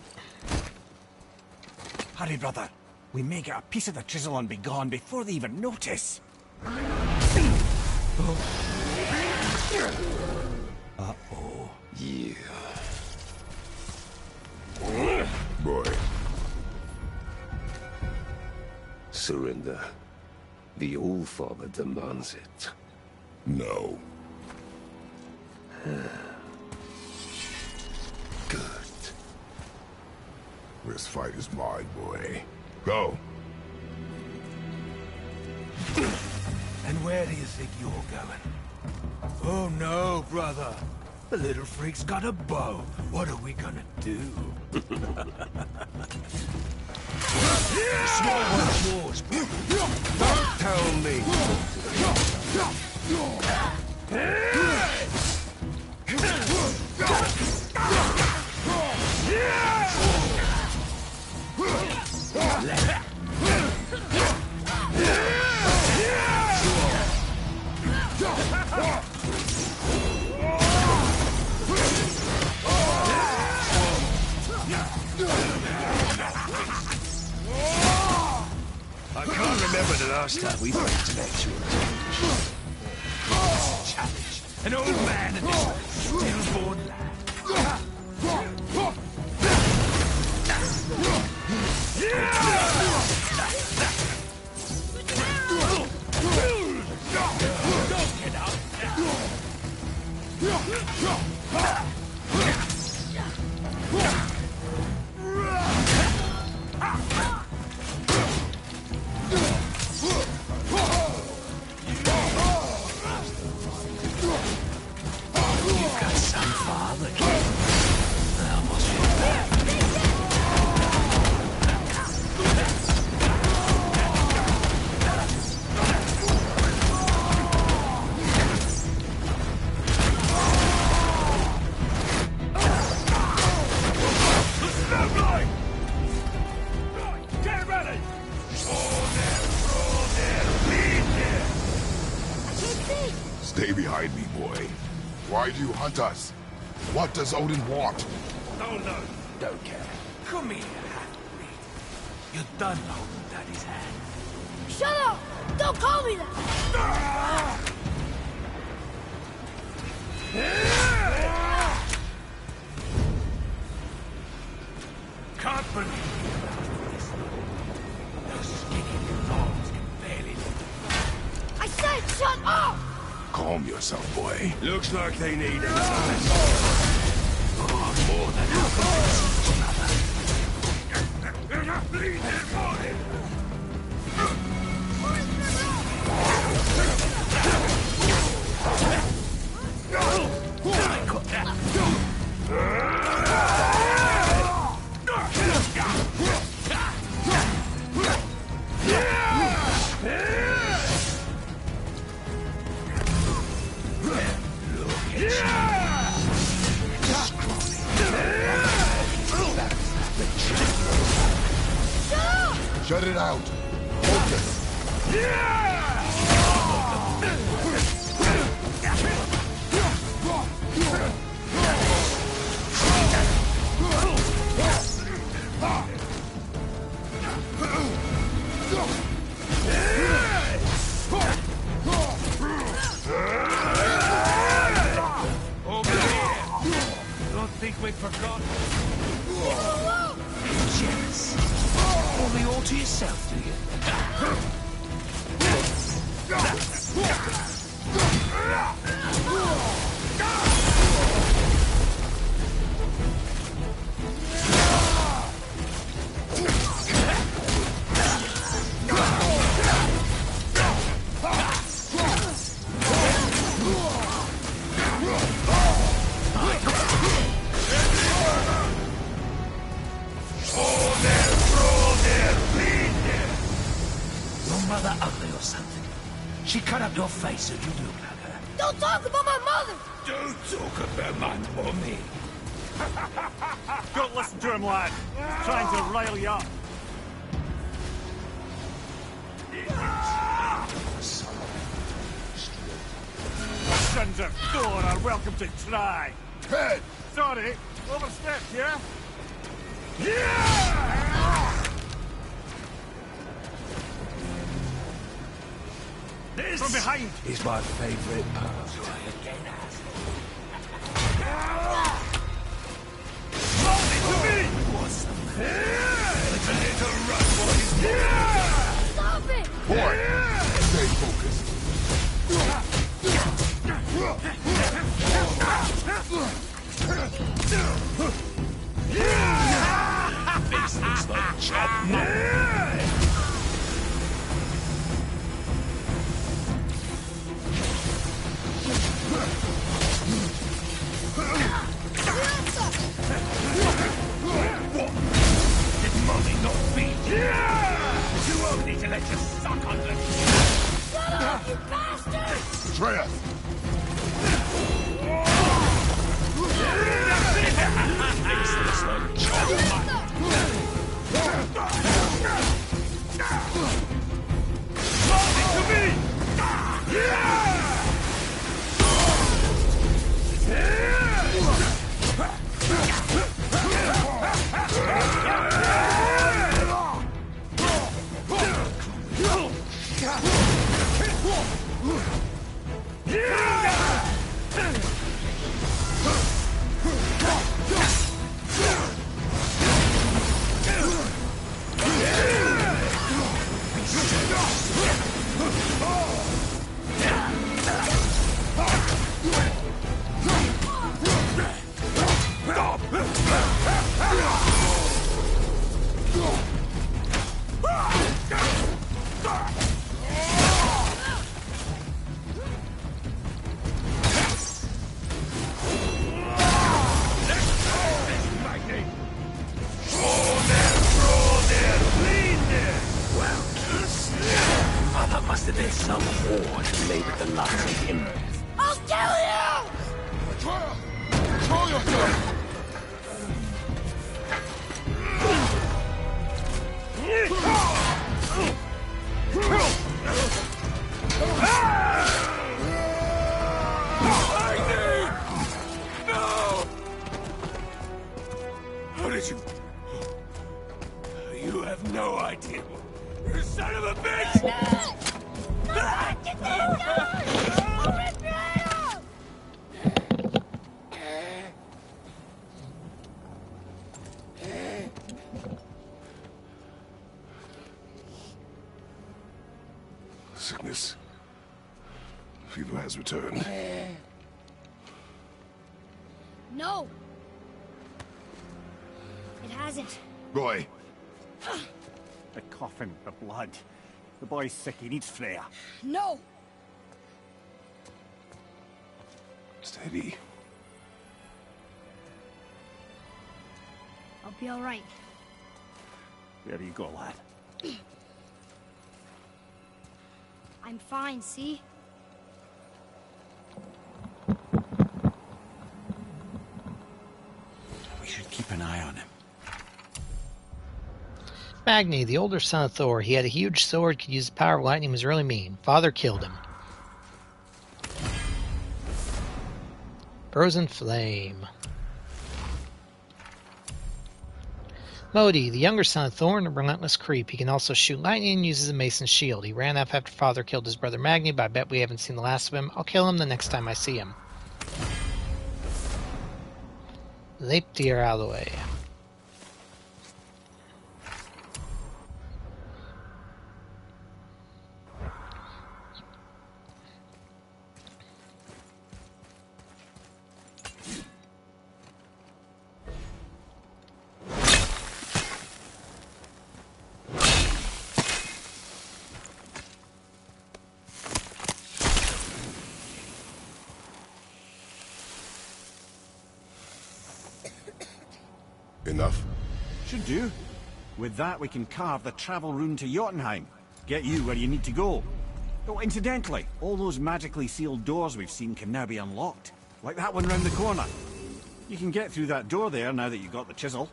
Hurry, brother. We may get a piece of the chisel and be gone before they even notice. Uh-oh. Yeah. Boy. Surrender. The All-Father demands it. No. Good. This fight is mine, boy. Go. And where do you think you're going? Oh no, brother. The little freak's got a bow. What are we gonna do? The small one's yours. Don't tell me. I can't remember the last time we faced an actual Challenge. An old man and this stillborn lad. Get out Stay behind me, boy. Why do you hunt us? What does Odin want? Oh no, don't care. Come here, half-breed. You're done holding Daddy's hand. Shut up! Don't call me that! Can't believe those skinny dogs can barely live. I said shut up! Calm yourself, boy. Looks like they need it. More than Shut it out. Focus. Don't think we'd forgotten. Jealous. Only all to yourself, do you? Mother ugly or something? She cut up your face so you look like her. Don't talk about my mother! Don't talk about my mommy. Don't listen to him, lad. He's trying to rile you up. Sons of Thor are welcome to try. Head! Sorry, overstepped, yeah? This From behind! is my favorite part. Hold it to me! What's the matter? It's a little rough for his Stop it! Boy, stay focused. This looks like chop. Did mommy not beat you? You only to let you suck on them. Shut up, you bastard! Atreus! This looks like chop. Hold it to me! Must have been some horde who laid with the likes of him. I'll kill you! Atreus! Control yourself! How did you... You have no idea. You son of a bitch! sickness. Fever has returned. No! It hasn't. Roy! The coughing, the blood. The boy's sick, he needs Freya. No! Steady. I'll be alright. There you go, lad. I'm fine, see? We should keep an eye on him. Magni, the older son of Thor. He had a huge sword, could use the power of lightning, was really mean. Father killed him. Frozen Flame. Modi, the younger son of Thor and a relentless creep. He can also shoot lightning and uses a mason's shield. He ran off after Father killed his brother Magni, but I bet we haven't seen the last of him. I'll kill him the next time I see him. Leipnir out of the way. Enough? Should do. With that, we can carve the travel rune to Jotunheim. Get you where you need to go. Oh, incidentally, all those magically sealed doors we've seen can now be unlocked. Like that one round the corner. You can get through that door there now that you've got the chisel.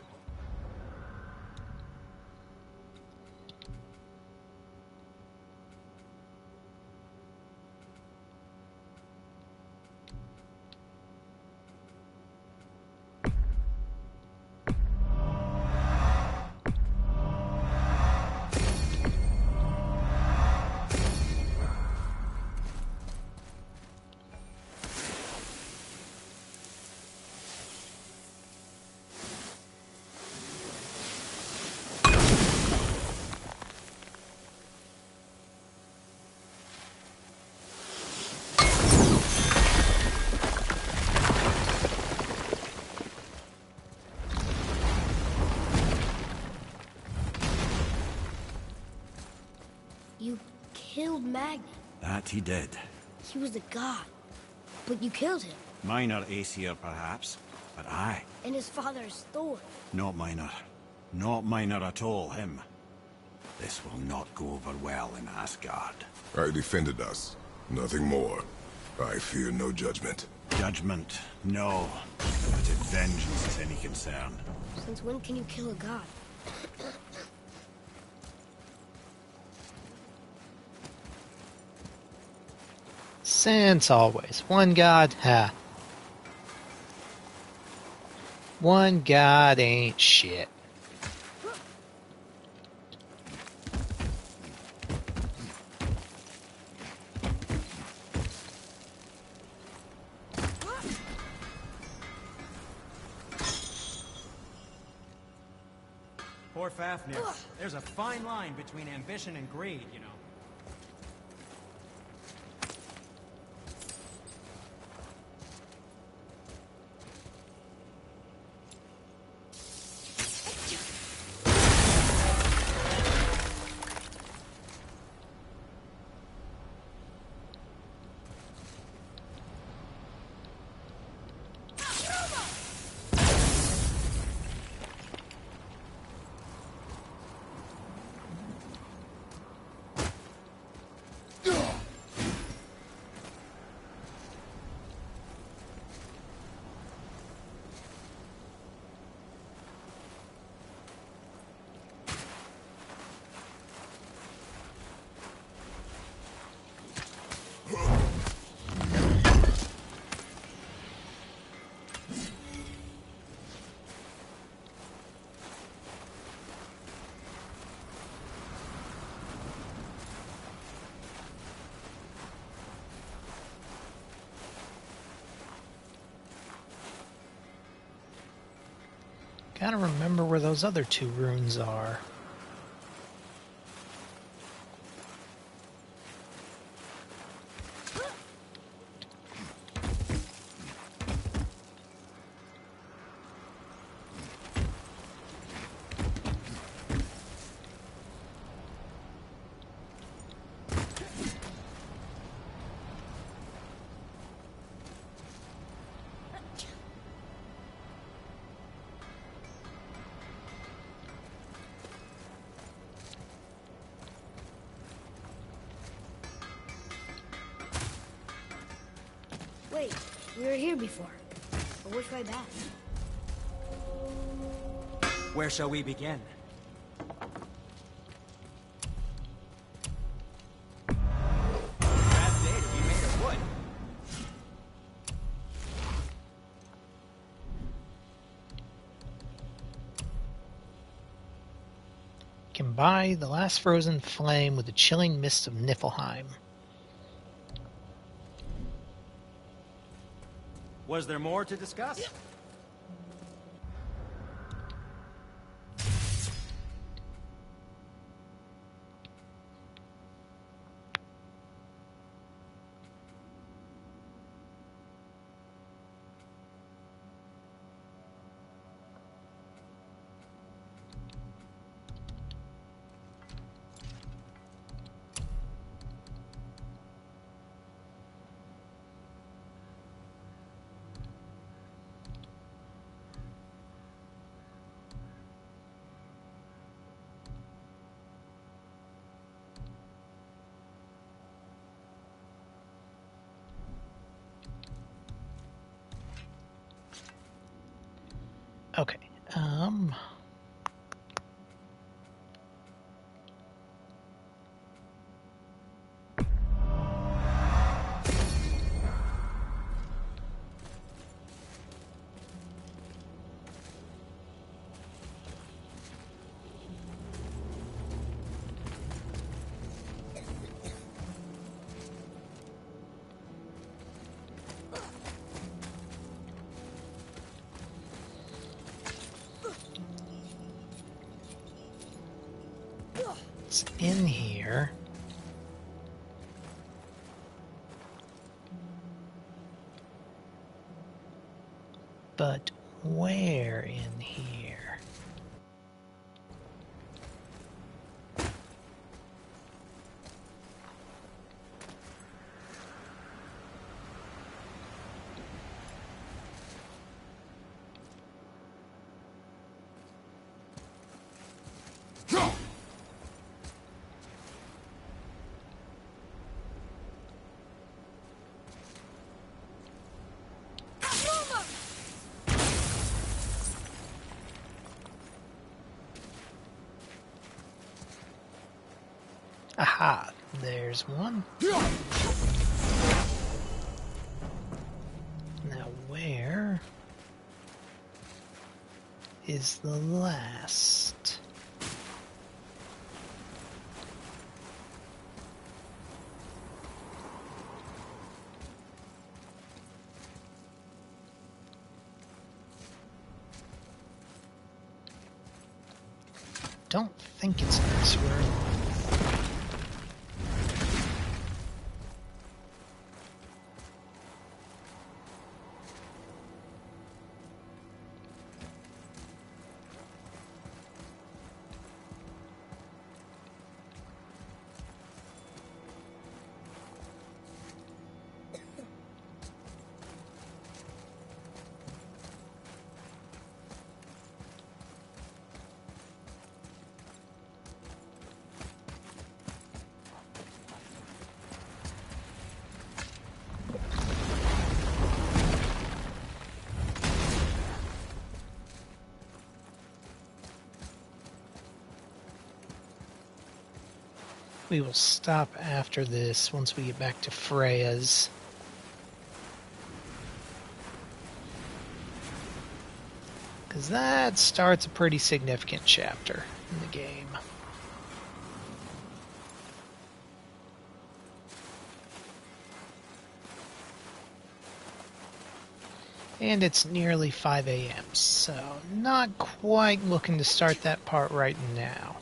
You killed Magni. That he did. He was a god. But you killed him. Minor Aesir, perhaps, but I. And his father's Thor. Not minor. Not minor at all, him. This will not go over well in Asgard. I defended us. Nothing more. I fear no judgment. Judgment, no. But if vengeance is any concern. Since when can you kill a god? Since always. One god, ha. One god ain't shit. Poor Fafnir. There's a fine line between ambition and greed, you know. Gotta remember where those other two runes are. Wait, we were here before. But which way back? Where shall we begin? Bad day to be made of wood. Can buy the last frozen flame with the chilling mist of Niflheim. Was there more to discuss? Okay. It's in here. But where in here? Aha, there's one. Now where is the last? Don't think it's in this room. We will stop after this once we get back to Freya's. Because that starts a pretty significant chapter in the game. And it's nearly 5 a.m., so not quite looking to start that part right now.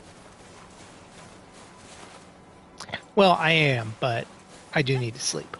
Well, I am, but I do need to sleep.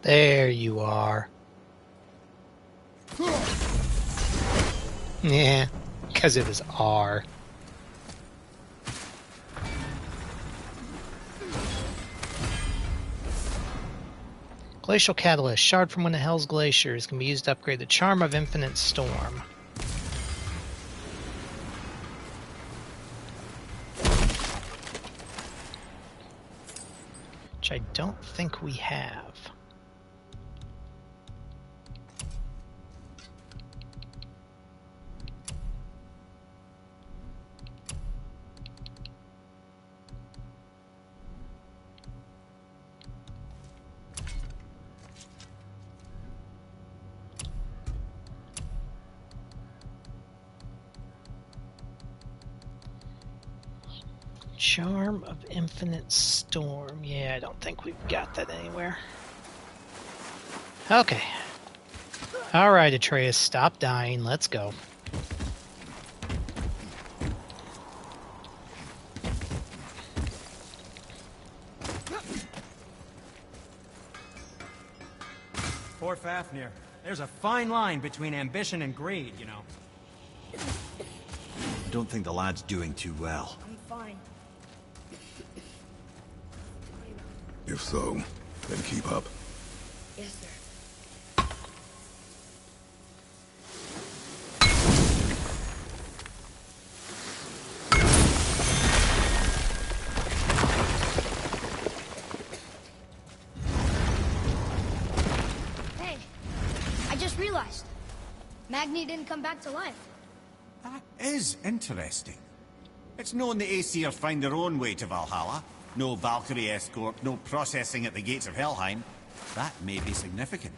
There you are. Yeah, because it was R. Glacial Catalyst. Shard from one of Hell's glaciers can be used to upgrade the Charm of Infinite Storm. Which I don't think we have. Charm of Infinite Storm. Yeah, I don't think we've got that anywhere. Okay. Alright, Atreus, stop dying. Let's go. Poor Fafnir. There's a fine line between ambition and greed, you know. I don't think the lad's doing too well. I'm fine. If so, then keep up. Yes, sir. Hey, I just realized. Magni didn't come back to life. That is interesting. It's known the Aesir find their own way to Valhalla. No Valkyrie escort, no processing at the gates of Helheim. That may be significant.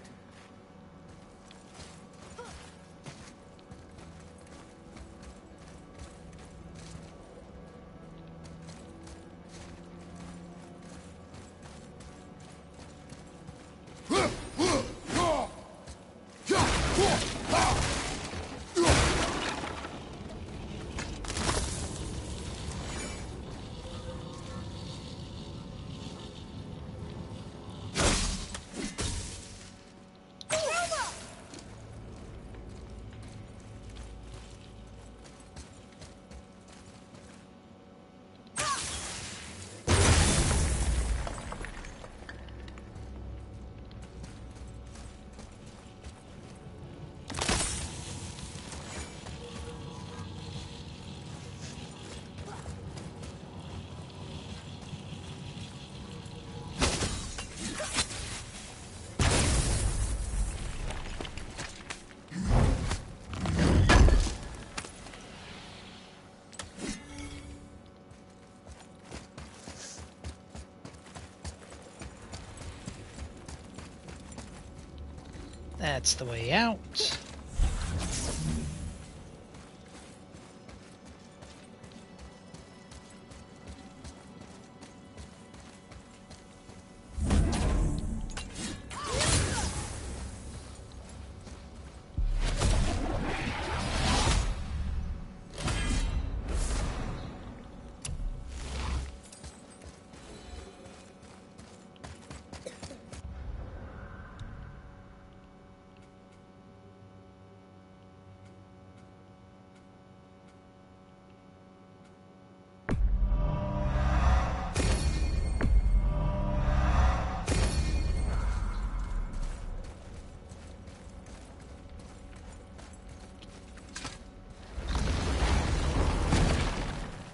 That's the way out.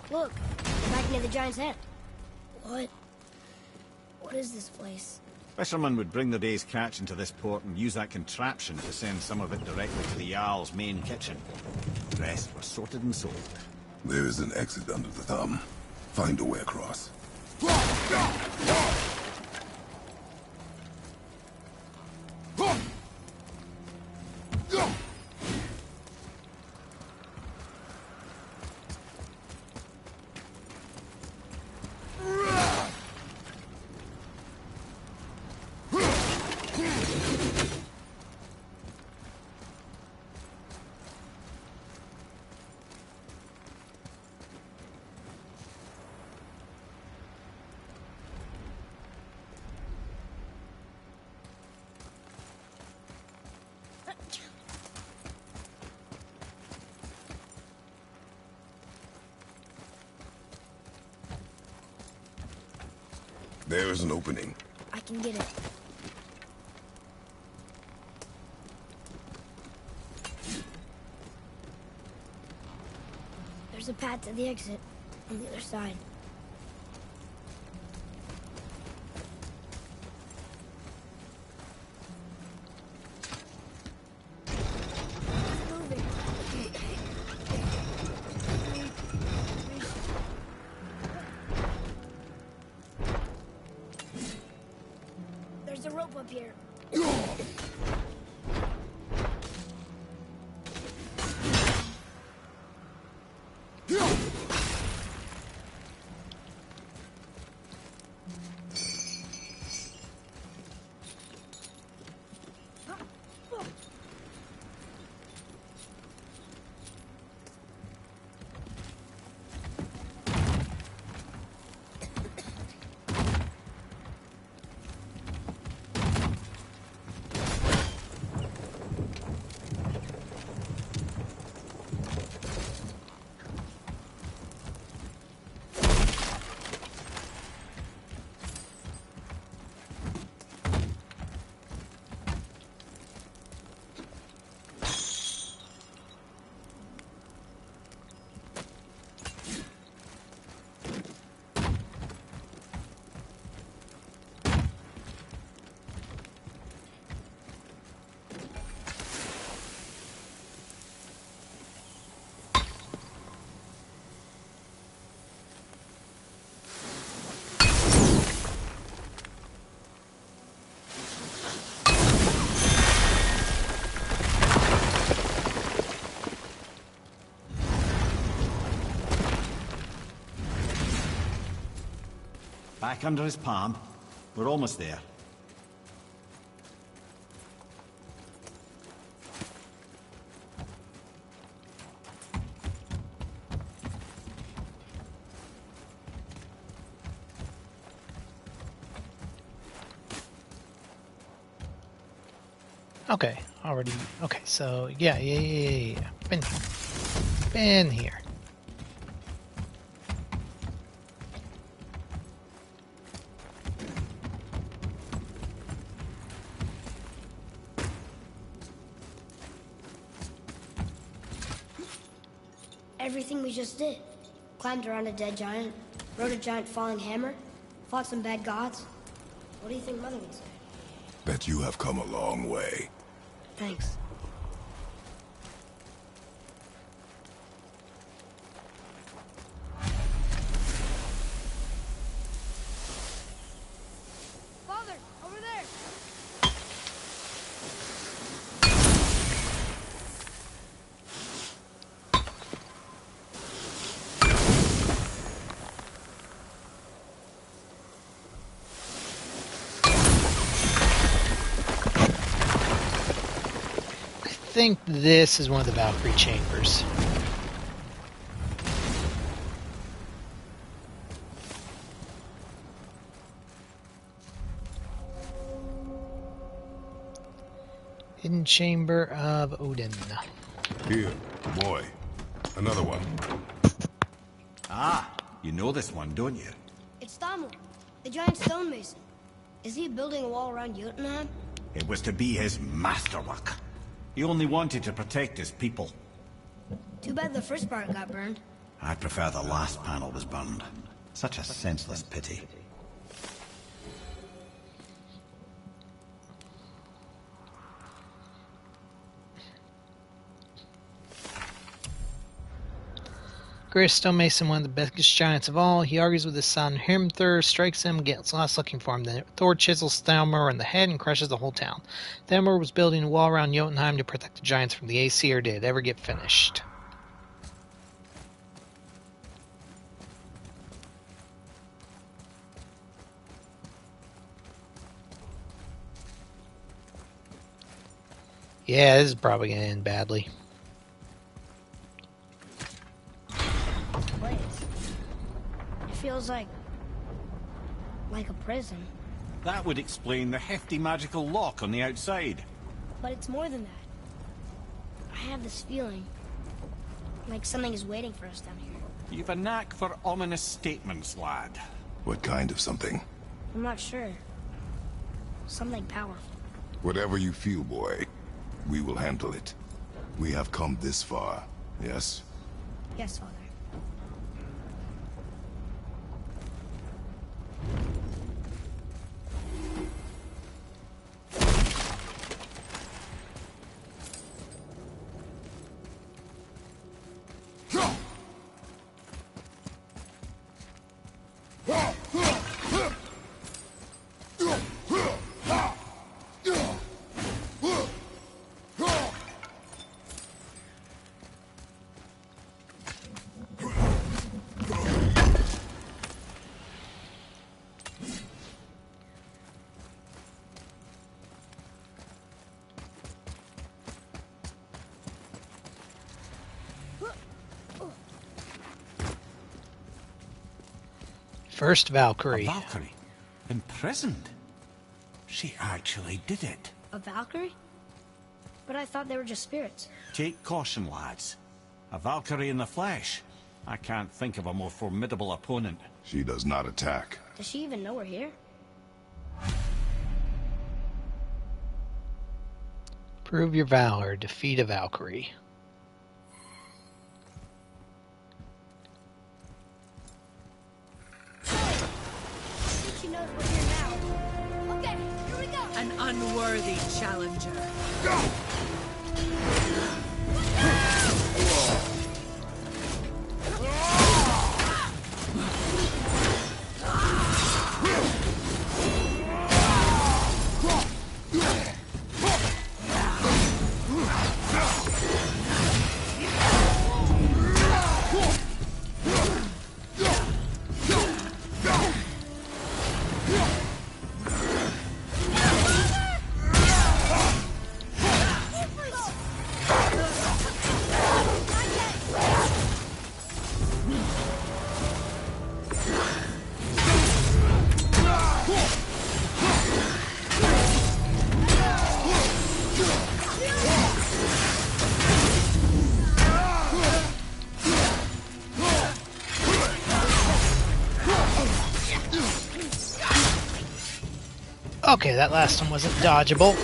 Look, back near the giant's head. What? What is this place? Fishermen would bring their day's catch into this port and use that contraption to send some of it directly to the Jarl's main kitchen. The rest were sorted and sold. There is an exit under the thumb. Find a way across. There is an opening. I can get it. There's a path to the exit on the other side. There's a rope up here. Back under his palm. We're almost there. Okay, already. Okay, so yeah. Been here. Everything we just did. Climbed around a dead giant, rode a giant falling hammer, fought some bad gods. What do you think Mother would say? That you have come a long way. Thanks. Father, over there! I think this is one of the Valkyrie chambers. Hidden Chamber of Odin. Here, boy. Another one. Ah, you know this one, don't you? It's Thamur, the giant stonemason. Is he building a wall around Jotunheim? It was to be his masterwork. He only wanted to protect his people. Too bad the first part got burned. I prefer the last panel was burned. Such a senseless pity. Greatest stonemason, one of the biggest giants of all. He argues with his son Hrimthur, strikes him, gets lost looking for him. Then Thor chisels Thalmor in the head and crushes the whole town. Thalmor was building a wall around Jotunheim to protect the giants from the Aesir. Did it ever get finished? Yeah, this is probably going to end badly. It feels like a prison. That would explain the hefty magical lock on the outside. But it's more than that. I have this feeling like something is waiting for us down here. You've a knack for ominous statements, lad. What kind of something? I'm not sure. Something powerful. Whatever you feel, boy, we will handle it. We have come this far, yes? Yes, Father. First Valkyrie. A Valkyrie? Imprisoned? She actually did it. A Valkyrie? But I thought they were just spirits. Take caution, lads. A Valkyrie in the flesh. I can't think of a more formidable opponent. She does not attack. Does she even know we're here? Prove your valor. Defeat a Valkyrie. She knows we're here now. Okay, here we go. An unworthy challenger. Okay, that last one wasn't dodgeable.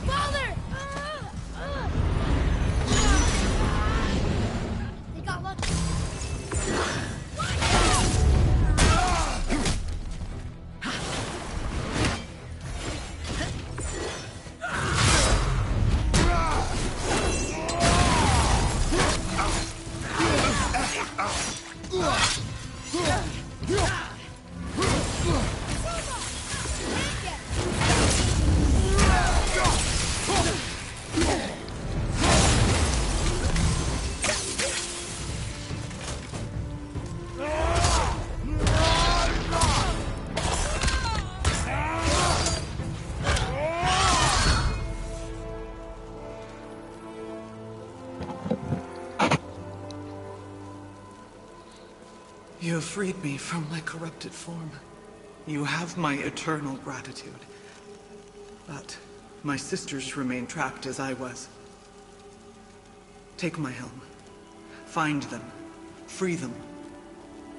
Father! You have freed me from my corrupted form. You have my eternal gratitude. But my sisters remain trapped as I was. Take my helm. Find them. Free them.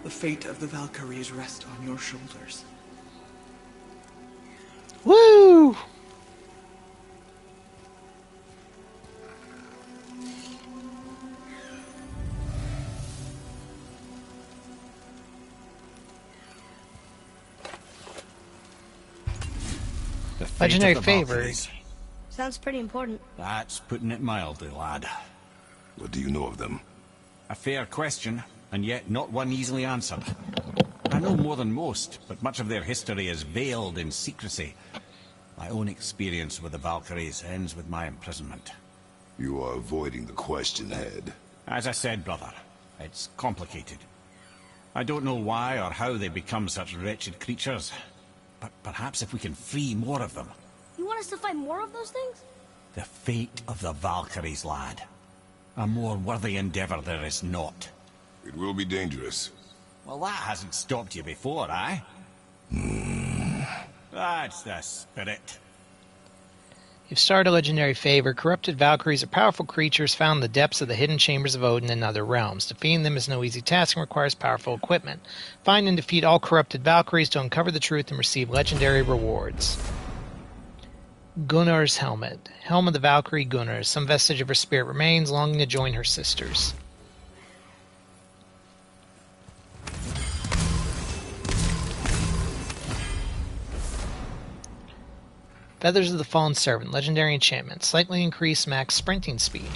The fate of the Valkyries rests on your shoulders. Woo! Legendary favor. Sounds pretty important. That's putting it mildly, lad. What do you know of them? A fair question, and yet not one easily answered. I know more than most, but much of their history is veiled in secrecy. My own experience with the Valkyries ends with my imprisonment. You are avoiding the question, Head. As I said, brother, it's complicated. I don't know why or how they become such wretched creatures, but perhaps if we can free more of them. You want us to fight more of those things? The fate of the Valkyries, lad. A more worthy endeavor there is not. It will be dangerous. Well, that hasn't stopped you before, eh? That's the spirit. You've started a legendary favor. Corrupted Valkyries are powerful creatures found in the depths of the hidden chambers of Odin and other realms. Defeating them is no easy task and requires powerful equipment. Find and defeat all corrupted Valkyries to uncover the truth and receive legendary rewards. Gunnar's helmet. Helm of the Valkyrie Gunnar. Some vestige of her spirit remains, longing to join her sisters. Feathers of the Fallen Servant. Legendary enchantment. Slightly increased max sprinting speed.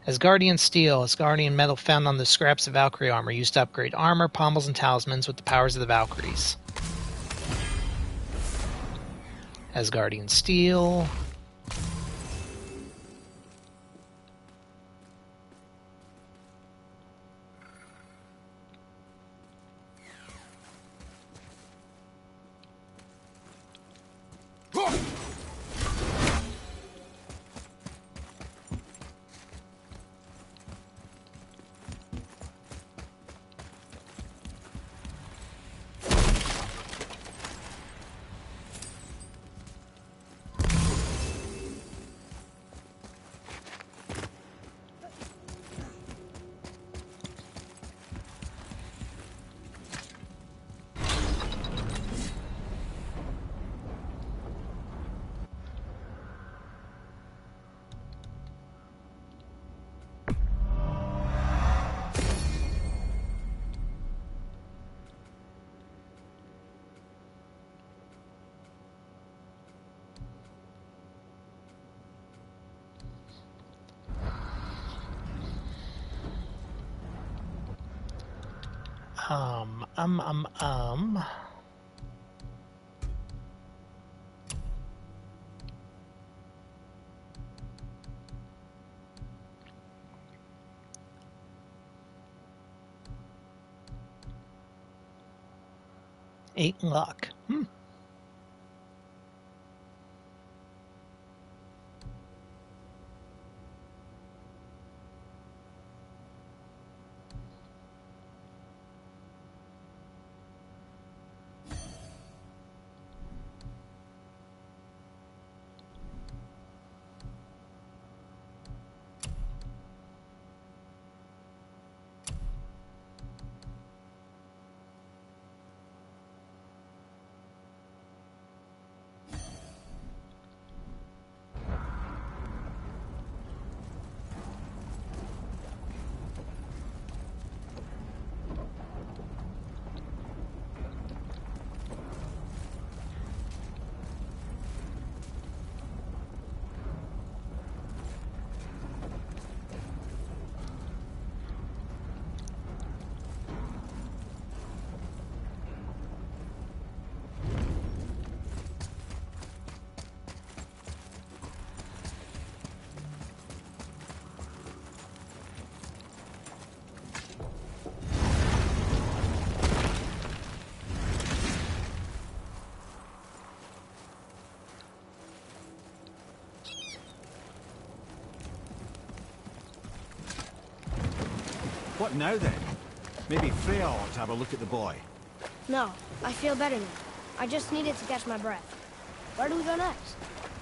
Asgardian Steel. Asgardian metal found on the scraps of Valkyrie armor. Used to upgrade armor, pommels, and talismans with the powers of the Valkyries. Asgardian Steel. Um. 8 luck. What now then? Maybe Freya ought to have a look at the boy. No, I feel better now. I just needed to catch my breath. Where do we go next?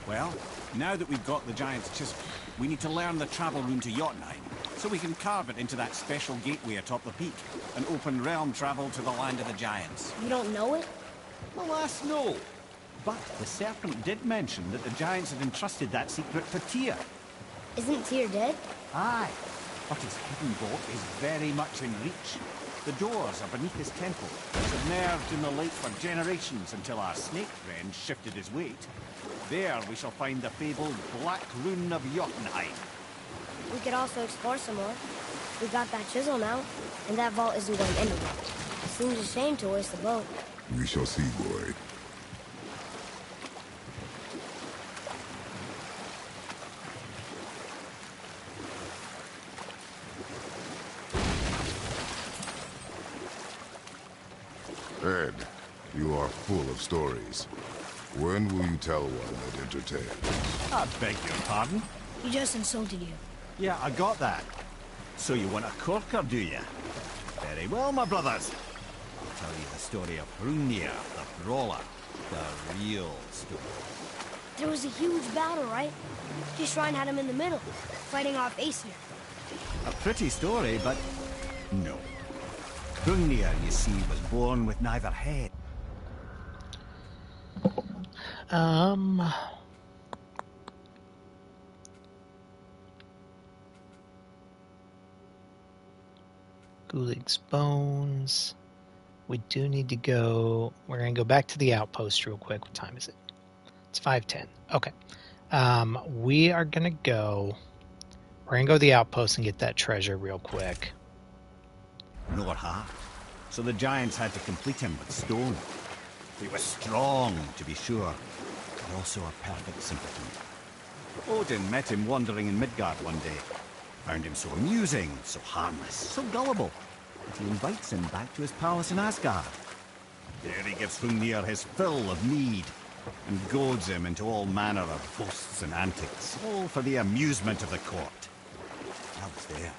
Well, now that we've got the Giant's Chisel, we need to learn the travel rune to Jotunheim, so we can carve it into that special gateway atop the peak, and open realm travel to the land of the Giants. You don't know it? Alas, no. But the serpent did mention that the Giants had entrusted that secret to Tyr. Isn't Tyr dead? Aye, but his hidden vault is very much in reach. The doors are beneath his temple, submerged in the lake for generations until our snake friend shifted his weight. There we shall find the fabled Black Rune of Jotunheim. We could also explore some more. We got that chisel now, and that vault isn't going anywhere. Seems a shame to waste the boat. We shall see, boy. Ed, you are full of stories. When will you tell one that entertains? I beg your pardon? He just insulted you. Yeah, I got that. So you want a corker, do you? Very well, my brothers. I'll tell you the story of Hrungnir, the brawler. The real story. There was a huge battle, right? His shrine had him in the middle, fighting off Aesir. A pretty story, but no. Hrungnir, you see, was born with neither head. Gulig's bones. We do need to go. We're going to go back to the outpost real quick. What time is it? It's 5:10. Okay. We are going to go. We're going to go to the outpost and get that treasure real quick. Nor half. So the giants had to complete him with stone. He was strong, to be sure, but also a perfect simpleton. Odin met him wandering in Midgard one day. Found him so amusing, so harmless, so gullible, that he invites him back to his palace in Asgard. There he gives Hrungnir his fill of mead, and goads him into all manner of boasts and antics, all for the amusement of the court. I was there.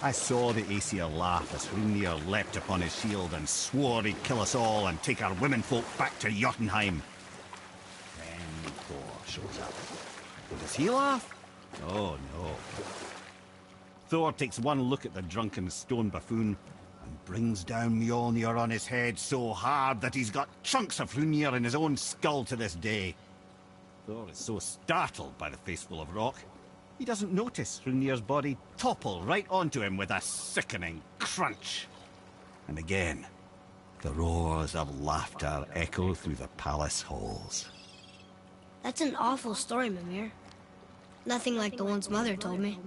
I saw the Aesir laugh as Hrungnir leapt upon his shield and swore he'd kill us all and take our womenfolk back to Jotunheim. Then Thor shows up. And does he laugh? Oh no. Thor takes one look at the drunken stone buffoon and brings down Mjolnir on his head so hard that he's got chunks of Hrungnir in his own skull to this day. Thor is so startled by the face full of rock, he doesn't notice Hrungnir's body topple right onto him with a sickening crunch. And again, the roars of laughter echo through the palace halls. That's an awful story, Mimir. Nothing like the ones Mother told me.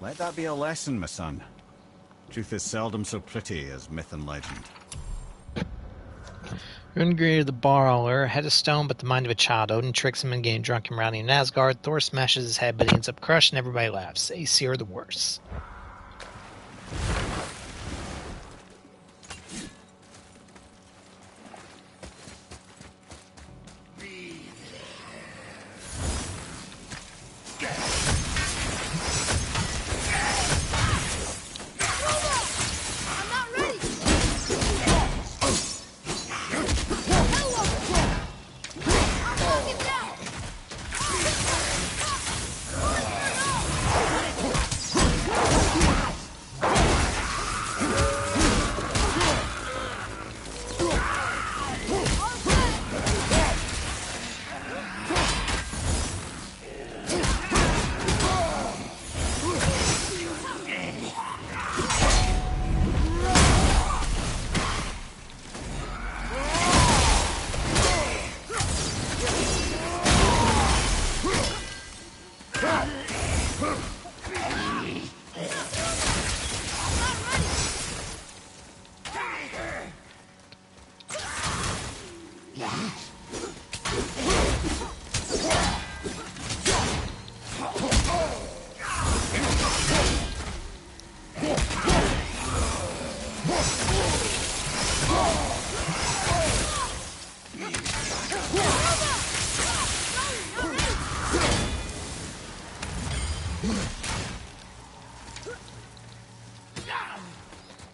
Let that be a lesson, my son. Truth is seldom so pretty as myth and legend. Hrungnir the Brawler, head of stone but the mind of a child. Odin tricks him and getting drunk and rowdy in Asgard. Thor smashes his head but he ends up crushed and everybody laughs. Aesir are the worst.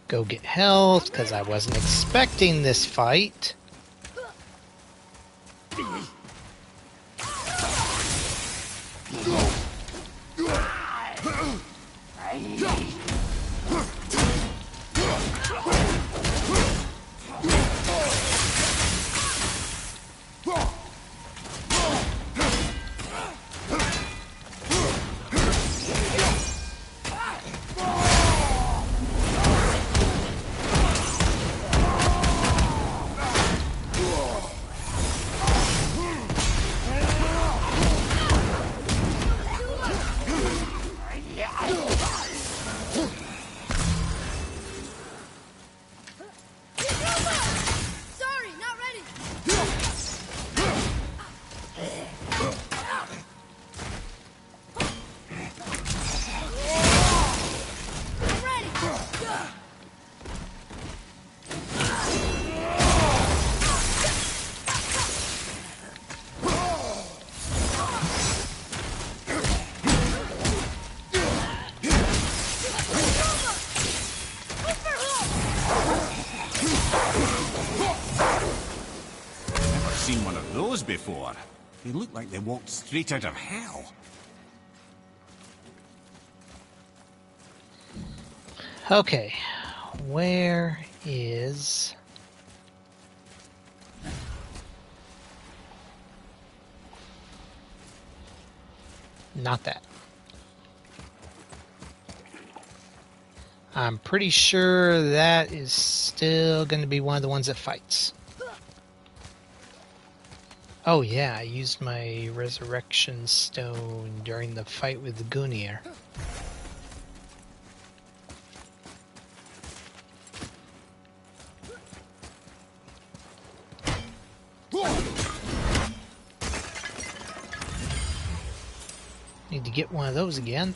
Go get health, because I wasn't expecting this fight. Sorry, not ready. I'm ready. Never seen one of those before. They look like they walked straight out of hell. Okay, where is... Not that. I'm pretty sure that is still going to be one of the ones that fights. Oh yeah, I used my resurrection stone during the fight with the Gungnir. Need to get one of those again.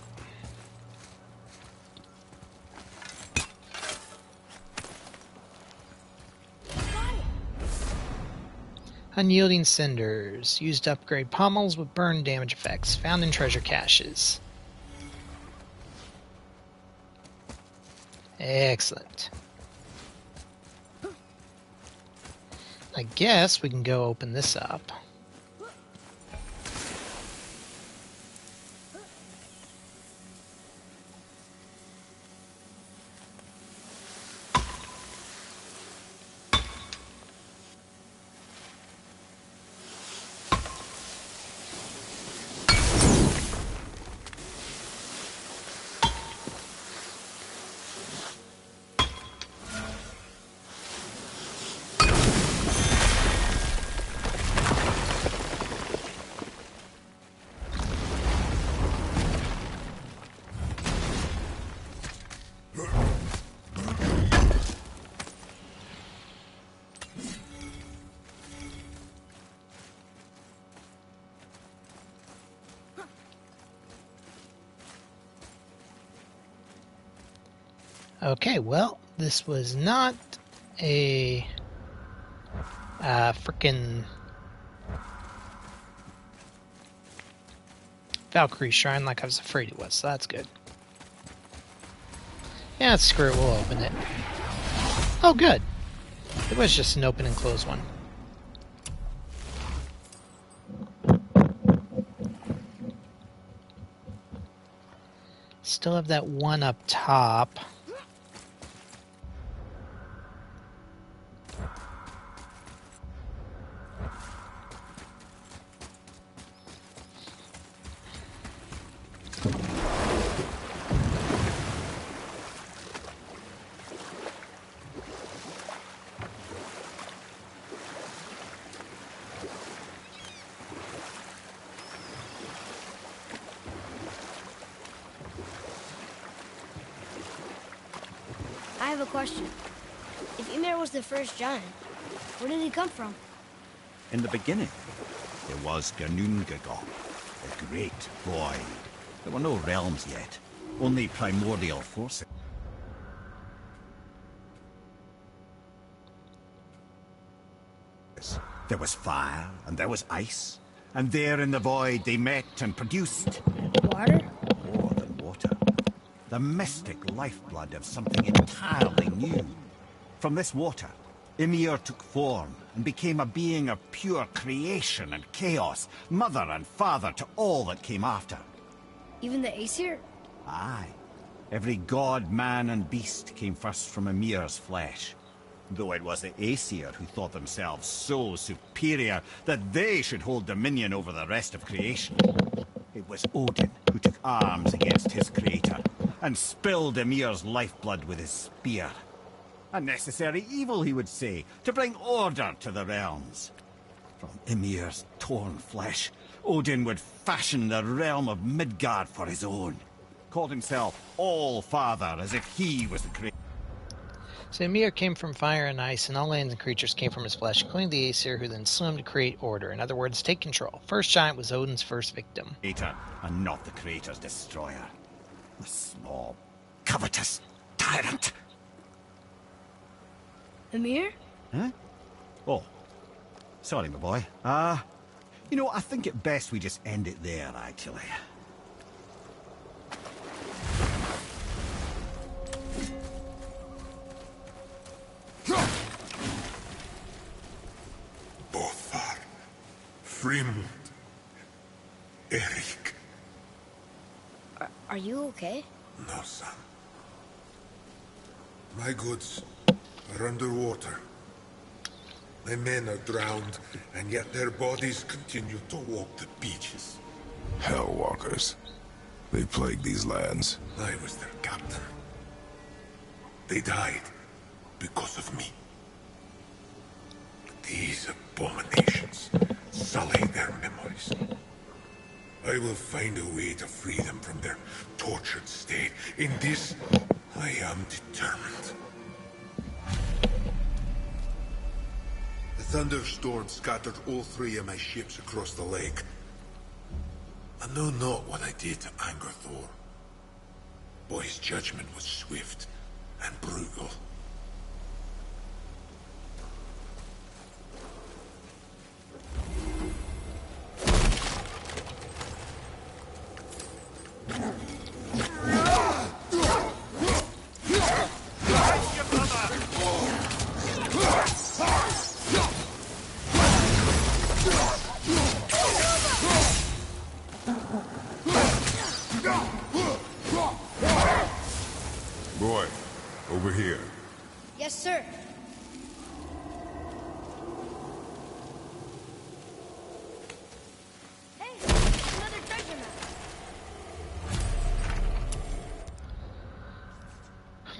Unyielding cinders. Used to upgrade pommels with burn damage effects. Found in treasure caches. Excellent. I guess we can go open this up. Okay, well, this was not a frickin' Valkyrie Shrine like I was afraid it was, so that's good. Yeah, screw it, we'll open it. Oh, good. It was just an open and close one. Still have that one up top. I have a question. If Ymir was the first giant, where did he come from? In the beginning, there was Ginnungagap, the Great Void. There were no realms yet, only primordial forces. There was fire, and there was ice, and there in the void they met and produced... Water? More than water. the mystic lifeblood of something entirely new. From this water, Ymir took form and became a being of pure creation and chaos, mother and father to all that came after. Even the Aesir? Aye. Every god, man, and beast came first from Ymir's flesh. Though it was the Aesir who thought themselves so superior that they should hold dominion over the rest of creation. It was Odin who took arms against his creator and spilled Ymir's lifeblood with his spear. A necessary evil, he would say, to bring order to the realms. From Ymir's torn flesh, Odin would fashion the realm of Midgard for his own. Called himself All-Father, as if he was the creator. So Ymir came from fire and ice, and all lands and creatures came from his flesh, including the Aesir, who then slew him to create order. In other words, take control. First giant was Odin's first victim. Creator, and not the creator's destroyer. The small, covetous tyrant. Ymir? Huh? Oh. Sorry, my boy. You know, I think it best we just end it there, actually. Bothar, Frimund, Erik. Are you okay? No, son. My goods are underwater. My men are drowned, and yet their bodies continue to walk the beaches. Hellwalkers. They plague these lands. I was their captain. They died because of me. These abominations sully their memories. I will find a way to free them from their tortured state. In this, I am determined. The thunderstorm scattered all 3 of my ships across the lake. I know not what I did to anger Thor. But his judgment was swift and brutal. Boy, over here. Yes, sir. Hey, another treasure map.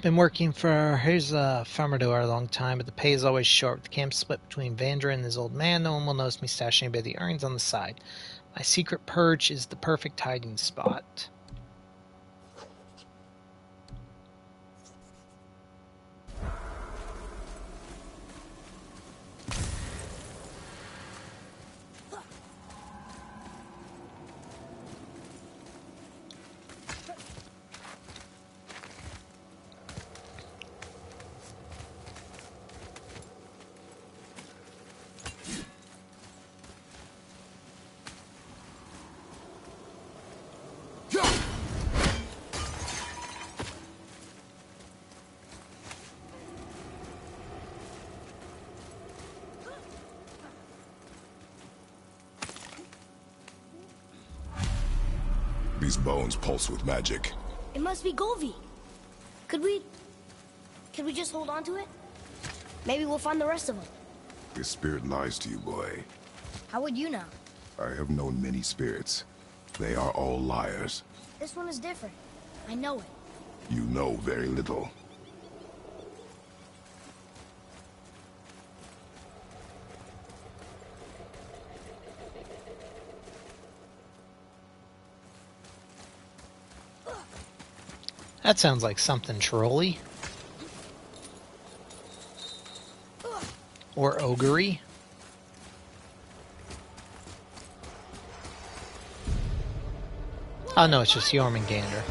Been working for Farmador a long time, but the pay is always short. With the camp split between Vandra and his old man, no one will notice me stashing away the earnings on the side. My secret perch is the perfect hiding spot. These bones pulse with magic. It must be Golvi. Could we just hold on to it? Maybe we'll find the rest of them. This spirit lies to you, boy. How would you know? I have known many spirits. They are all liars. This one is different. I know it. You know very little. That sounds like something trolly. Or ogre-y. Oh no, it's just Jormungandr.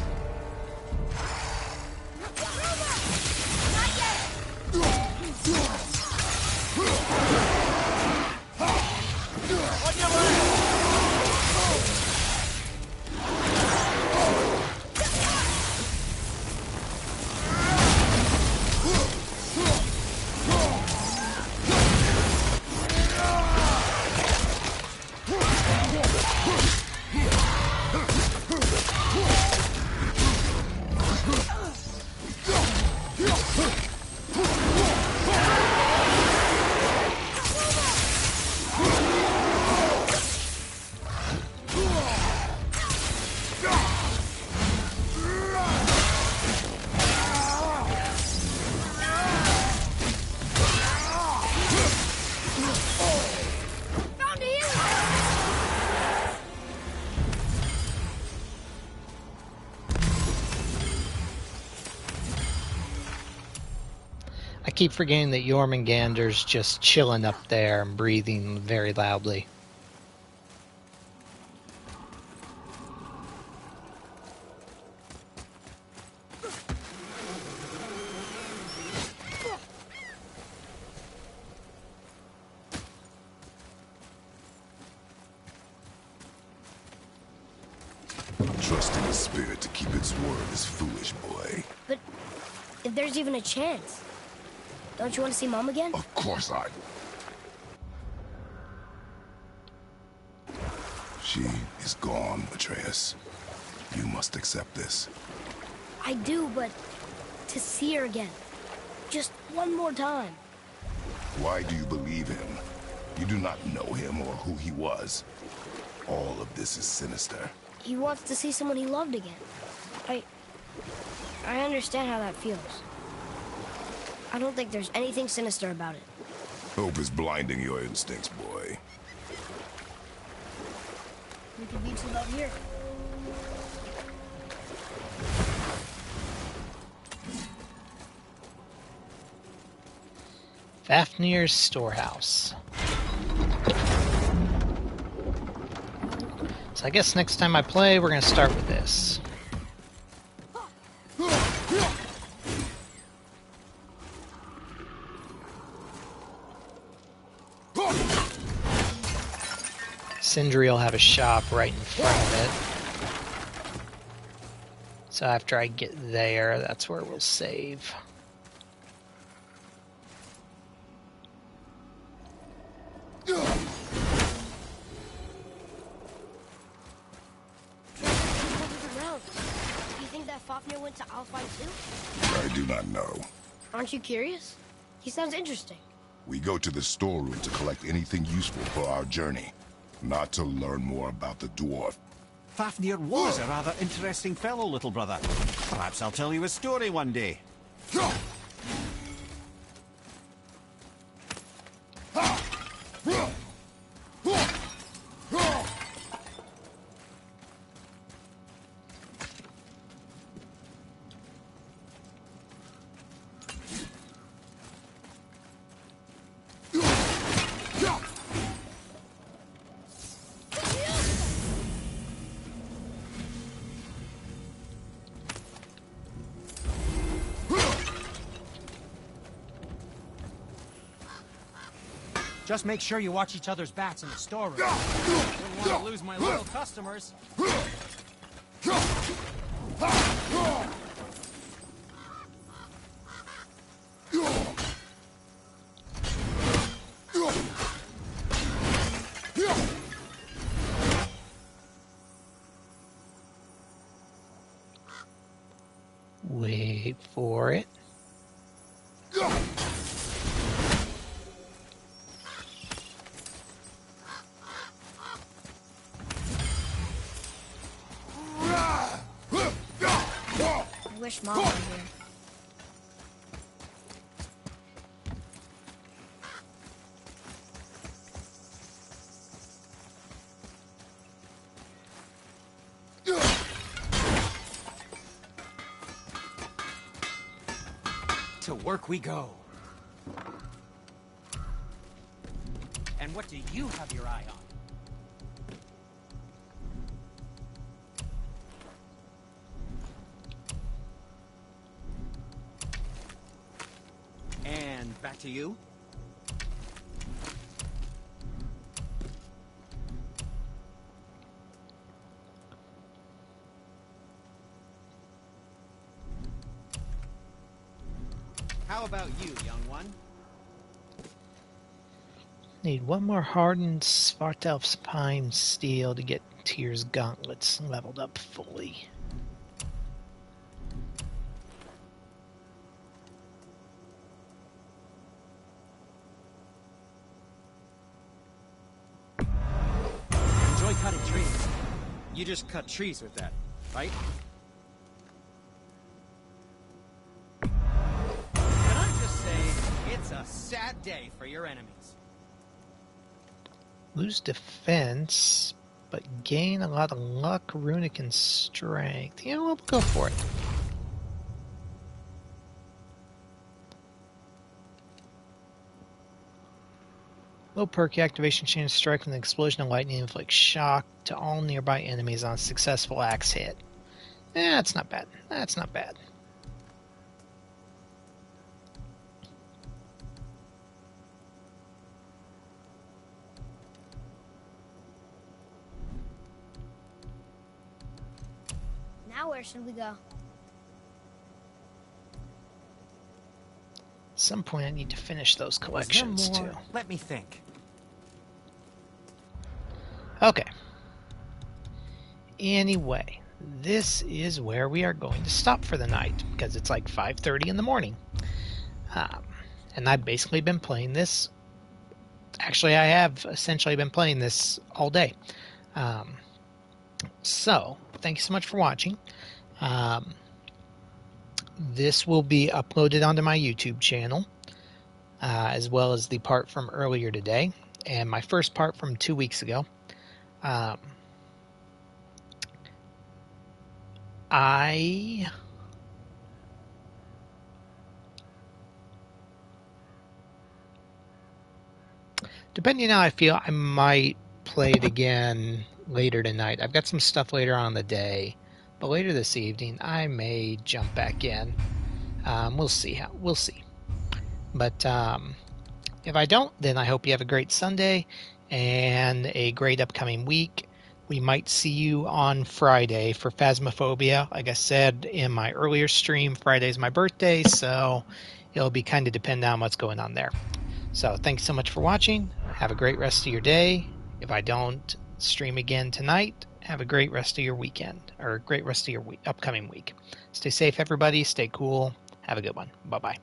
keep forgetting that Jormungandr's just chilling up there and breathing very loudly. Trusting the spirit to keep its word is foolish, boy. But if there's even a chance, don't you want to see Mom again? Of course I... She is gone, Atreus. You must accept this. I do, but to see her again, just one more time. Why do you believe him? You do not know him or who he was. All of this is sinister. He wants to see someone he loved again. I understand how that feels. I don't think there's anything sinister about it. Hope is blinding your instincts, boy. We could beach it out here. Fafnir's storehouse. So I guess next time I play, we're going to start with this. Sindri will have a shop right in front of it. So after I get there, that's where we'll save. Fafnir went to Alfheim too? I do not know. Aren't you curious? He sounds interesting. We go to the storeroom to collect anything useful for our journey, not to learn more about the dwarf. Fafnir was a rather interesting fellow, little brother. Perhaps I'll tell you a story one day. Just make sure you watch each other's backs in the storeroom. Wouldn't want to lose my loyal customers. Wait for it. I wish Mom were here. To work we go. And what do you have your eye on? And back to you. How about you, young one? Need one more hardened Svartalfsheim steel to get Tyr's gauntlets leveled up fully. Enjoy cutting trees. You just cut trees with that, right? Can I just say, it's a sad day for your enemies. Lose defense, but gain a lot of luck, runic, and strength. Yeah, we'll go for it. Low perk activation change strike with an explosion of lightning inflicts shock to all nearby enemies on a successful axe hit. That's not bad. That's not bad. Now where should we go? At some point I need to finish those collections too. Let me think. Okay. Anyway, this is where we are going to stop for the night because it's like 5:30 in the morning. And I've basically been playing this. Actually, I have essentially been playing this all day. So, thank you so much for watching. This will be uploaded onto my YouTube channel, as well as the part from earlier today, and my first part from 2 weeks ago. Depending on how I feel, I might play it again later tonight. I've got some stuff later on in the day, but later this evening I may jump back in. We'll see. But if I don't, then I hope you have a great Sunday and a great upcoming week. We might see you on Friday for Phasmophobia. Like I said in my earlier stream, Friday's my birthday, so it'll be kind of dependent on what's going on there. So thanks so much for watching. Have a great rest of your day. If I don't stream again tonight, have a great rest of your weekend, or a great rest of your upcoming week. Stay safe, everybody. Stay cool. Have a good one. Bye-bye.